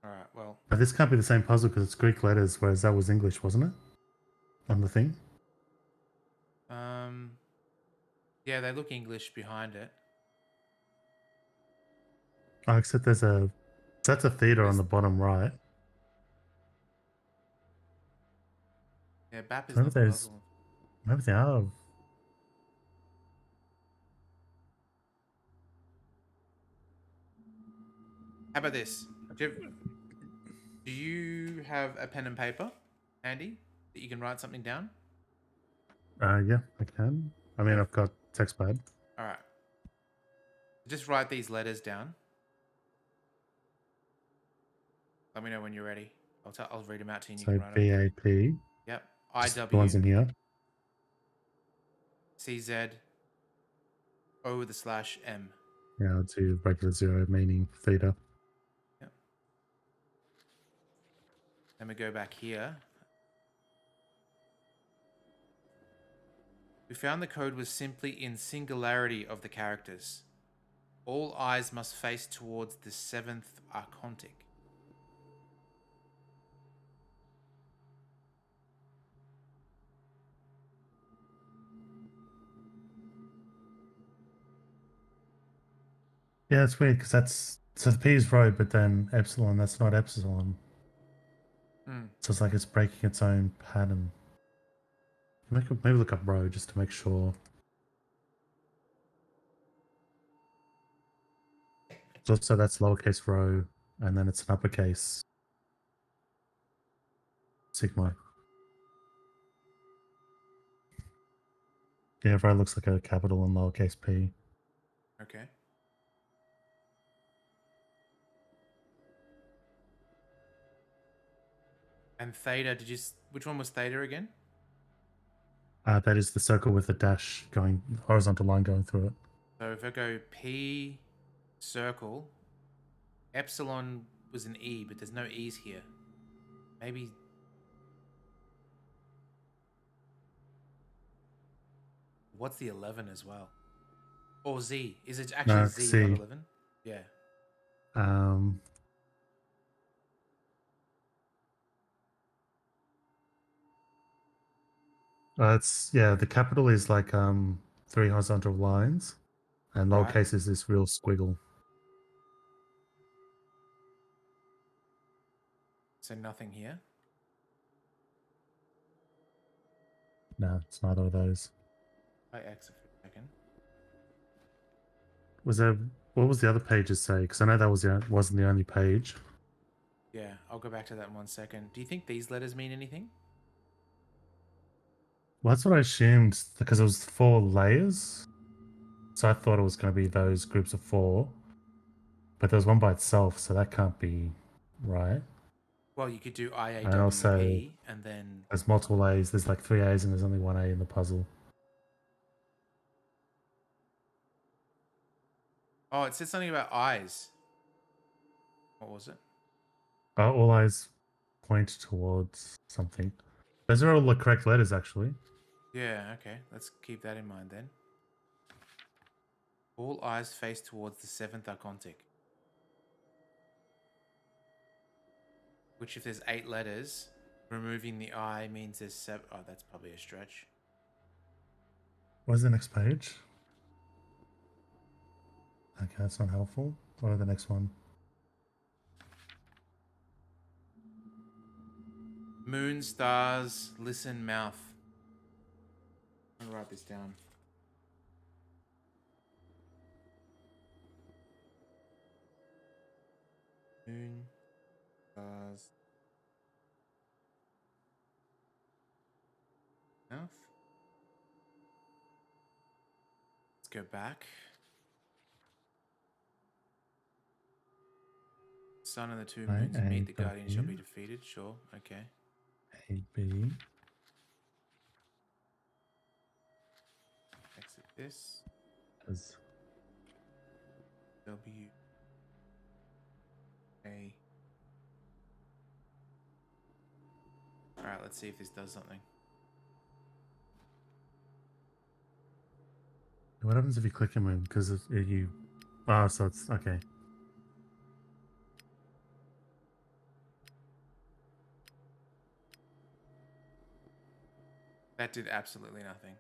All right, well. But this can't be the same puzzle because it's Greek letters, whereas that was English, wasn't it? On the thing. Yeah, they look English behind it. Oh, except there's a. That's a theater on the bottom right. Yeah, BAP is Maybe not the there's. puzzle. Maybe they are. How about this? Do you have a pen and paper handy that you can write something down? Yeah, I can. I mean, I've got text pad. All right. Just write these letters down. Let me know when you're ready. I'll read them out to you and you So can write them. BAP. Yep. The ones in IW. here. CZ. O/M. Yeah, I'll do regular zero meaning theta. Yep. Then we go back here. We found the code was simply in singularity of the characters. All eyes must face towards the 7th archontic. Yeah, it's weird because that's so the P is rho, but then epsilon. That's not epsilon. So it's like it's breaking its own pattern. Maybe look up rho just to make sure. So that's lowercase rho, and then it's an uppercase sigma. Yeah, rho looks like a capital and lowercase p. Okay. And theta, which one was theta again? That is the circle with the dash going, horizontal line going through it. So if I go P circle, epsilon was an E, but there's no E's here. Maybe. What's the 11 as well? Or Z? Is it actually No, Z, C. not 11? Yeah. The capital is like 3 horizontal lines, and Right. lowercase is this real squiggle. So nothing here. No, it's neither of those. I exit for a second. Was there? What was the other pages say? Because I know that wasn't the only page. Yeah, I'll go back to that in 1 second. Do you think these letters mean anything? Well, that's what I assumed because it was 4 layers. So I thought it was going to be those groups of 4. But there was one by itself, so that can't be right. Well, you could do And also, IAWP and then... there's multiple A's. There's like 3 A's and there's only 1 A in the puzzle. Oh, it said something about eyes. What was it? All eyes point towards something. Those are all the correct letters, actually. Yeah, okay. Let's keep that in mind then. All eyes face towards the 7th archontic. Which, if there's 8 letters, removing the I means there's 7. Oh, that's probably a stretch. What's the next page? Okay, that's not helpful. What are the next one? Moon, stars, listen, mouth. I'm gonna write this down. Moon, stars, mouth. Let's go back. sun and the two moons meet, the guardian shall be defeated. Sure, okay. AB. Exit this. As W. A. Alright, let's see if this does something. what happens if you click a moon? Because you. Oh, so it's okay. That did absolutely nothing.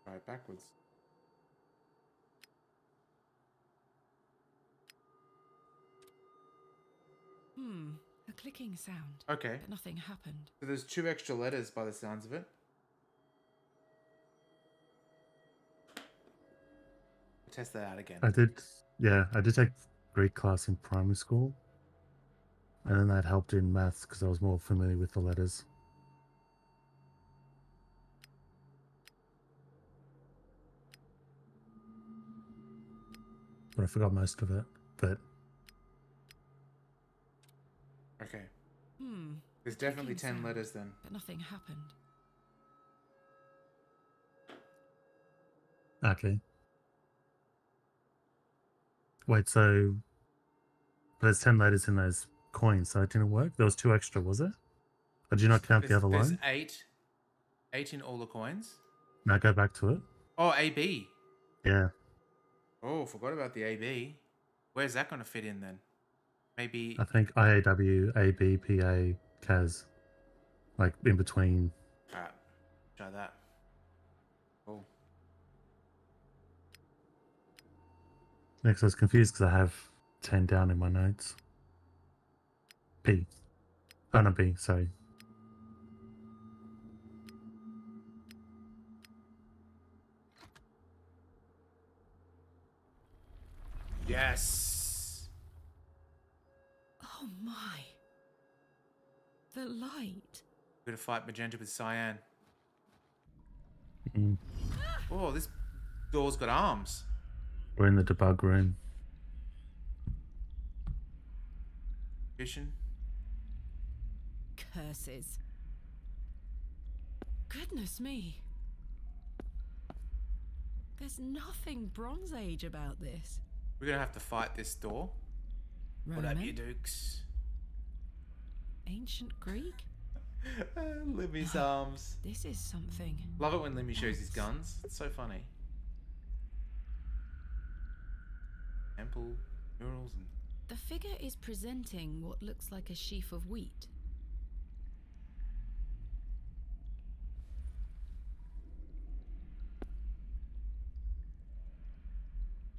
Try it backwards. A clicking sound. Okay. But nothing happened. So there's 2 extra letters by the sounds of it. We'll test that out again. I did take Greek class in primary school. And then that helped in maths because I was more familiar with the letters. But I forgot most of it. But okay. There's definitely 10 letters then. But nothing happened. okay. Wait, so there's 10 letters in those coins, so it didn't work? There was 2 extra, was it? Or did you not count the other There's line? 8. 8 in all the coins. Now go back to it. Oh, AB. Yeah. Oh, forgot about the AB. Where's that going to fit in then? Maybe... I think IAW, AB, PA, CAS. Like in between. Alright. Try that. Cool. Next, I was confused because I have 10 down in my notes. P. Oh, no, B, sorry. Yes! Oh my. The light. We're going to fight magenta with cyan. Mm. Oh, this door's got arms. We're in the debug room. Vision. Curses. Goodness me. There's nothing Bronze Age about this. We're going to have to fight this door. Roman? What up, you dukes? Ancient Greek? Limmy's arms. This is something. Love it when Limmy shows his guns. It's so funny. Temple, murals, and... The figure is presenting what looks like a sheaf of wheat.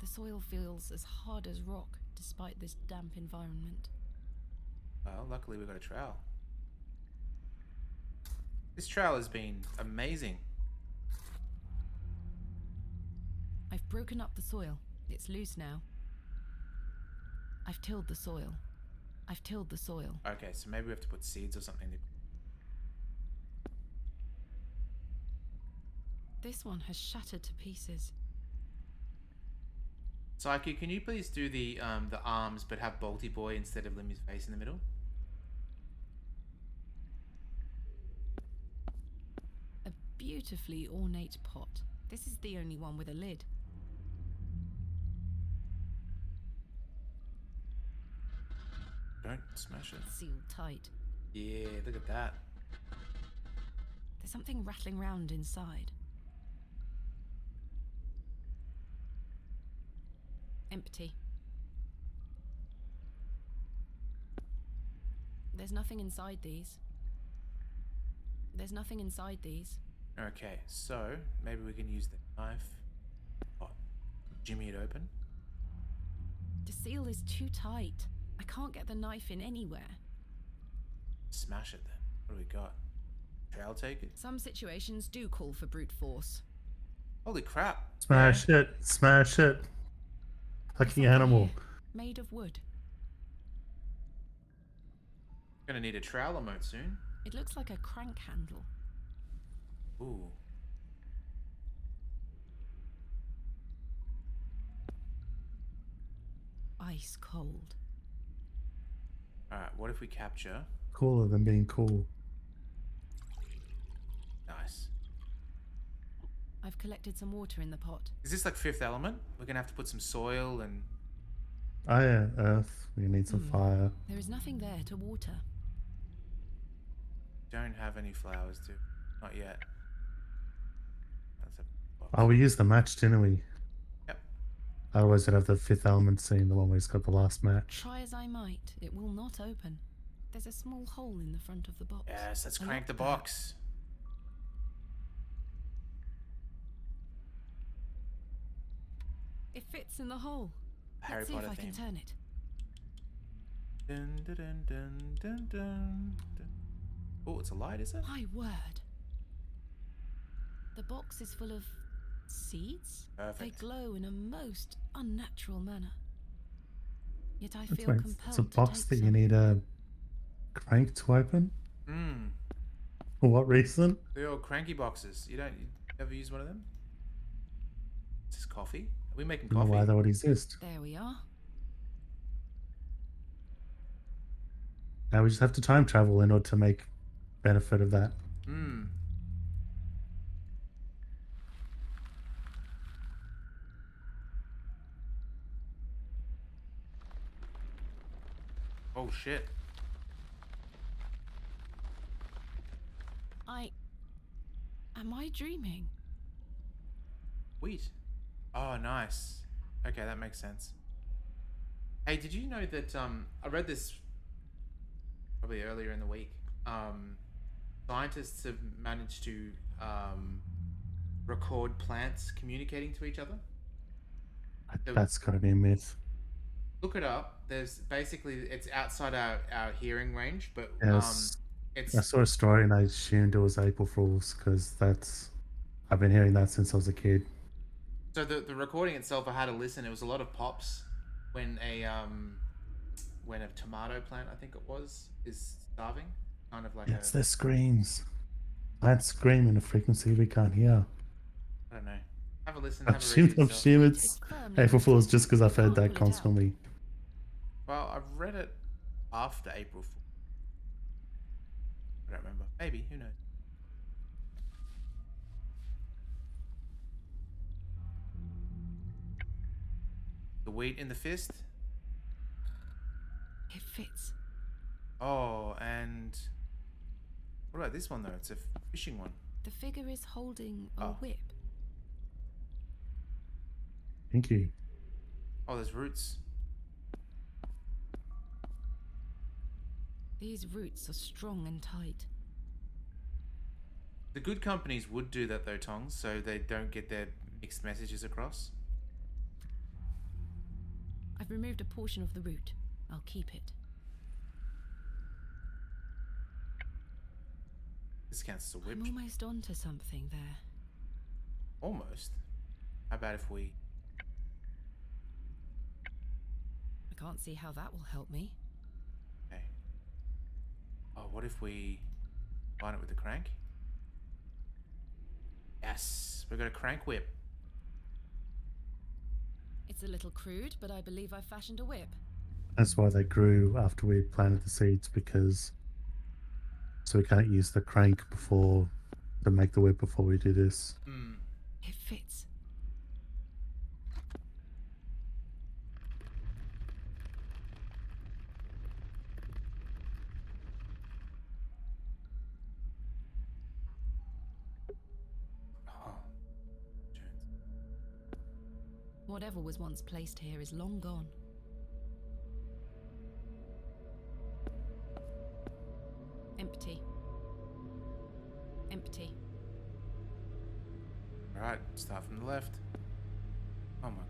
The soil feels as hard as rock despite this damp environment. Well, luckily we got a trowel. This trowel has been amazing. I've broken up the soil. It's loose now. I've tilled the soil. I've tilled the soil. Okay, so maybe we have to put seeds or something. This one has shattered to pieces. Psyche, can you please do the arms but have Bolty Boy instead of Limmy's face in the middle? A beautifully ornate pot. This is the only one with a lid. Don't smash it. Sealed tight. Yeah, look at that. There's something rattling round inside. Empty. There's nothing inside these. There's nothing inside these. Okay, so maybe we can use the knife. Oh, jimmy it open. The seal is too tight. I can't get the knife in anywhere. Smash it then. What do we got? Trail take it? Some situations do call for brute force. Holy crap. Smash it. Smash it. Fucking animal. Made of wood. Gonna need a trowel emote soon. It looks like a crank handle. Ooh. Ice cold. Alright, what if we capture? Cooler than being cool. Nice. I've collected some water in the pot. Is this like Fifth Element? We're gonna have to put some soil and... Oh yeah, earth. We need some fire. There is nothing there to water. Don't have any flowers, too. Not yet. That's a box. Oh, we used the match, didn't we? Yep. Otherwise, we'd have the Fifth Element scene, the one where he's got the last match. Try as I might, it will not open. There's a small hole in the front of the box. Yes, let's crank the box. It fits in the hole. Harry Let's see Potter if I can theme. turn it. Dun, dun, dun, dun, dun, dun, dun. Oh, it's a light, is it? My word. The box is full of seeds. Perfect. They glow in a most unnatural manner. Yet I That's feel right. compelled It's a to box take that some. you need a crank to open. For what reason? The old cranky boxes. You ever use one of them? Is this coffee? Are we making I don't know coffee? why that would exist. There we are. Now we just have to time travel in order to make benefit of that. Oh shit. Am I dreaming? Wheat. Oh, nice. Okay, that makes sense. Hey, did you know that I read this probably earlier in the week. Scientists have managed to record plants communicating to each other. That's got to be a myth. Look it up. There's basically, it's outside our hearing range, but Yes. it's... I saw a story and I assumed it was April Fool's because I've been hearing that since I was a kid. So the recording itself, I had to listen. It was a lot of pops when a tomato plant, I think it was, is starving. Kind of like It's their screams. Plants scream in a frequency we can't hear. I don't know. Have a listen. I Have a read assume yourself. it's April Fool's just because I've heard that constantly. Well, I've read it after April Fool. I don't remember. Maybe. Who knows? The wheat in the fist. It fits. Oh, and what about this one though? It's a fishing one. The figure is holding a whip. Thank you. Oh, there's roots. These roots are strong and tight. The good companies would do that though, Tongs, so they don't get their mixed messages across. I've removed a portion of the root. I'll keep it. This counts as a whip. I'm almost onto something there. Almost. How about if we... I can't see how that will help me. Okay. Oh, what if we line it with the crank? Yes, we've got a crank whip. It's a little crude, but I believe I've fashioned a whip. That's why they grew after we planted the seeds, because so we can't use the crank to make the whip before we do this. It fits. Whatever was once placed here is long gone. Empty. Empty. Alright, start from the left. Oh my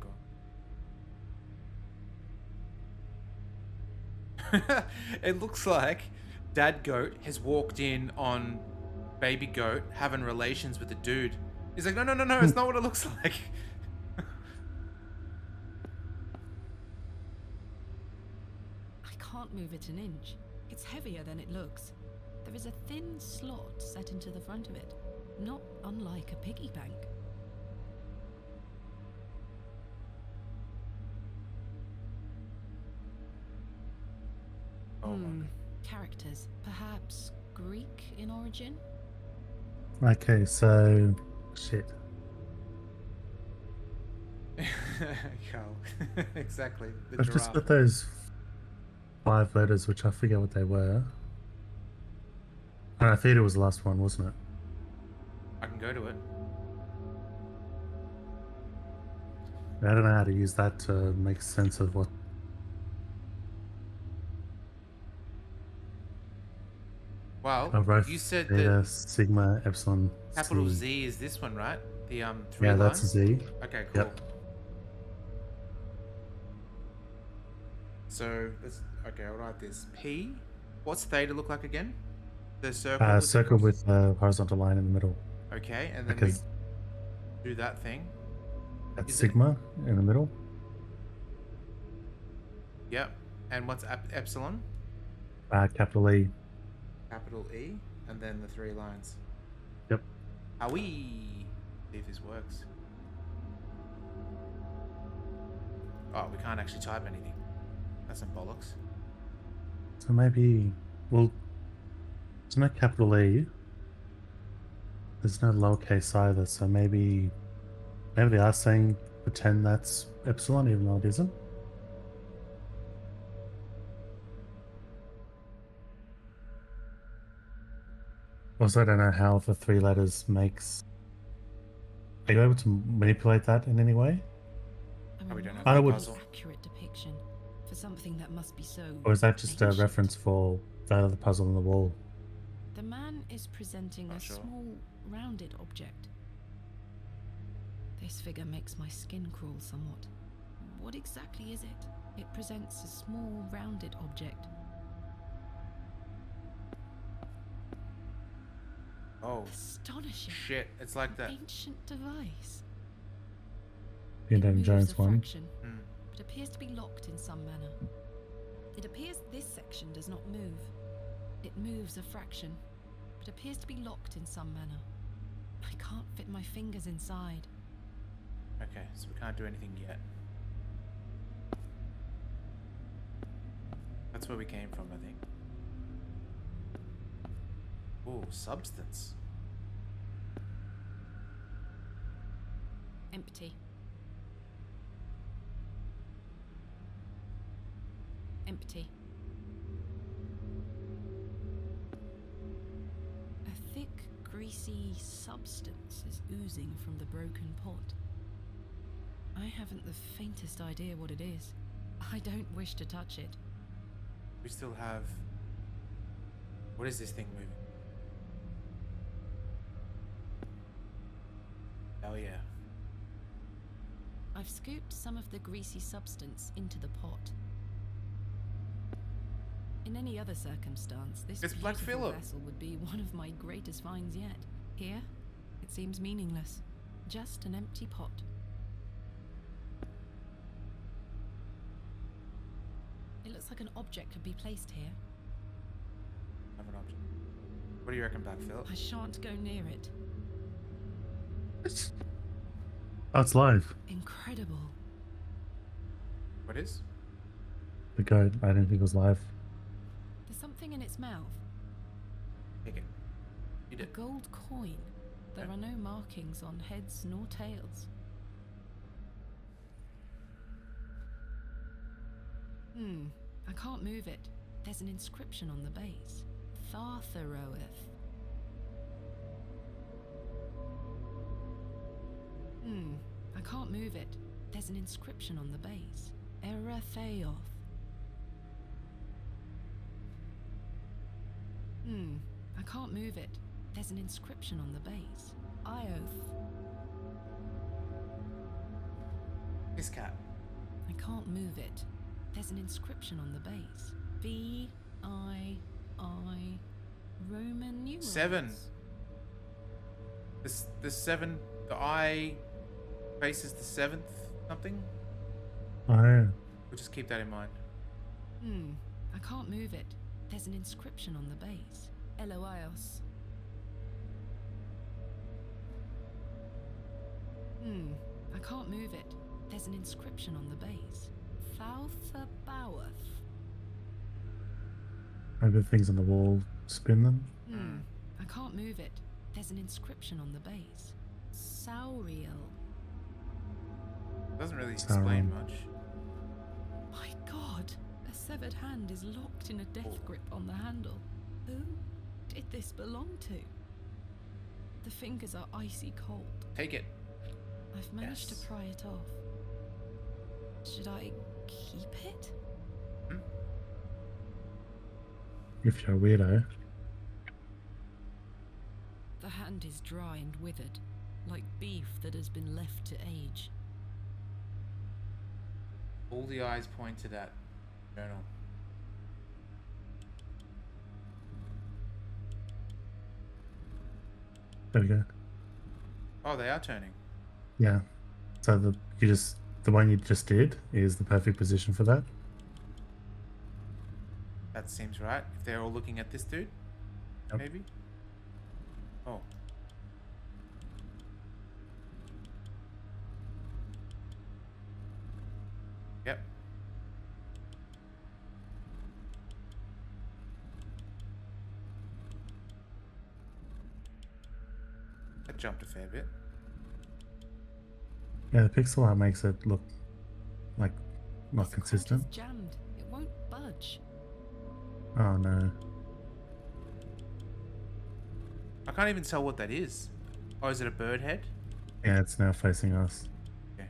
god. It looks like Dad Goat has walked in on Baby Goat having relations with the dude. He's like, no, it's not what it looks like. I can't move it an inch. It's heavier than it looks. There is a thin slot set into the front of it. not unlike a piggy bank. Oh, Characters, perhaps Greek in origin? Okay, so shit. Carl. Exactly. The I've just giraffe. got those 5 letters, which I forget what they were. And theatre was the last one, wasn't it? I can go to it. I don't know how to use that to make sense of what. Well, Rho, you said theta, that sigma, epsilon, capital C. Z is this one, right? The 3 Yeah, lines? that's a Z. Okay, cool. Yep. So let's I'll write this. P. What's theta look like again? The circle. Circle with a horizontal line in the middle. Okay, and then Because we do that thing. that's Is it- sigma in the middle. Yep. And what's epsilon? Capital E. Capital E, and then the 3 lines. Yep. Are we? See if this works. Oh, we can't actually type anything. That's some bollocks. So maybe, well, there's no capital E. There's no lowercase either. So maybe they are saying pretend that's epsilon, even though it isn't. Also, I don't know how the 3 letters makes. Are you able to manipulate that in any way? Oh, we don't have I the would- puzzle. Accurate depiction for something that must be so. Or is that just a ancient. reference for that other puzzle on the wall? The man is presenting Not a sure. small, rounded object. This figure makes my skin crawl somewhat. What exactly is it? It presents a small, rounded object. Oh. Astonishing. Shit, it's like that. Ancient device. Indiana Moves Jones a one. fraction, but appears to be locked in some manner. It appears this section does not move. It moves a fraction, but appears to be locked in some manner. I can't fit my fingers inside. Okay, so we can't do anything yet. That's where we came from, I think. Oh, substance. Empty. Empty. A thick, greasy substance is oozing from the broken pot. I haven't the faintest idea what it is. I don't wish to touch it. We still have... What is this thing moving? Oh yeah. I've scooped some of the greasy substance into the pot. In any other circumstance, this It's Black beautiful Phillip. vessel would be one of my greatest finds yet. Here, it seems meaningless. Just an empty pot. It looks like an object could be placed here. Have an object. What do you reckon, Black Phillip? I shan't go near it. Oh, it's live. Incredible. What is? The goat. I didn't think it was live. There's something in its mouth. Take it. You A did. gold coin. There are no markings on heads nor tails. I can't move it. There's an inscription on the base. Thartharoeth. I can't move it. There's an inscription on the base. Eratheoth. I can't move it. There's an inscription on the base. Ioth. This cat. I can't move it. There's an inscription on the base. V-I-I Roman numerals. 7. The 7. The I faces the 7th something. Oh, yeah. We'll just keep that in mind. I can't move it. There's an inscription on the base. Eloios. I can't move it. There's an inscription on the base. Falther Bowerth. Maybe the things on the wall spin them. I can't move it. There's an inscription on the base. Sauriel. Doesn't really explain much. My God, a severed hand is locked in a death grip on the handle. Who did this belong to? The fingers are icy cold. Take it. I've managed to pry it off. Should I keep it? If you're a weirdo. The hand is dry and withered, like beef that has been left to age. All the eyes pointed at journal. There we go. Oh, they are turning. Yeah. So the one you just did is the perfect position for that. That seems right. If they're all looking at this dude, maybe. Oh. Yep. That jumped a fair bit. Yeah, the pixel art makes it look like not consistent. It's jammed. It won't budge. Oh no. I can't even tell what that is. Oh, is it a bird head? Yeah, it's now facing us. Okay.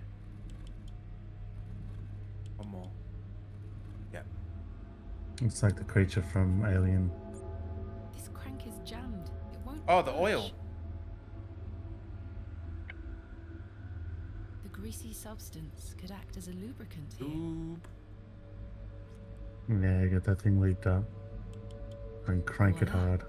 One more. Yep. Looks like the creature from Alien. This crank is jammed. It won't Oh, the budge. oil. The greasy substance could act as a lubricant here. Lube. Yeah, get that thing leaped up. And crank it hard.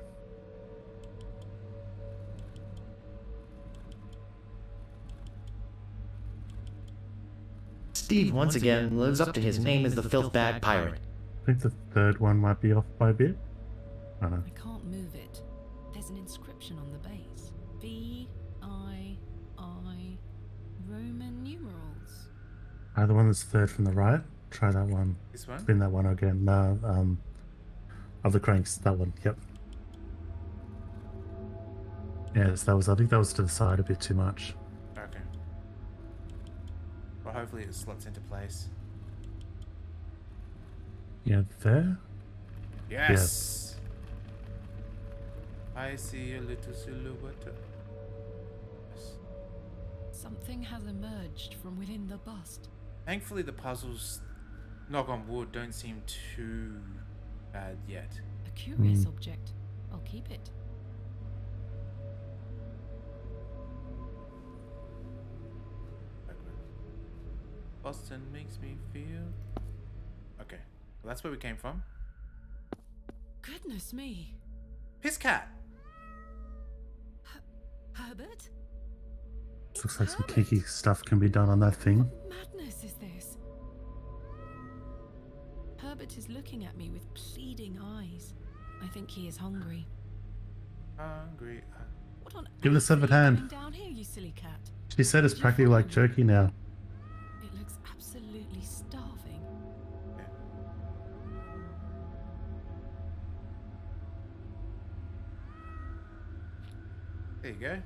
Steve once again lives up to his name as the Filthbag Pirate. I think the third one might be off by a bit. I don't know. I can't move it. There's an inscription on the base. V-I-I Roman numerals. The one that's third from the right. Try that one. This one? Spin that one again. No, of the cranks, that one. Yep. Yes, that was. I think that was to the side a bit too much. Okay. Well, hopefully it slots into place. Yeah, there. Yes. I see a little silhouette. Yes. Something has emerged from within the bust. Thankfully, the puzzles, knock on wood, don't seem too bad yet. A curious object. I'll keep it. Boston makes me feel... Okay. Well, that's where we came from. Goodness me. Piss cat! Herbert? Looks like some kiki stuff can be done on that thing. Madness is this? Herbert is looking at me with pleading eyes. I think he is hungry. Hungry. What on Give it a severed hand. Down here, you silly cat. She said it's practically like jerky now. It looks absolutely starving. There you go.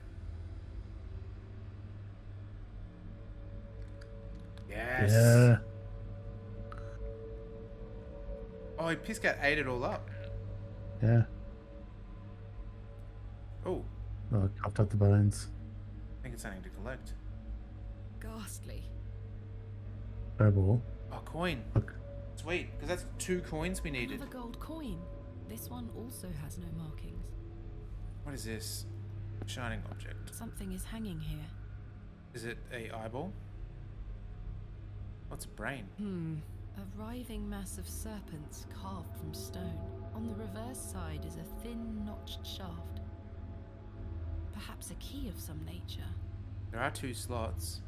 Yes. Yeah. Oh, piss cat ate it all up. Yeah. Oh. Oh, chopped up the bones. I think it's something to collect. Ghastly. Fireball. Oh, coin. Look. Sweet, because that's 2 coins we needed. Another gold coin. This one also has no markings. What is this? Shining object. Something is hanging here. Is it a eyeball? What's a brain? A writhing mass of serpents carved from stone. On the reverse side is a thin, notched shaft. Perhaps a key of some nature. There are 2 slots.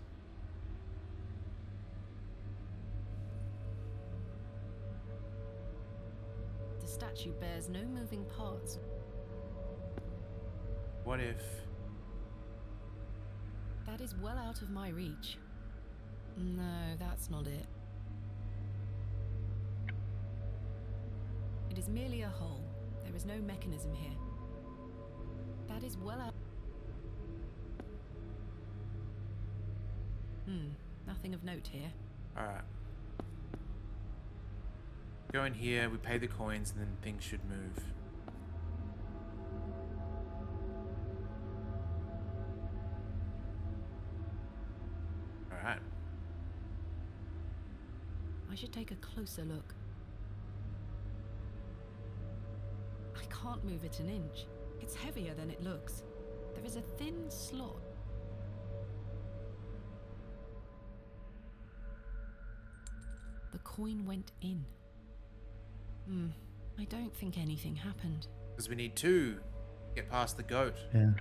The statue bears no moving parts. What if... That That is well out of my reach. No, that's not it. It is merely a hole. There is no mechanism here. That is well out. Nothing of note here. Alright. Go in here, we pay the coins, and then things should move. Alright. I should take a closer look. I can't move it an inch. It's heavier than it looks. There is a thin slot. The coin went in. I don't think anything happened. Because we need two to get past the goat. Yeah.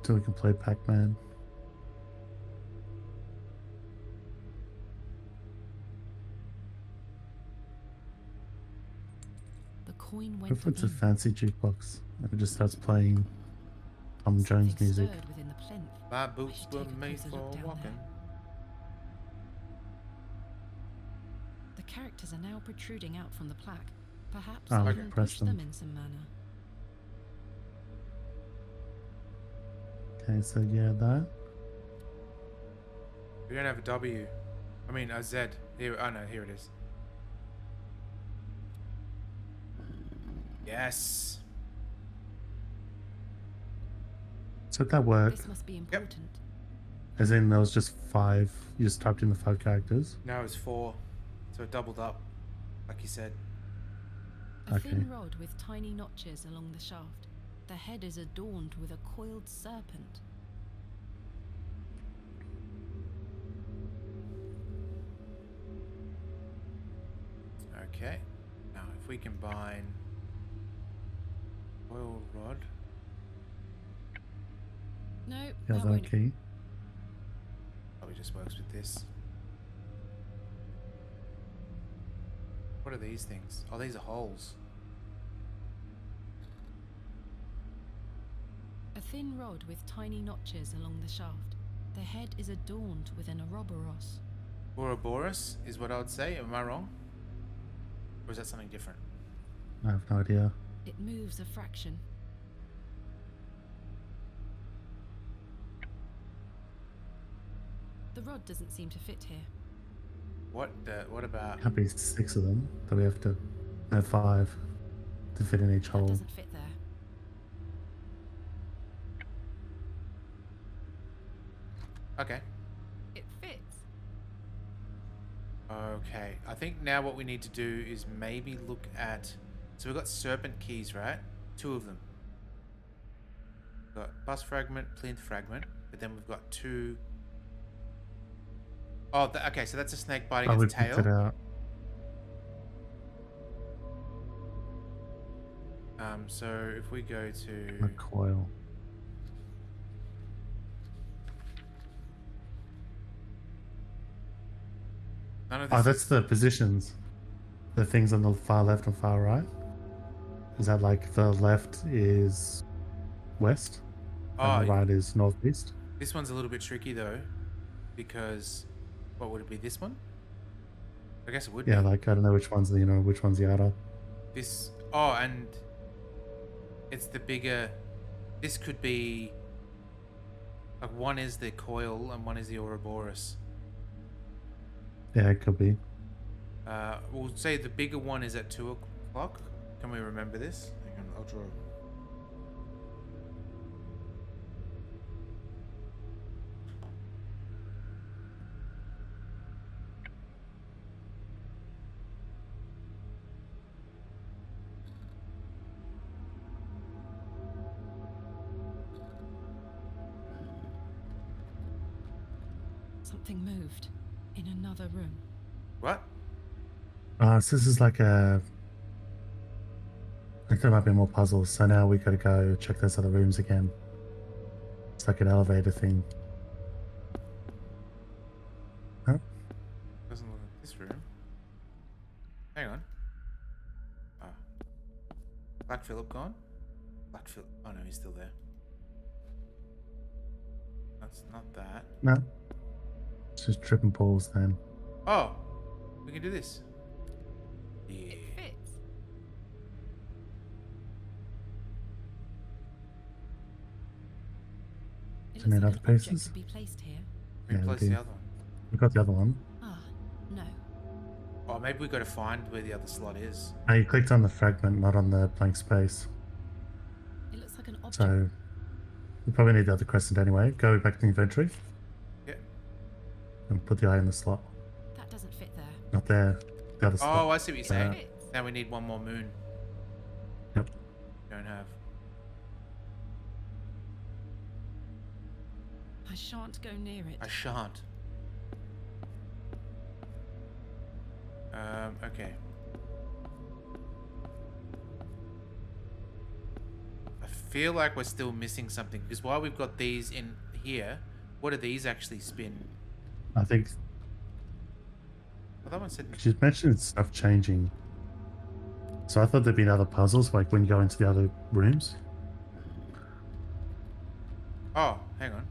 Till we can play Pac-Man. The coin went If it's a in. fancy jukebox and it just starts playing Tom Jones music. Stirred within the plinth. My boots were take a made closer for look down walking. there. The characters are now protruding out from the plaque. Perhaps Oh, I okay. can Press push them. them in some manner. Okay, so yeah, that. We don't have a W. I mean, a Z. Here, oh no, here it is. Yes. So did that work? This must be important. As in, there was just 5. You just typed in the 5 characters. No, it's 4. So it doubled up, like you said. A Okay. thin rod with tiny notches along the shaft. The head is adorned with a coiled serpent. Okay. Now, if we combine oil rod. No, Yeah, that that won't. key. Probably just works with this. What are these things? Oh, these are holes. A thin rod with tiny notches along the shaft. The head is adorned with an Ouroboros. Ouroboros is what I would say. Am I wrong? Or is that something different? I have no idea. It moves a fraction. The rod doesn't seem to fit here. What about? Can't be 6 of them. That we have to have 5 to fit in each That hole. doesn't fit there. Okay. It fits. Okay. I think now what we need to do is maybe look at. So we've got serpent keys, right? 2 of them. We've got bus fragment, plinth fragment, but then we've got 2. Oh, okay. So that's a snake biting Oh, we its picked tail. it out. So if we go to A coil. none of Oh, this. that's the positions. The things on the far left and far right. Is that like the left is west and the Oh, right is northeast? this one's a little bit tricky though, because what would it be? This one? I guess it would Yeah, be. like I don't know which one's the which one's the outer. This. Oh, and it's the bigger. This could be. Like one is the coil and one is the Ouroboros. Yeah, it could be. We'll say the bigger one is at 2 o'clock. Can we remember this? Hang on, I'll draw. Something moved in another room. What? So this is like a. I think there might be more puzzles. So now we gotta go check those other rooms again. It's like an elevator thing. Huh? Doesn't look like this room. Hang on. Ah. Black Phillip gone? Black Phillip. Oh no, he's still there. That's not that. No. It's just tripping balls then. Oh, we can do this. Yeah. It fits. It Do you looks need like other an object pieces? could be placed here. Yeah, we Replace do. the other one. We got the other one. Ah, no. Oh, maybe we got to find where the other slot is. No, you clicked on the fragment, not on the blank space. It looks like an object. So you probably need the other crescent anyway. Go back to the inventory. Yeah. And put the eye in the slot. That doesn't fit there. Not there. The other slot. Oh, I see what you're saying. It fits. Now we need one more moon. Yep. Don't have. I shan't go near it. I shan't. Okay. I feel like we're still missing something because while we've got these in here, what do these actually spin? I think Well, that one said. she mentioned stuff changing. So I thought there'd been other puzzles, like when you go into the other rooms. Oh, hang on.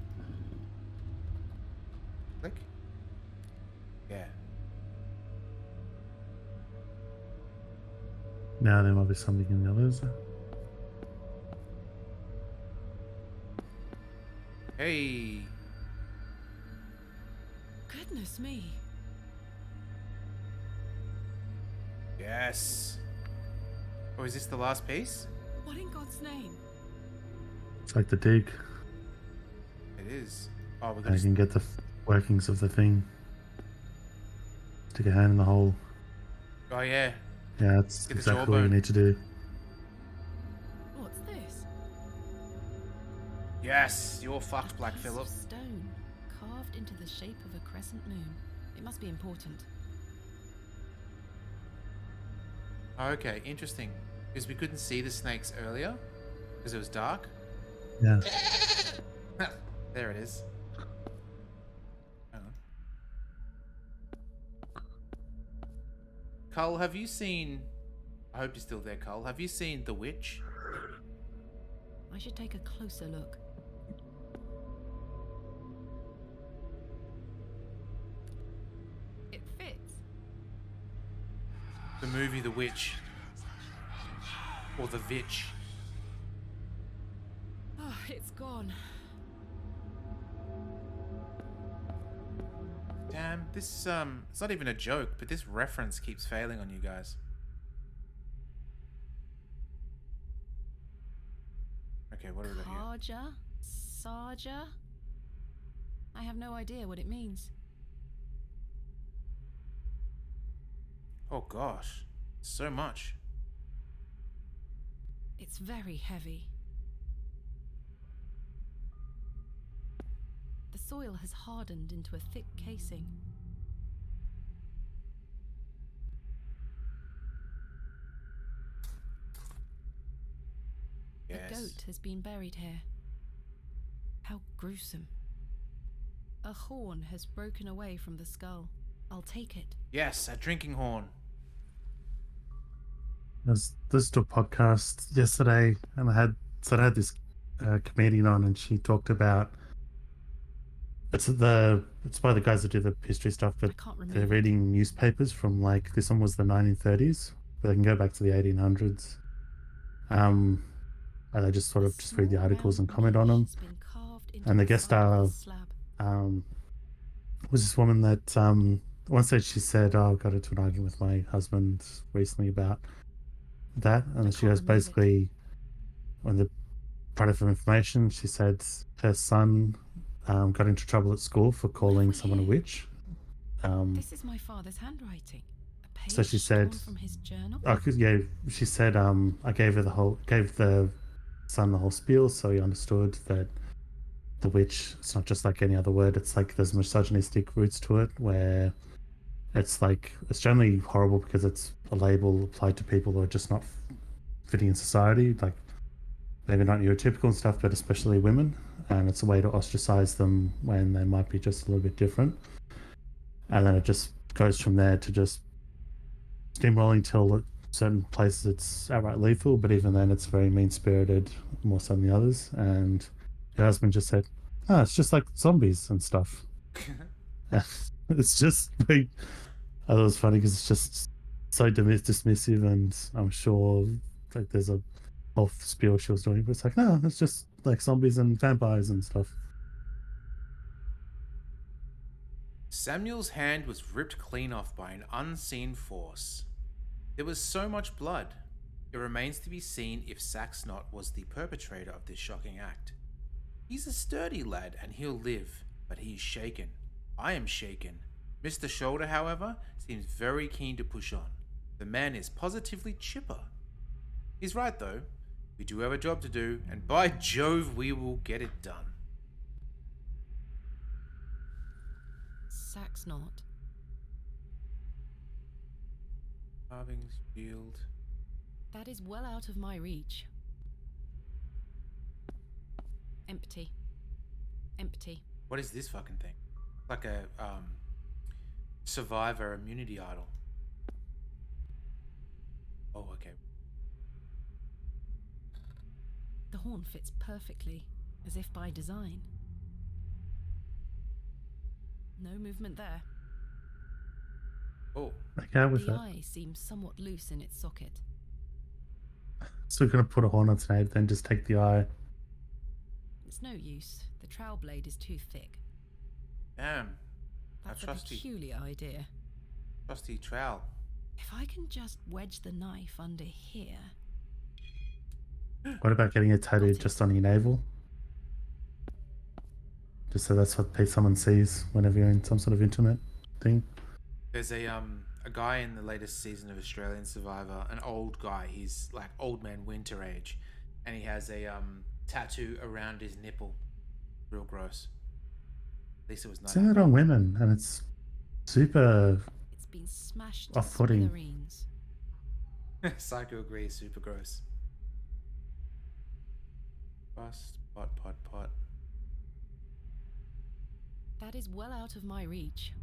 Click. Yeah. Now there might be something in the others. Hey. Goodness me. Yes. Oh, is this the last piece? What in God's name? It's like the dig. It is. Oh, we And got you can get the workings of the thing. Stick a hand in the hole. Oh yeah. Yeah, that's Get the exactly what you jawbone. need to do. What's this? Yes, you're fucked, Black Piece Phillip. of stone carved into the shape of a crescent moon. It must be important. Okay, interesting. Because we couldn't see the snakes earlier because it was dark. Yeah. There it is. Hang on. Cull, have you seen... I hope you're still there, Cull. Have you seen The Witch? I should take a closer look. It fits. The movie The Witch. Or The Vitch. Oh, it's gone. Damn, this, it's not even a joke, but this reference keeps failing on you guys. Okay, what do we got here? Karja? Sarja? I have no idea what it means. Oh gosh, so much. It's very heavy. The soil has hardened into a thick casing. Yes. A goat has been buried here. How gruesome. A horn has broken away from the skull. I'll take it. Yes, a drinking horn. I was listening to a podcast yesterday, and I had this comedian on, and she talked about it's by the guys that do the history stuff, but they're reading newspapers from like this one was the 1930s, but they can go back to the 1800s. And they just sort of just read the articles and comment on them. And the guest star was this woman that one stage she said, "Oh, I got into an argument with my husband recently about that," and she goes basically on the product of information. She said her son got into trouble at school for calling someone a witch. This is my father's handwriting. A page So she said, torn from his journal. yeah, she said, I gave the son the whole spiel, so he understood that the witch, it's not just like any other word. It's like there's misogynistic roots to it, where it's like it's generally horrible because it's a label applied to people who are just not fitting in society, like maybe not neurotypical and stuff, but especially women, and it's a way to ostracize them when they might be just a little bit different. And then it just goes from there to just steamrolling till at certain places it's outright lethal, but even then it's very mean-spirited, more so than the others. And her husband just said, Ah, it's just like zombies and stuff. It's just like, I thought it was funny because it's just so dismissive, and I'm sure like there's a whole spiel she was doing, but it's like, no, it's just like zombies and vampires and stuff. Samuel's hand was ripped clean off by an unseen force. There was so much blood. It remains to be seen if Saxnot was the perpetrator of this shocking act. He's a sturdy lad and he'll live, but he is shaken. I am shaken. Mr. Shoulder, however, seems very keen to push on. The man is positively chipper. He's right though. We do have a job to do, and by Jove, we will get it done. Saxnot. Carving shield. That is well out of my reach. Empty. Empty. What is this fucking thing? Like a survivor immunity idol. Oh, okay. The horn fits perfectly, as if by design. No movement there. Oh. Okay with the that. eye seems somewhat loose in its socket. So we're gonna put a horn on its nape, then just take the eye. It's no use. The trowel blade is too thick. Damn. That's a trusty. peculiar idea. Trusty trowel. If I can just wedge the knife under here... What about getting it tattooed just on your navel? Just so that's what someone sees whenever you're in some sort of intimate thing. There's a guy in the latest season of Australian Survivor, an old guy. He's like old man winter age, and he has a tattoo around his nipple. Real gross. At least it was nice. Seeing it on women, and it's super It's been smashed to off-putting. smithereens. Psycho agrees, super gross. Bust, pot. That is well out of my reach.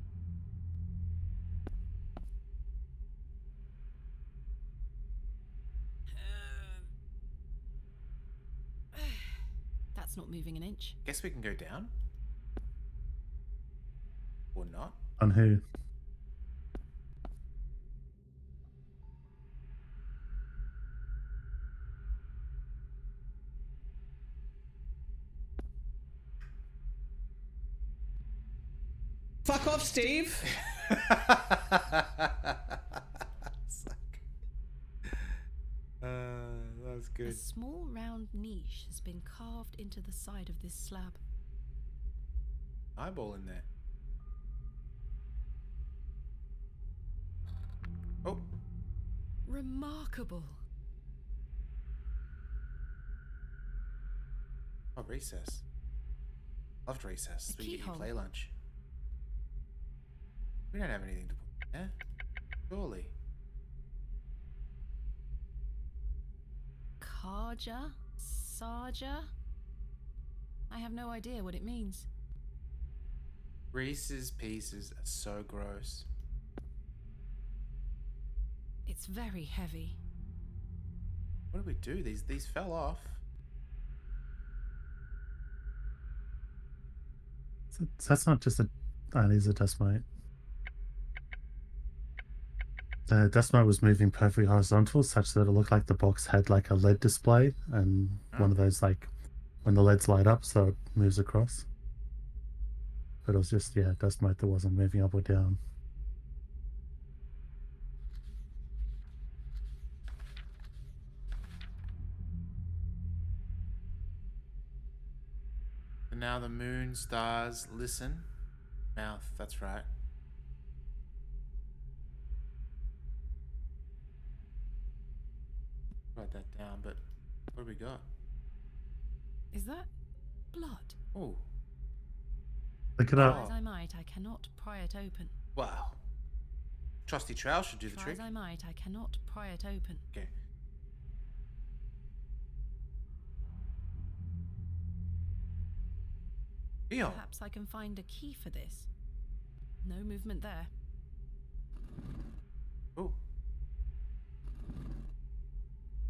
That's not moving an inch. Guess we can go down? Or not? On who? Fuck off, Steve! That was good. A small round niche has been carved into the side of this slab. Eyeball in there. Oh. Remarkable. Oh, recess. Loved recess. We get you keyhole. play lunch. We don't have anything to put there. Surely. Karja? Sarja? I have no idea what it means. Reese's Pieces are so gross. It's very heavy. What do we do? These fell off. So that's not just a... Oh, these are dust mite. The dust mite was moving perfectly horizontal, such that it looked like the box had like a LED display, and one of those like when the LEDs light up, so it moves across. But it was just, yeah, dust mite that wasn't moving up or down. And now the moon, stars, listen. Mouth, that's right. Write that down, but what do we got? Is that blood? Oh. Look it Try up. as I might, I cannot pry it open. Wow. Trusty trowel should do the Try trick. as I might, I cannot pry it open. Okay. Feel. Perhaps I can find a key for this. No movement there. Oh.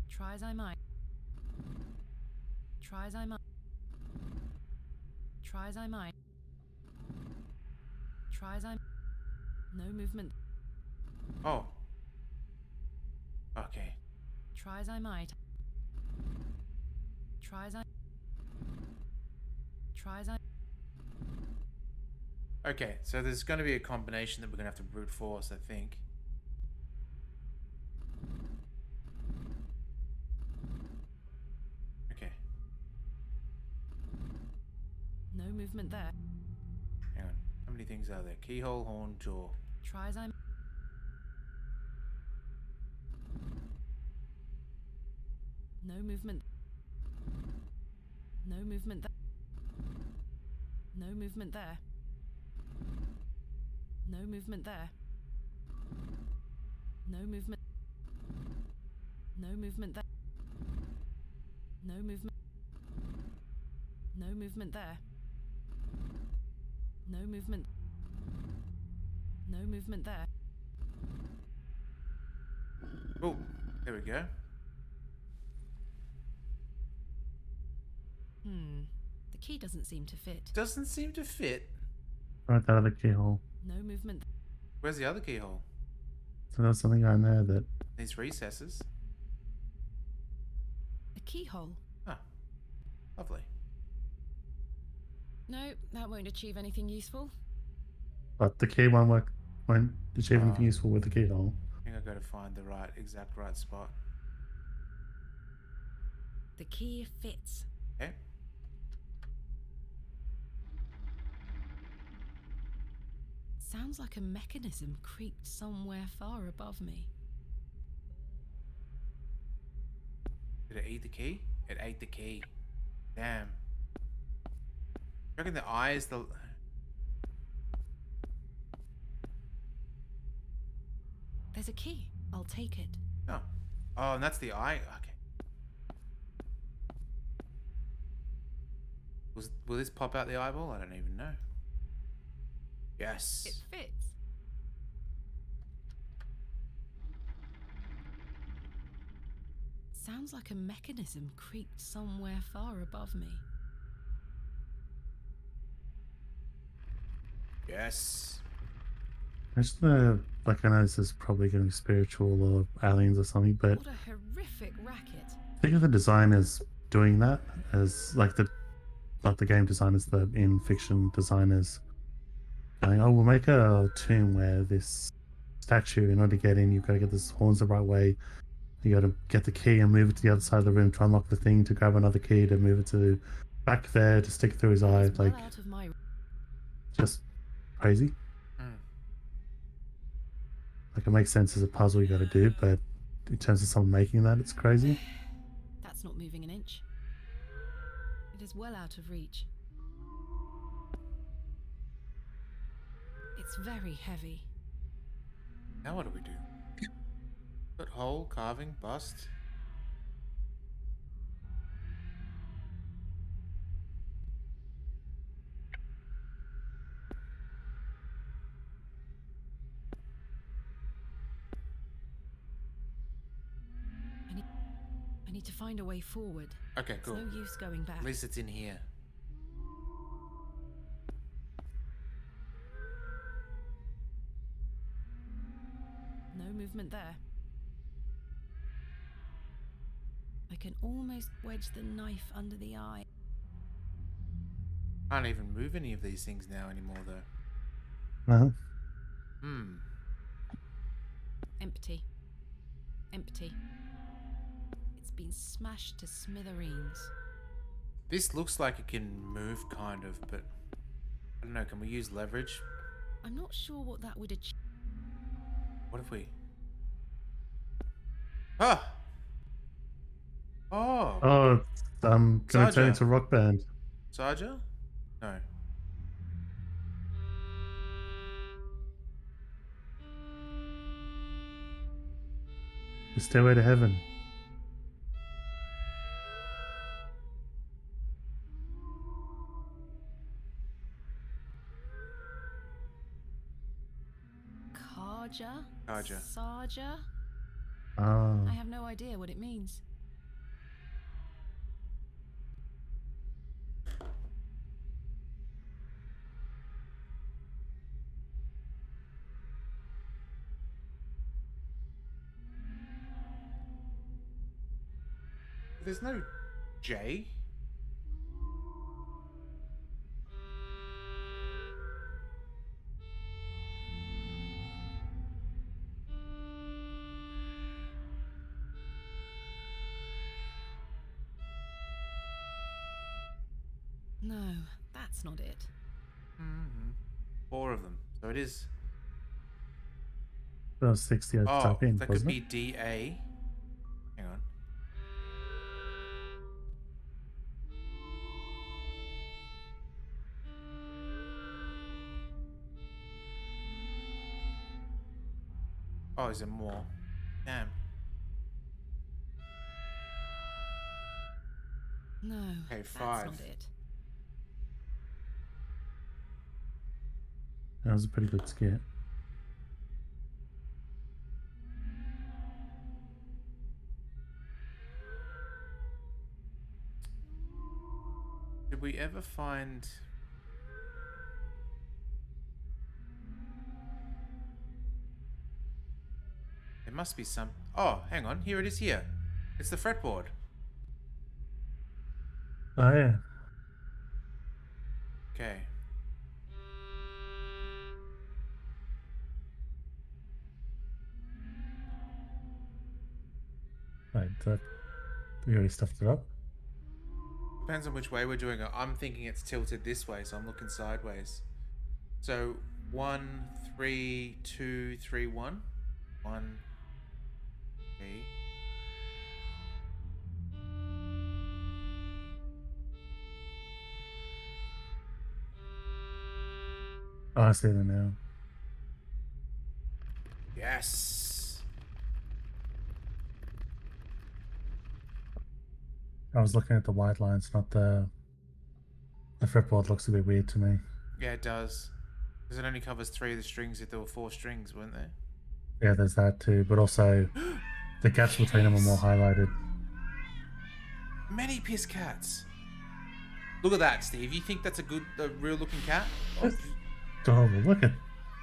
Try as I might. Try as I might. Try as I might. Try as I... No movement. Oh. Okay. Try as I might. Try as I... Try as I... Okay, so there's going to be a combination that we're going to have to brute force, I think. Okay. No movement there. Hang on. How many things are there? Keyhole, horn, jaw. Try as I... No movement. No movement there. No movement there. No movement there. No movement. No movement there. No movement. No movement there. No movement. No movement there. Oh, there we go. The key doesn't seem to fit. Doesn't seem to fit. Right, that other keyhole. No movement. Where's the other keyhole? So there's something going there that... These recesses. A keyhole. Ah, lovely. No, that won't achieve anything useful. But the key won't achieve anything useful with the keyhole. I think I've got to find the exact right spot. The key fits. Okay. Sounds like a mechanism creaked somewhere far above me. Did it eat the key? It ate the key. Damn. I reckon the eye is the... There's a key. I'll take it. Oh. Oh, and that's the eye? Okay. Will this pop out the eyeball? I don't even know. Yes. It fits. Sounds like a mechanism creaked somewhere far above me. Yes. Imagine like, I know this is probably going to be spiritual or aliens or something, but What a horrific racket. think of the designers doing that as like the game designers, the in fiction designers going, oh, we'll make a tomb where this statue, in order to get in, you've got to get the horns the right way. You got to get the key and move it to the other side of the room to unlock the thing, to grab another key to move it to back there to stick through his eye. Like, Out of my... just crazy. Like, it makes sense as a puzzle you got to do, but in terms of someone making that, it's crazy. That's not moving an inch. It is well out of reach. It's very heavy. Now what do we do? Put hole, carving, bust. I need to find a way forward. Okay, cool. It's no use going back. At least it's in here. No movement there. I can almost wedge the knife under the eye. Can't even move any of these things now anymore, though. Empty. Empty. It's been smashed to smithereens. This looks like it can move, kind of, but I don't know. Can we use leverage? I'm not sure what that would achieve. What if we... Ah! Oh! Oh, I'm going to turn Sarja. into a rock band. Sarja? No. The Stairway to Heaven. Karja? Karja. Sarja? Ah. I have no idea what it means. There's no J. No, that's not it. 4 of them. So it is. That was 60 I'd Oh, type in, that could wasn't be it? DA. Hang on. Oh, is there more? Damn. No, Okay, that's 5. not it. That was a pretty good skit. Did we ever find... There must be some... Oh, hang on. Here it is here. It's the fretboard. Oh, yeah. Okay. Right, that... We already stuffed it up. Depends on which way we're doing it. I'm thinking it's tilted this way, so I'm looking sideways. So 1, 3, 2, 3, 1. 1, 3. Oh, I see them now. Yes. I was looking at the white lines, not the... The fretboard looks a bit weird to me. Yeah, it does. Because it only covers 3 of the strings if there were 4 strings, weren't there? Yeah, there's that too, but also the gaps between them are more highlighted. Many piss cats. Look at that, Steve. You think that's a real looking cat? That's adorable. Look at...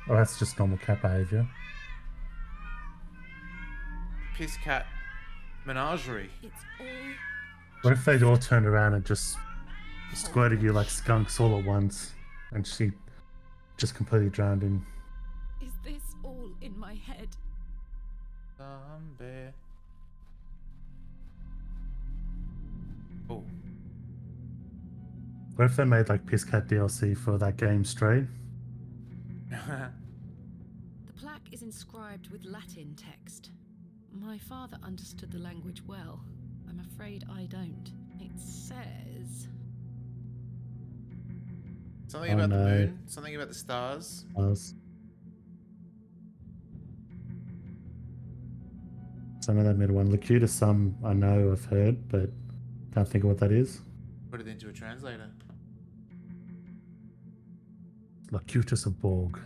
Oh, that's just normal cat behavior. Piss cat menagerie. It's all... What if they all turned around and just squirted you like skunks all at once, and she just completely drowned in... Is this all in my head? Zombie. Oh. What if they made like Piss Cat DLC for that game straight? The plaque is inscribed with Latin text. My father understood the language well. I'm afraid I don't. It says... Something about the moon, something about the stars. Some of that middle one. Lacuta, some I know I've heard, but can't think of what that is. Put it into a translator. Lacutus of Borg.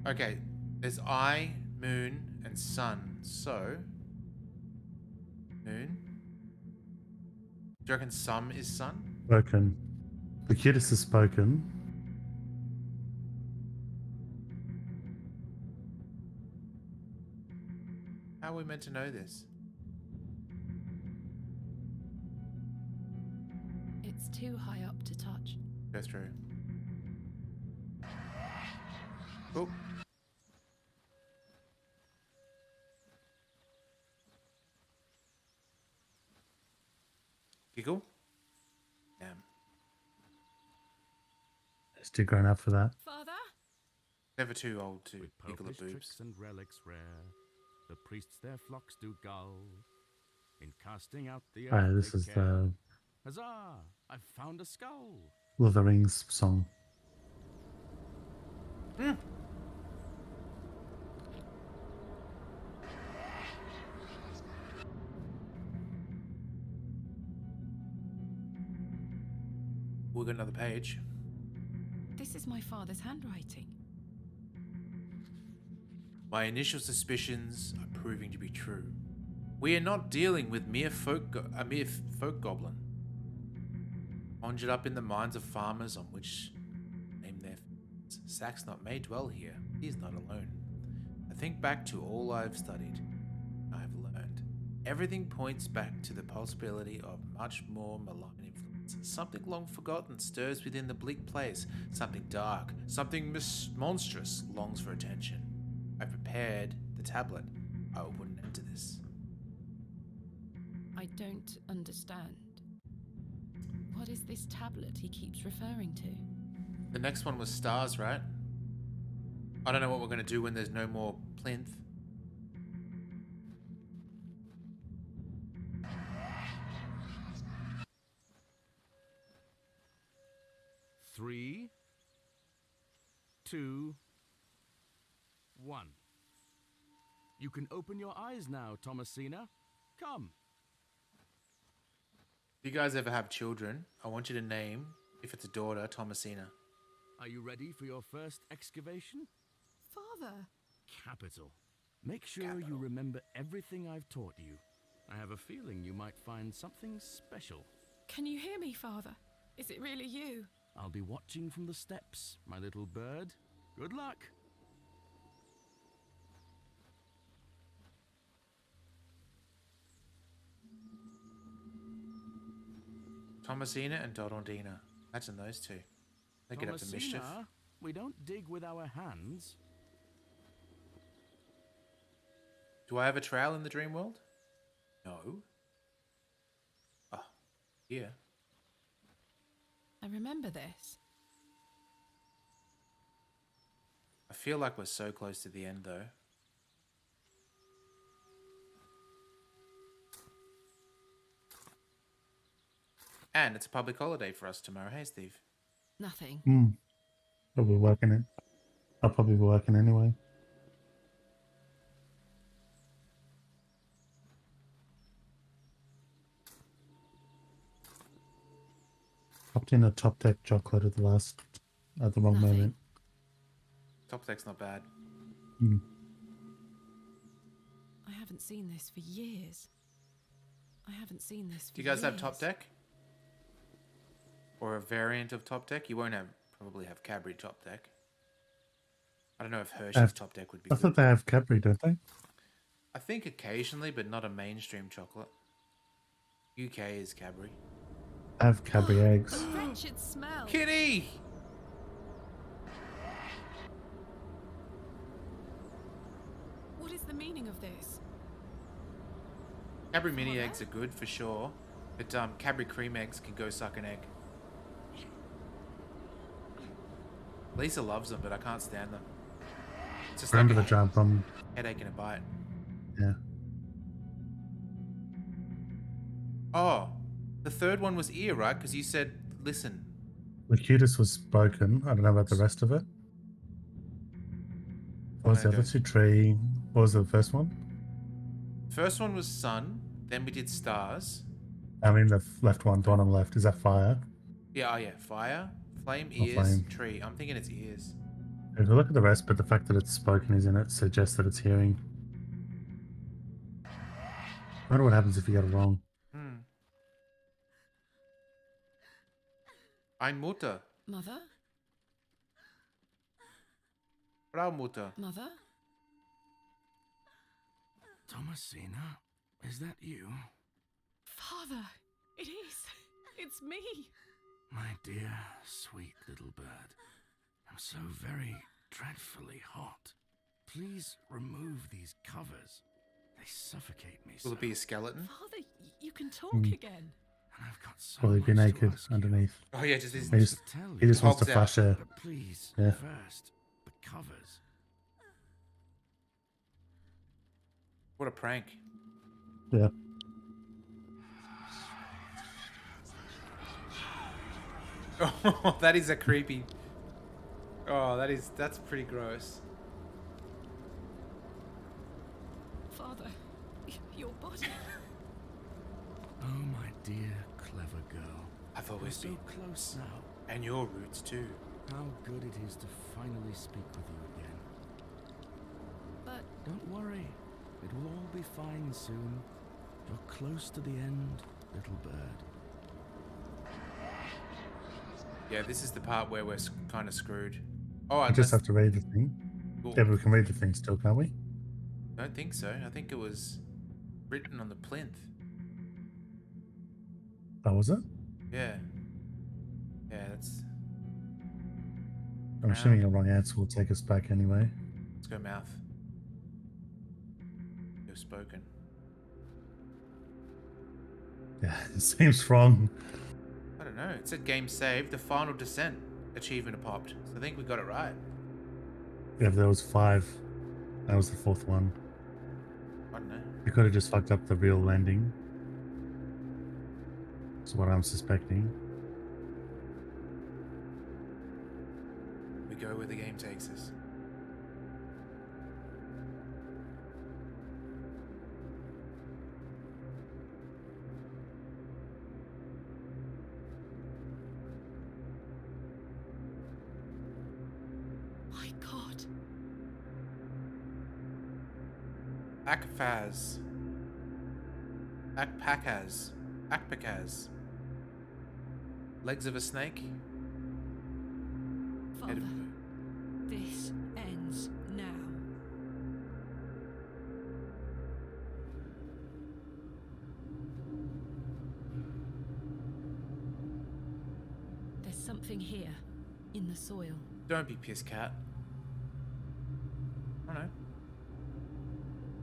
Okay, there's eye, moon, and sun. So, moon. Do you reckon some is sun? Spoken. Lacutus is spoken. How are we meant to know this? It's too high up to touch. That's true. Oh. Giggle? Damn. It's too grown up for that. Father? Never too old to With giggle at popish boobs. tricks and relics rare, the priests their flocks do gull. In casting out the earth This they is care. the Huzzah! I've found a skull. Lord of the Rings song. We'll get another page. This is my father's handwriting. My initial suspicions are proving to be true. We are not dealing with a mere folk goblin, conjured up in the minds of farmers on which name their fields. Sax not may dwell here. He is not alone. I think back to all I have studied, I have learned. Everything points back to the possibility of much more malign influence. Something long forgotten stirs within the bleak place. Something dark, something monstrous longs for attention. I've prepared the tablet. I will put an end to this. I don't understand. What is this tablet he keeps referring to? The next one was stars, right? I don't know what we're going to do when there's no more plinth. Three, 2, 1. You can open your eyes now, Thomasina. Come. If you guys ever have children, I want you to name, if it's a daughter, Thomasina. Are you ready for your first excavation? Father. Capital. Make sure you remember everything I've taught you. I have a feeling you might find something special. Can you hear me, Father? Is it really you? I'll be watching from the steps, my little bird. Good luck. Thomasina and Dodondina. Imagine those two. They get up to mischief. Thomasina, we don't dig with our hands. Do I have a trail in the dream world? No. Oh, here. I remember this. I feel like we're so close to the end, though. And it's a public holiday for us tomorrow. Hey, Steve. Nothing. Probably working it. I'll probably be working anyway. Popped in a top deck chocolate at the wrong moment. Top deck's not bad. I haven't seen this for years. I haven't seen this for Do you guys have years. top deck? Or a variant of top deck? You won't probably have Cadbury top deck. I don't know if Hershey's top deck would be I good. thought they have Cadbury, don't they? I think occasionally, but not a mainstream chocolate. UK is Cadbury. I have Cadbury eggs. The wretched smell. Kitty! What is the meaning of this? Cadbury mini eggs are good for sure, but Cadbury cream eggs can go suck an egg. Lisa loves them, but I can't stand them. It's just Remember like the giant bomb? headache and a bite. Yeah. Oh, the third one was ear, right? Because you said listen. Locutus was broken. I don't know about the rest of it. What was the other two? Tree. What was the first one? First one was sun. Then we did stars. I mean, the left one, the one on the left. Is that fire? Yeah, oh yeah, fire, flame, Oh, ears, flame. tree. I'm thinking it's ears. If you look at the rest, but the fact that it's spoken is in it suggests that it's hearing. I wonder what happens if you get it wrong. Ein Mutter. Mother? Frau Mutter. Mother? Thomasina, is that you? Father, it is. It's me. My dear, sweet little bird. I'm so very dreadfully hot. Please remove these covers. They suffocate me so. Will it be a skeleton? Father, you can talk again. And I've got so Will he be much to naked ask you. underneath? Oh yeah, just his. He just wants to Hogs out. flash air. But please, Yeah. first, the covers. What a prank. Yeah. Oh, that is a creepy. Oh, that's pretty gross. Father, your body. Oh, my dear, clever girl. I've We're always so been. close now. And your roots too. How good it is to finally speak with you again. But don't worry. It will all be fine soon. You're close to the end, little bird. Yeah, this is the part where we're kind of screwed. Oh, I just have to read the thing. Cool. Yeah, but we can read the thing still, can't we? Don't think so. I think it was. written on the plinth. Oh, was it? Yeah. Yeah, that's... I'm assuming a wrong answer will take us back anyway. Let's go mouth. You've spoken. Yeah, it seems wrong. I don't know. It said game saved. The final descent achievement popped. So I think we got it right. Yeah, there was 5. That was the 4th one. I don't know. We could have just fucked up the real landing. That's what I'm suspecting. We go where the game takes us. My God. Akfaz. Akpakaz. Akpakaz. Legs of a snake. Father, this ends now. There's something here, in the soil. Don't be piss cat. I don't know.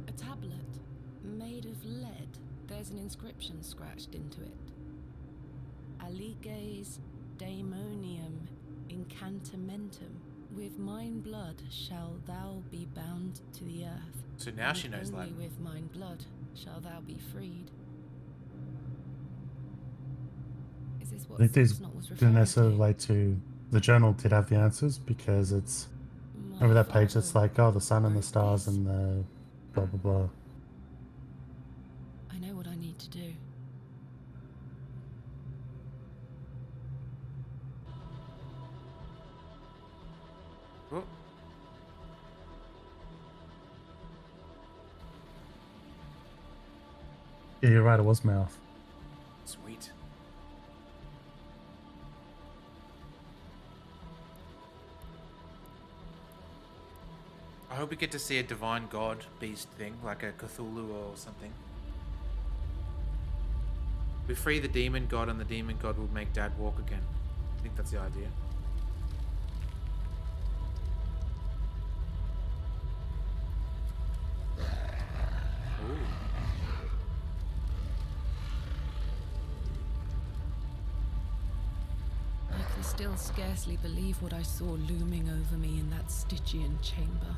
A tablet, made of lead. There's an inscription scratched into it. Aliges daemonium incantamentum. With mine blood shall thou be bound to the earth. So now and she knows only Latin. with mine blood shall thou be freed. Is this I what think these Foxnot was didn't referring necessarily to? relate to... The journal did have the answers because it's... Remember that page that's like, oh, the sun and the stars and the blah, blah, blah. I know what I need to do. Oh. Yeah, you're right, it was mouth. Sweet. I hope we get to see a divine god beast thing, like a Cthulhu or something. We free the demon god and the demon god will make Dad walk again. I think that's the idea. I can still scarcely believe what I saw looming over me in that Stygian chamber.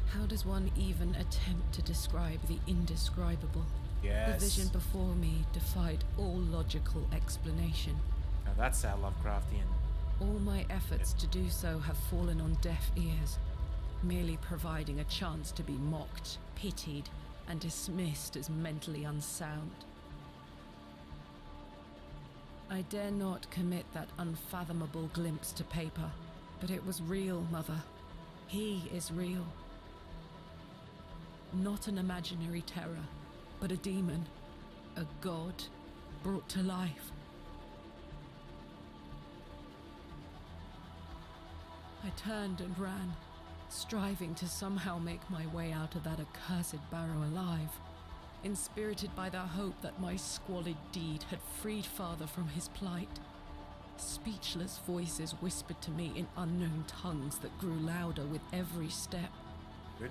How does one even attempt to describe the indescribable? Yes. The vision before me defied all logical explanation. Now that's our Lovecraftian. All my efforts to do so have fallen on deaf ears, merely providing a chance to be mocked, pitied, and dismissed as mentally unsound. I dare not commit that unfathomable glimpse to paper, but it was real, Mother. He is real. Not an imaginary terror, but a demon, a god brought to life. I turned and ran, striving to somehow make my way out of that accursed Barrow alive, inspirited by the hope that my squalid deed had freed Father from his plight. Speechless voices whispered to me in unknown tongues that grew louder with every step. Good.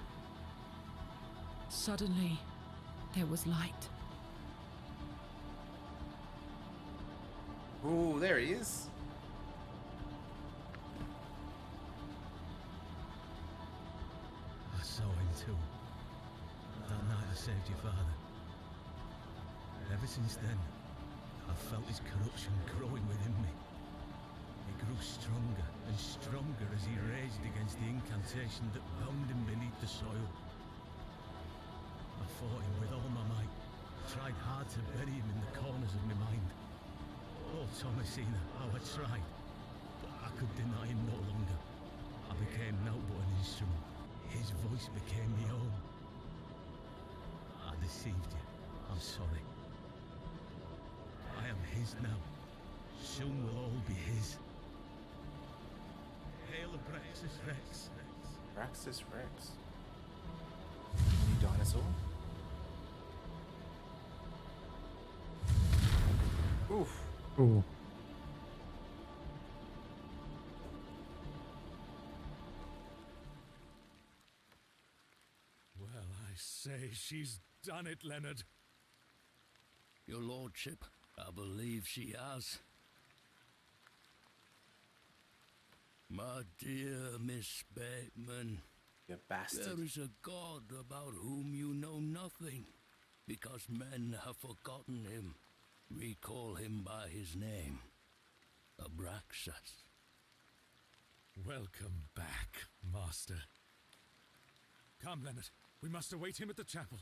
Suddenly, there was light. Ooh, there he is. I saw him too. That night I saved your father. Ever since then, I've felt his corruption growing within me. It grew stronger and stronger as he raged against the incantation that bound him beneath the soil. I fought him with all my might, tried hard to bury him in the corners of my mind. Oh, Thomasina, how I tried, but I could deny him no longer. I became naught but an instrument. His voice became my own. I deceived you. I'm sorry. I am his now. Soon we'll all be his. Hail Abraxas Rex. Raxus Rex. New dinosaur. Oof. Ooh. Well, I say she's done it, Leonard. Your lordship, I believe she has. My dear Miss Bateman, you bastard. There is a God about whom you know nothing, because men have forgotten him. Recall him by his name, Abraxas. Welcome back, Master. Come, Leonard. We must await him at the chapel.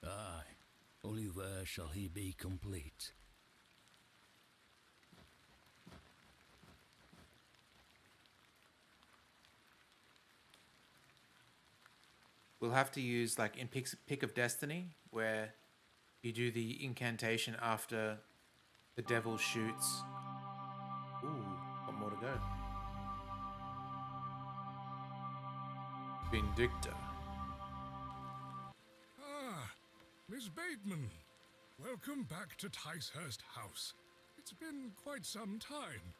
Aye, only there shall he be complete. We'll have to use like in Pick of Destiny, where you do the incantation after the devil shoots. Ooh, got more to go. Vindicta. Ah, Miss Bateman. Welcome back to Ticehurst House. It's been quite some time.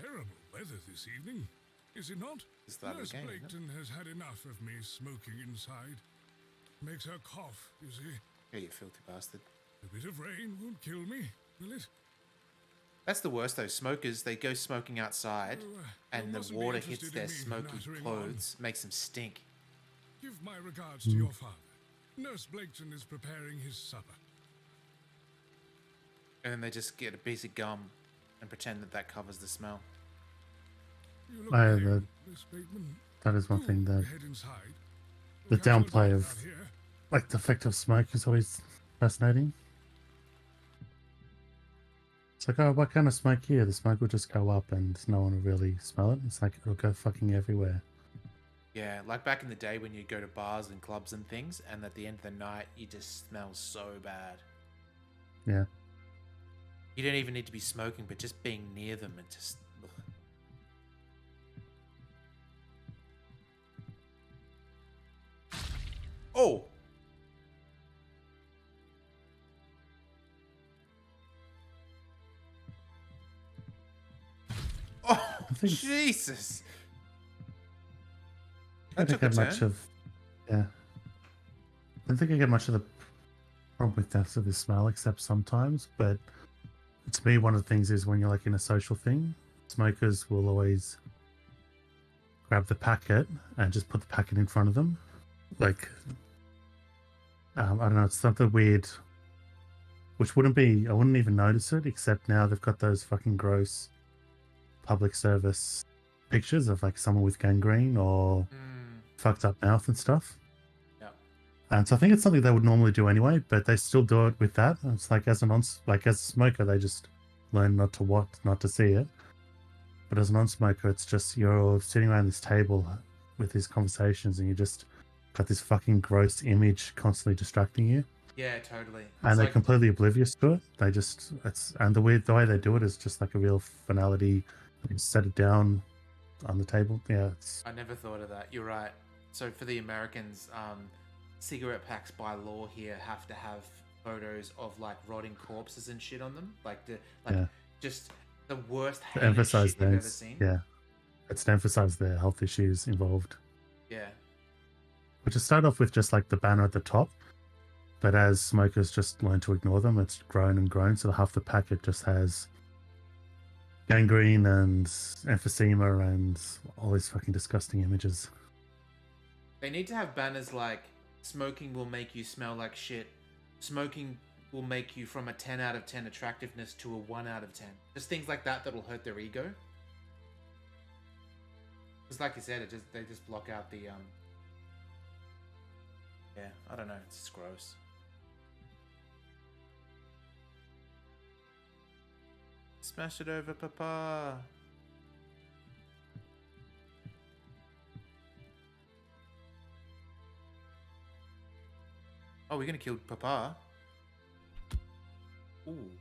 Terrible weather this evening, is it not? Nurse Blaketon has had enough of me smoking inside. Makes her cough, you see. Yeah, you filthy bastard. A bit of rain won't kill me, will it? That's the worst though. Smokers, they go smoking outside and the water hits their smoky clothes, makes them stink. Give my regards to your father. Nurse Blaketon is preparing his supper. And then they just get a piece of gum and pretend that that covers the smell. That is one thing that the downplay of like the effect of smoke is always fascinating. It's like, oh, what kind of smoke here? The smoke will just go up and no one will really smell it. It's like it'll go fucking everywhere. Yeah, like back in the day when you go to bars and clubs and things, and at the end of the night, you just smell so bad. Yeah. You don't even need to be smoking, but just being near them, it just... Ugh. Oh! Oh, Jesus! I don't get much of... Yeah. I don't think I get much of the problem with that of the smell, except sometimes, but to me, one of the things is when you're like in a social thing, smokers will always grab the packet and just put the packet in front of them. Like, I don't know, it's something weird, which wouldn't be, I wouldn't even notice it, except now they've got those fucking gross public service pictures of like someone with gangrene or fucked up mouth and stuff. And so I think it's something they would normally do anyway, but they still do it with that. And it's like as a smoker, they just learn not to see it. But as a non-smoker, it's just you're sitting around this table with these conversations, and you just got this fucking gross image constantly distracting you. Yeah, totally. And they're completely oblivious to it. They just the way they do it is just like a real finality. You set it down on the table. Yeah, I never thought of that. You're right. So for the Americans, cigarette packs by law here have to have photos of like rotting corpses and shit on them, just the worst to emphasize shit you've ever seen. Yeah, it's to emphasize the health issues involved. Yeah, which is start off with just like the banner at the top, but as smokers just learn to ignore them, it's grown and grown. So half the packet just has gangrene and emphysema and all these fucking disgusting images. They need to have banners like smoking will make you smell like shit. Smoking will make you from a 10 out of 10 attractiveness to a 1 out of 10. Just things like that that'll hurt their ego. Because like you said, they just block out the yeah, I don't know, it's just gross. Smash it over, Papa. Oh, we're gonna kill Papa. Ooh.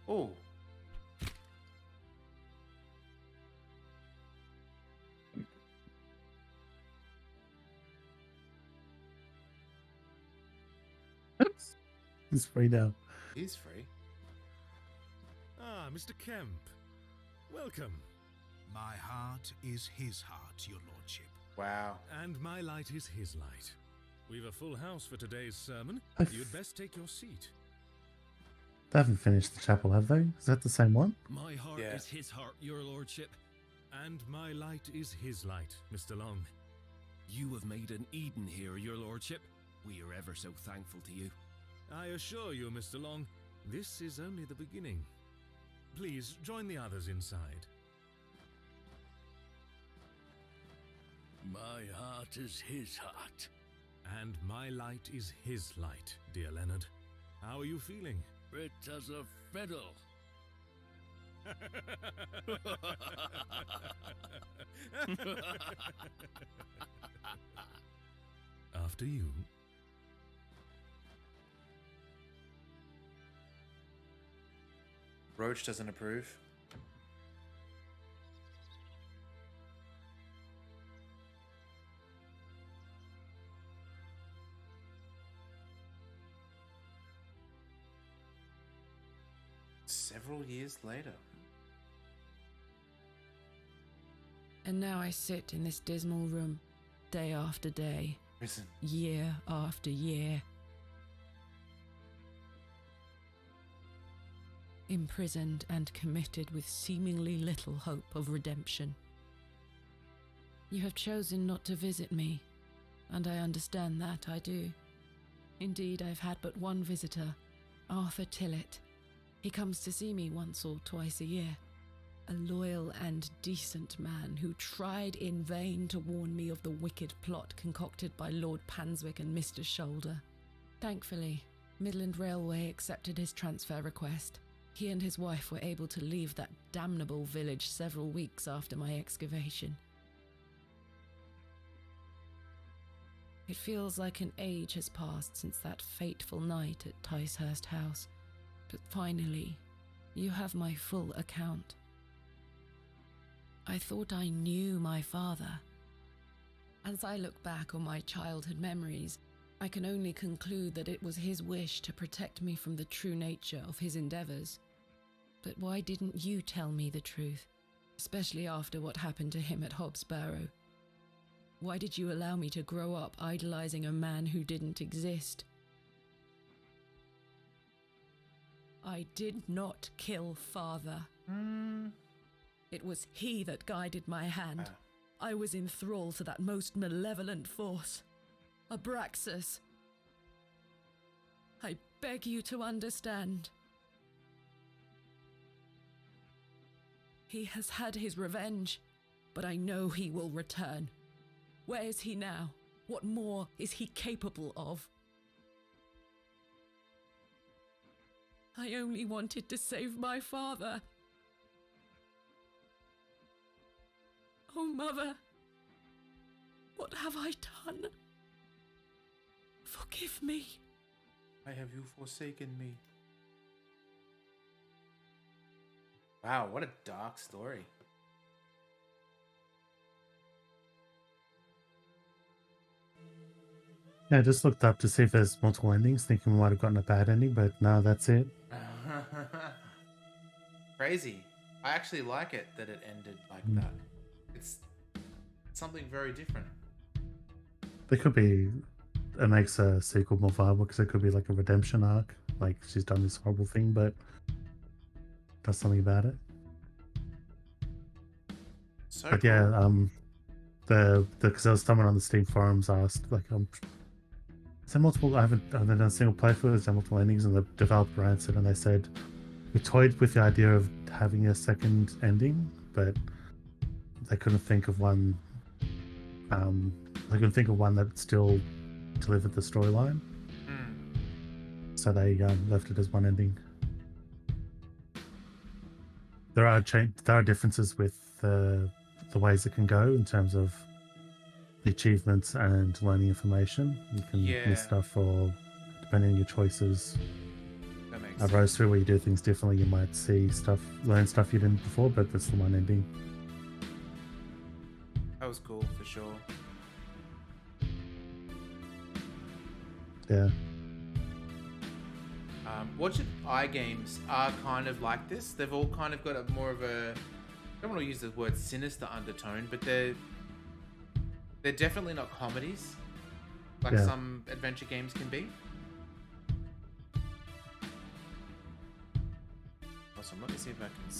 Oh. He's free now. He's free. Ah, Mr. Kemp. Welcome. My heart is his heart, your lordship. Wow. And my light is his light. We've a full house for today's sermon. You'd best take your seat. They haven't finished the chapel, have they? Is that the same one? My heart is his heart, your lordship. And my light is his light, Mr. Long. You have made an Eden here, your lordship. We are ever so thankful to you. I assure you, Mr. Long, this is only the beginning. Please join the others inside. My heart is his heart. And my light is his light, dear Leonard. How are you feeling? Fit as a fiddle. After you. Roach doesn't approve. Several years later. And now I sit in this dismal room, day after day, Prison. year after year. Imprisoned and committed with seemingly little hope of redemption. You have chosen not to visit me, and I understand that, I do. Indeed, I've had but one visitor, Arthur Tillett. He comes to see me once or twice a year. A loyal and decent man who tried in vain to warn me of the wicked plot concocted by Lord Panswick and Mr. Shoulder. Thankfully, Midland Railway accepted his transfer request. He and his wife were able to leave that damnable village several weeks after my excavation. It feels like an age has passed since that fateful night at Ticehurst House, but finally, you have my full account. I thought I knew my father. As I look back on my childhood memories, I can only conclude that it was his wish to protect me from the true nature of his endeavours. But why didn't you tell me the truth, especially after what happened to him at Hobbs Barrow? Why did you allow me to grow up idolising a man who didn't exist? I did not kill father. It was he that guided my hand. I was in thrall to that most malevolent force, Abraxas. I beg you to understand. He has had his revenge, but I know he will return. Where is he now? What more is he capable of? I only wanted to save my father. Oh, Mother, what have I done? Forgive me. Why have you forsaken me? Wow, what a dark story. Yeah, I just looked up to see if there's multiple endings, thinking we might have gotten a bad ending, but no, that's it. Crazy. I actually like it that it ended like that. It's something very different. There could be, it makes a sequel more viable because it could be like a redemption arc, like she's done this horrible thing, but does something about it. So but cool. yeah, because there was someone on the Steam forums asked, like, is there multiple? I haven't done a single playthrough. Is there multiple endings? And the developer answered, and they said, we toyed with the idea of having a second ending, but they couldn't think of one. They couldn't think of one that still delivered the storyline, so they left it as one ending. There are differences with the ways it can go in terms of the achievements and learning information. You can miss stuff, or depending on your choices. That makes sense. Rose through where you do things differently, you might see stuff, learn stuff you didn't before, but that's the one ending. That was cool for sure. Yeah. Watch It Eye games are kind of like this. They've all kind of got a more of a, I don't want to use the word sinister undertone, but they're definitely not comedies like some adventure games can be. Awesome. Let me see if I can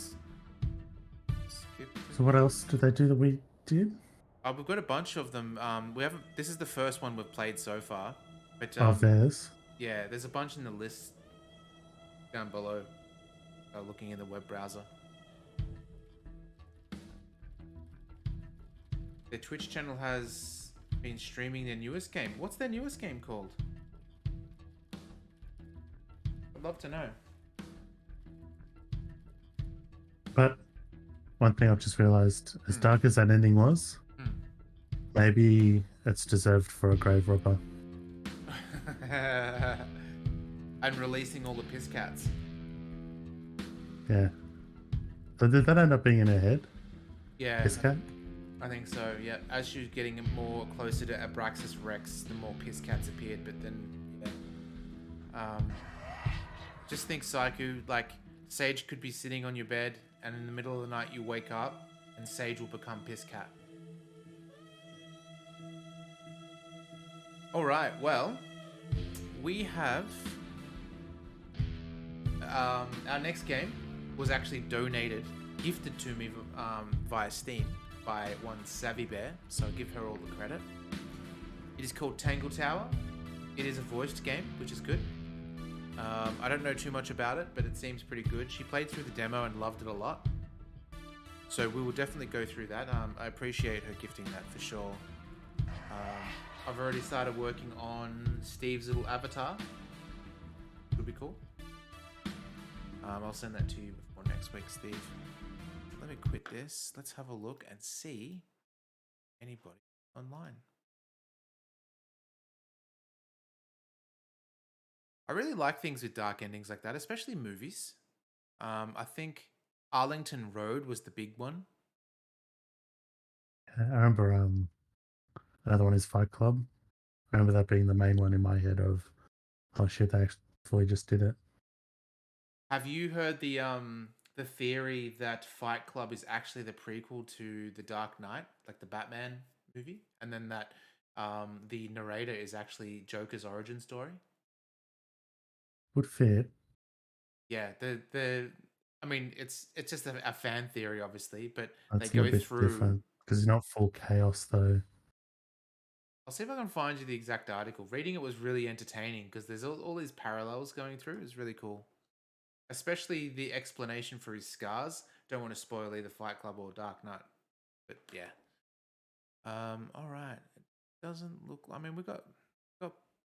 skip. So what else did they do that we did? We've got a bunch of them. We haven't. This is the first one we've played so far, but Theirs. yeah, there's a bunch in the list down below. Looking in the web browser. Their Twitch channel has been streaming their newest game. What's their newest game called? I'd love to know. But one thing I've just realised, as dark as that ending was, maybe it's deserved for a grave robber. And releasing all the piss cats. Yeah. So did that end up being in her head? Yeah. Piss cat? I think so, yeah. As she was getting more closer to Abraxas Rex, the more piss cats appeared, but then, yeah. Just think, Psycho, like, Sage could be sitting on your bed, and in the middle of the night you wake up, and Sage will become piss cat. Alright, well, we have... our next game was actually donated, gifted to me via Steam by one Savvy Bear, so I'll give her all the credit. It is called Tangle Tower. It is a voiced game, which is good. I don't know too much about it, but it seems pretty good. She played through the demo and loved it a lot. So we will definitely go through that. I appreciate her gifting that for sure. I've already started working on Steve's little avatar. It'll be cool. I'll send that to you before next week, Steve. Let me quit this. Let's have a look and see anybody online. I really like things with dark endings like that, especially movies. I think Arlington Road was the big one. I remember another one is Fight Club. I remember that being the main one in my head of, oh shit, they actually just did it. Have you heard the theory that Fight Club is actually the prequel to The Dark Knight, like the Batman movie, and then that the narrator is actually Joker's origin story? Would fit. Yeah, I mean, it's just a fan theory, obviously, but That's they a go little bit through. different because it's not full chaos though. I'll see if I can find you the exact article. Reading it was really entertaining because there's all these parallels going through. It's really cool. Especially the explanation for his scars. Don't want to spoil either Fight Club or Dark Knight. But yeah. All right. It doesn't look... I mean, we got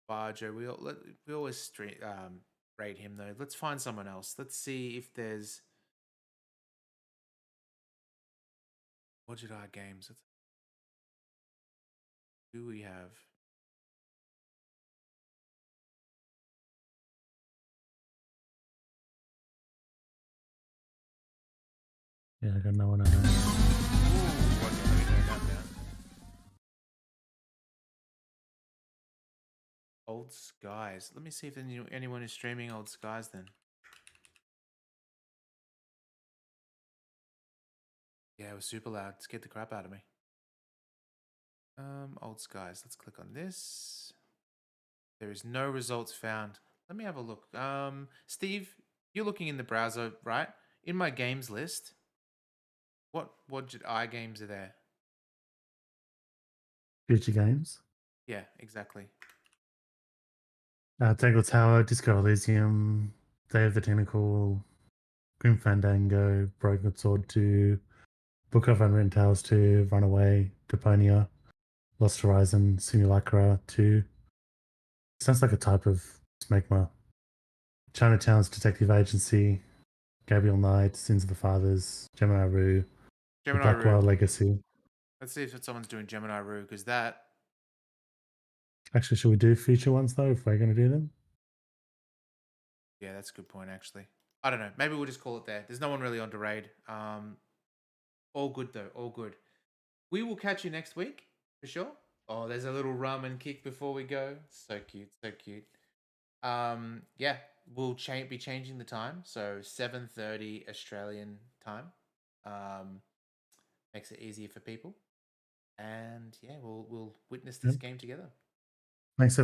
Barrow. We always rate him, though. Let's find someone else. Let's see if there's... Budget Eye Games. Who we have? Yeah, I got no one on. Old Skies. Let me see if anyone is streaming Old Skies then. Yeah, it was super loud. It scared the crap out of me. Old Skies. Let's click on this. There is no results found. Let me have a look. Steve, you're looking in the browser, right? In my games list, what eye games are there? Future games. Yeah, exactly. Tangle Tower, Disco Elysium, Day of the Tentacle, Grim Fandango, Broken Sword 2, Book of Unwritten Tales 2, Runaway, Deponia, Lost Horizon, Simulacra 2. Sounds like a type of smegma. Chinatown's Detective Agency, Gabriel Knight, Sins of the Fathers, Gemini Rue, The Blackwell Legacy. Let's see if someone's doing Gemini Rue, because that... Actually, should we do future ones, though, if we're going to do them? Yeah, that's a good point, actually. I don't know. Maybe we'll just call it there. There's no one really on to raid. All good, though. All good. We will catch you next week, for sure. Oh, there's a little rum and kick before we go. So cute. So cute. Yeah, we'll be changing the time, so 7:30 Australian time. Makes it easier for people, and yeah, we'll witness this game together. Thanks, everyone.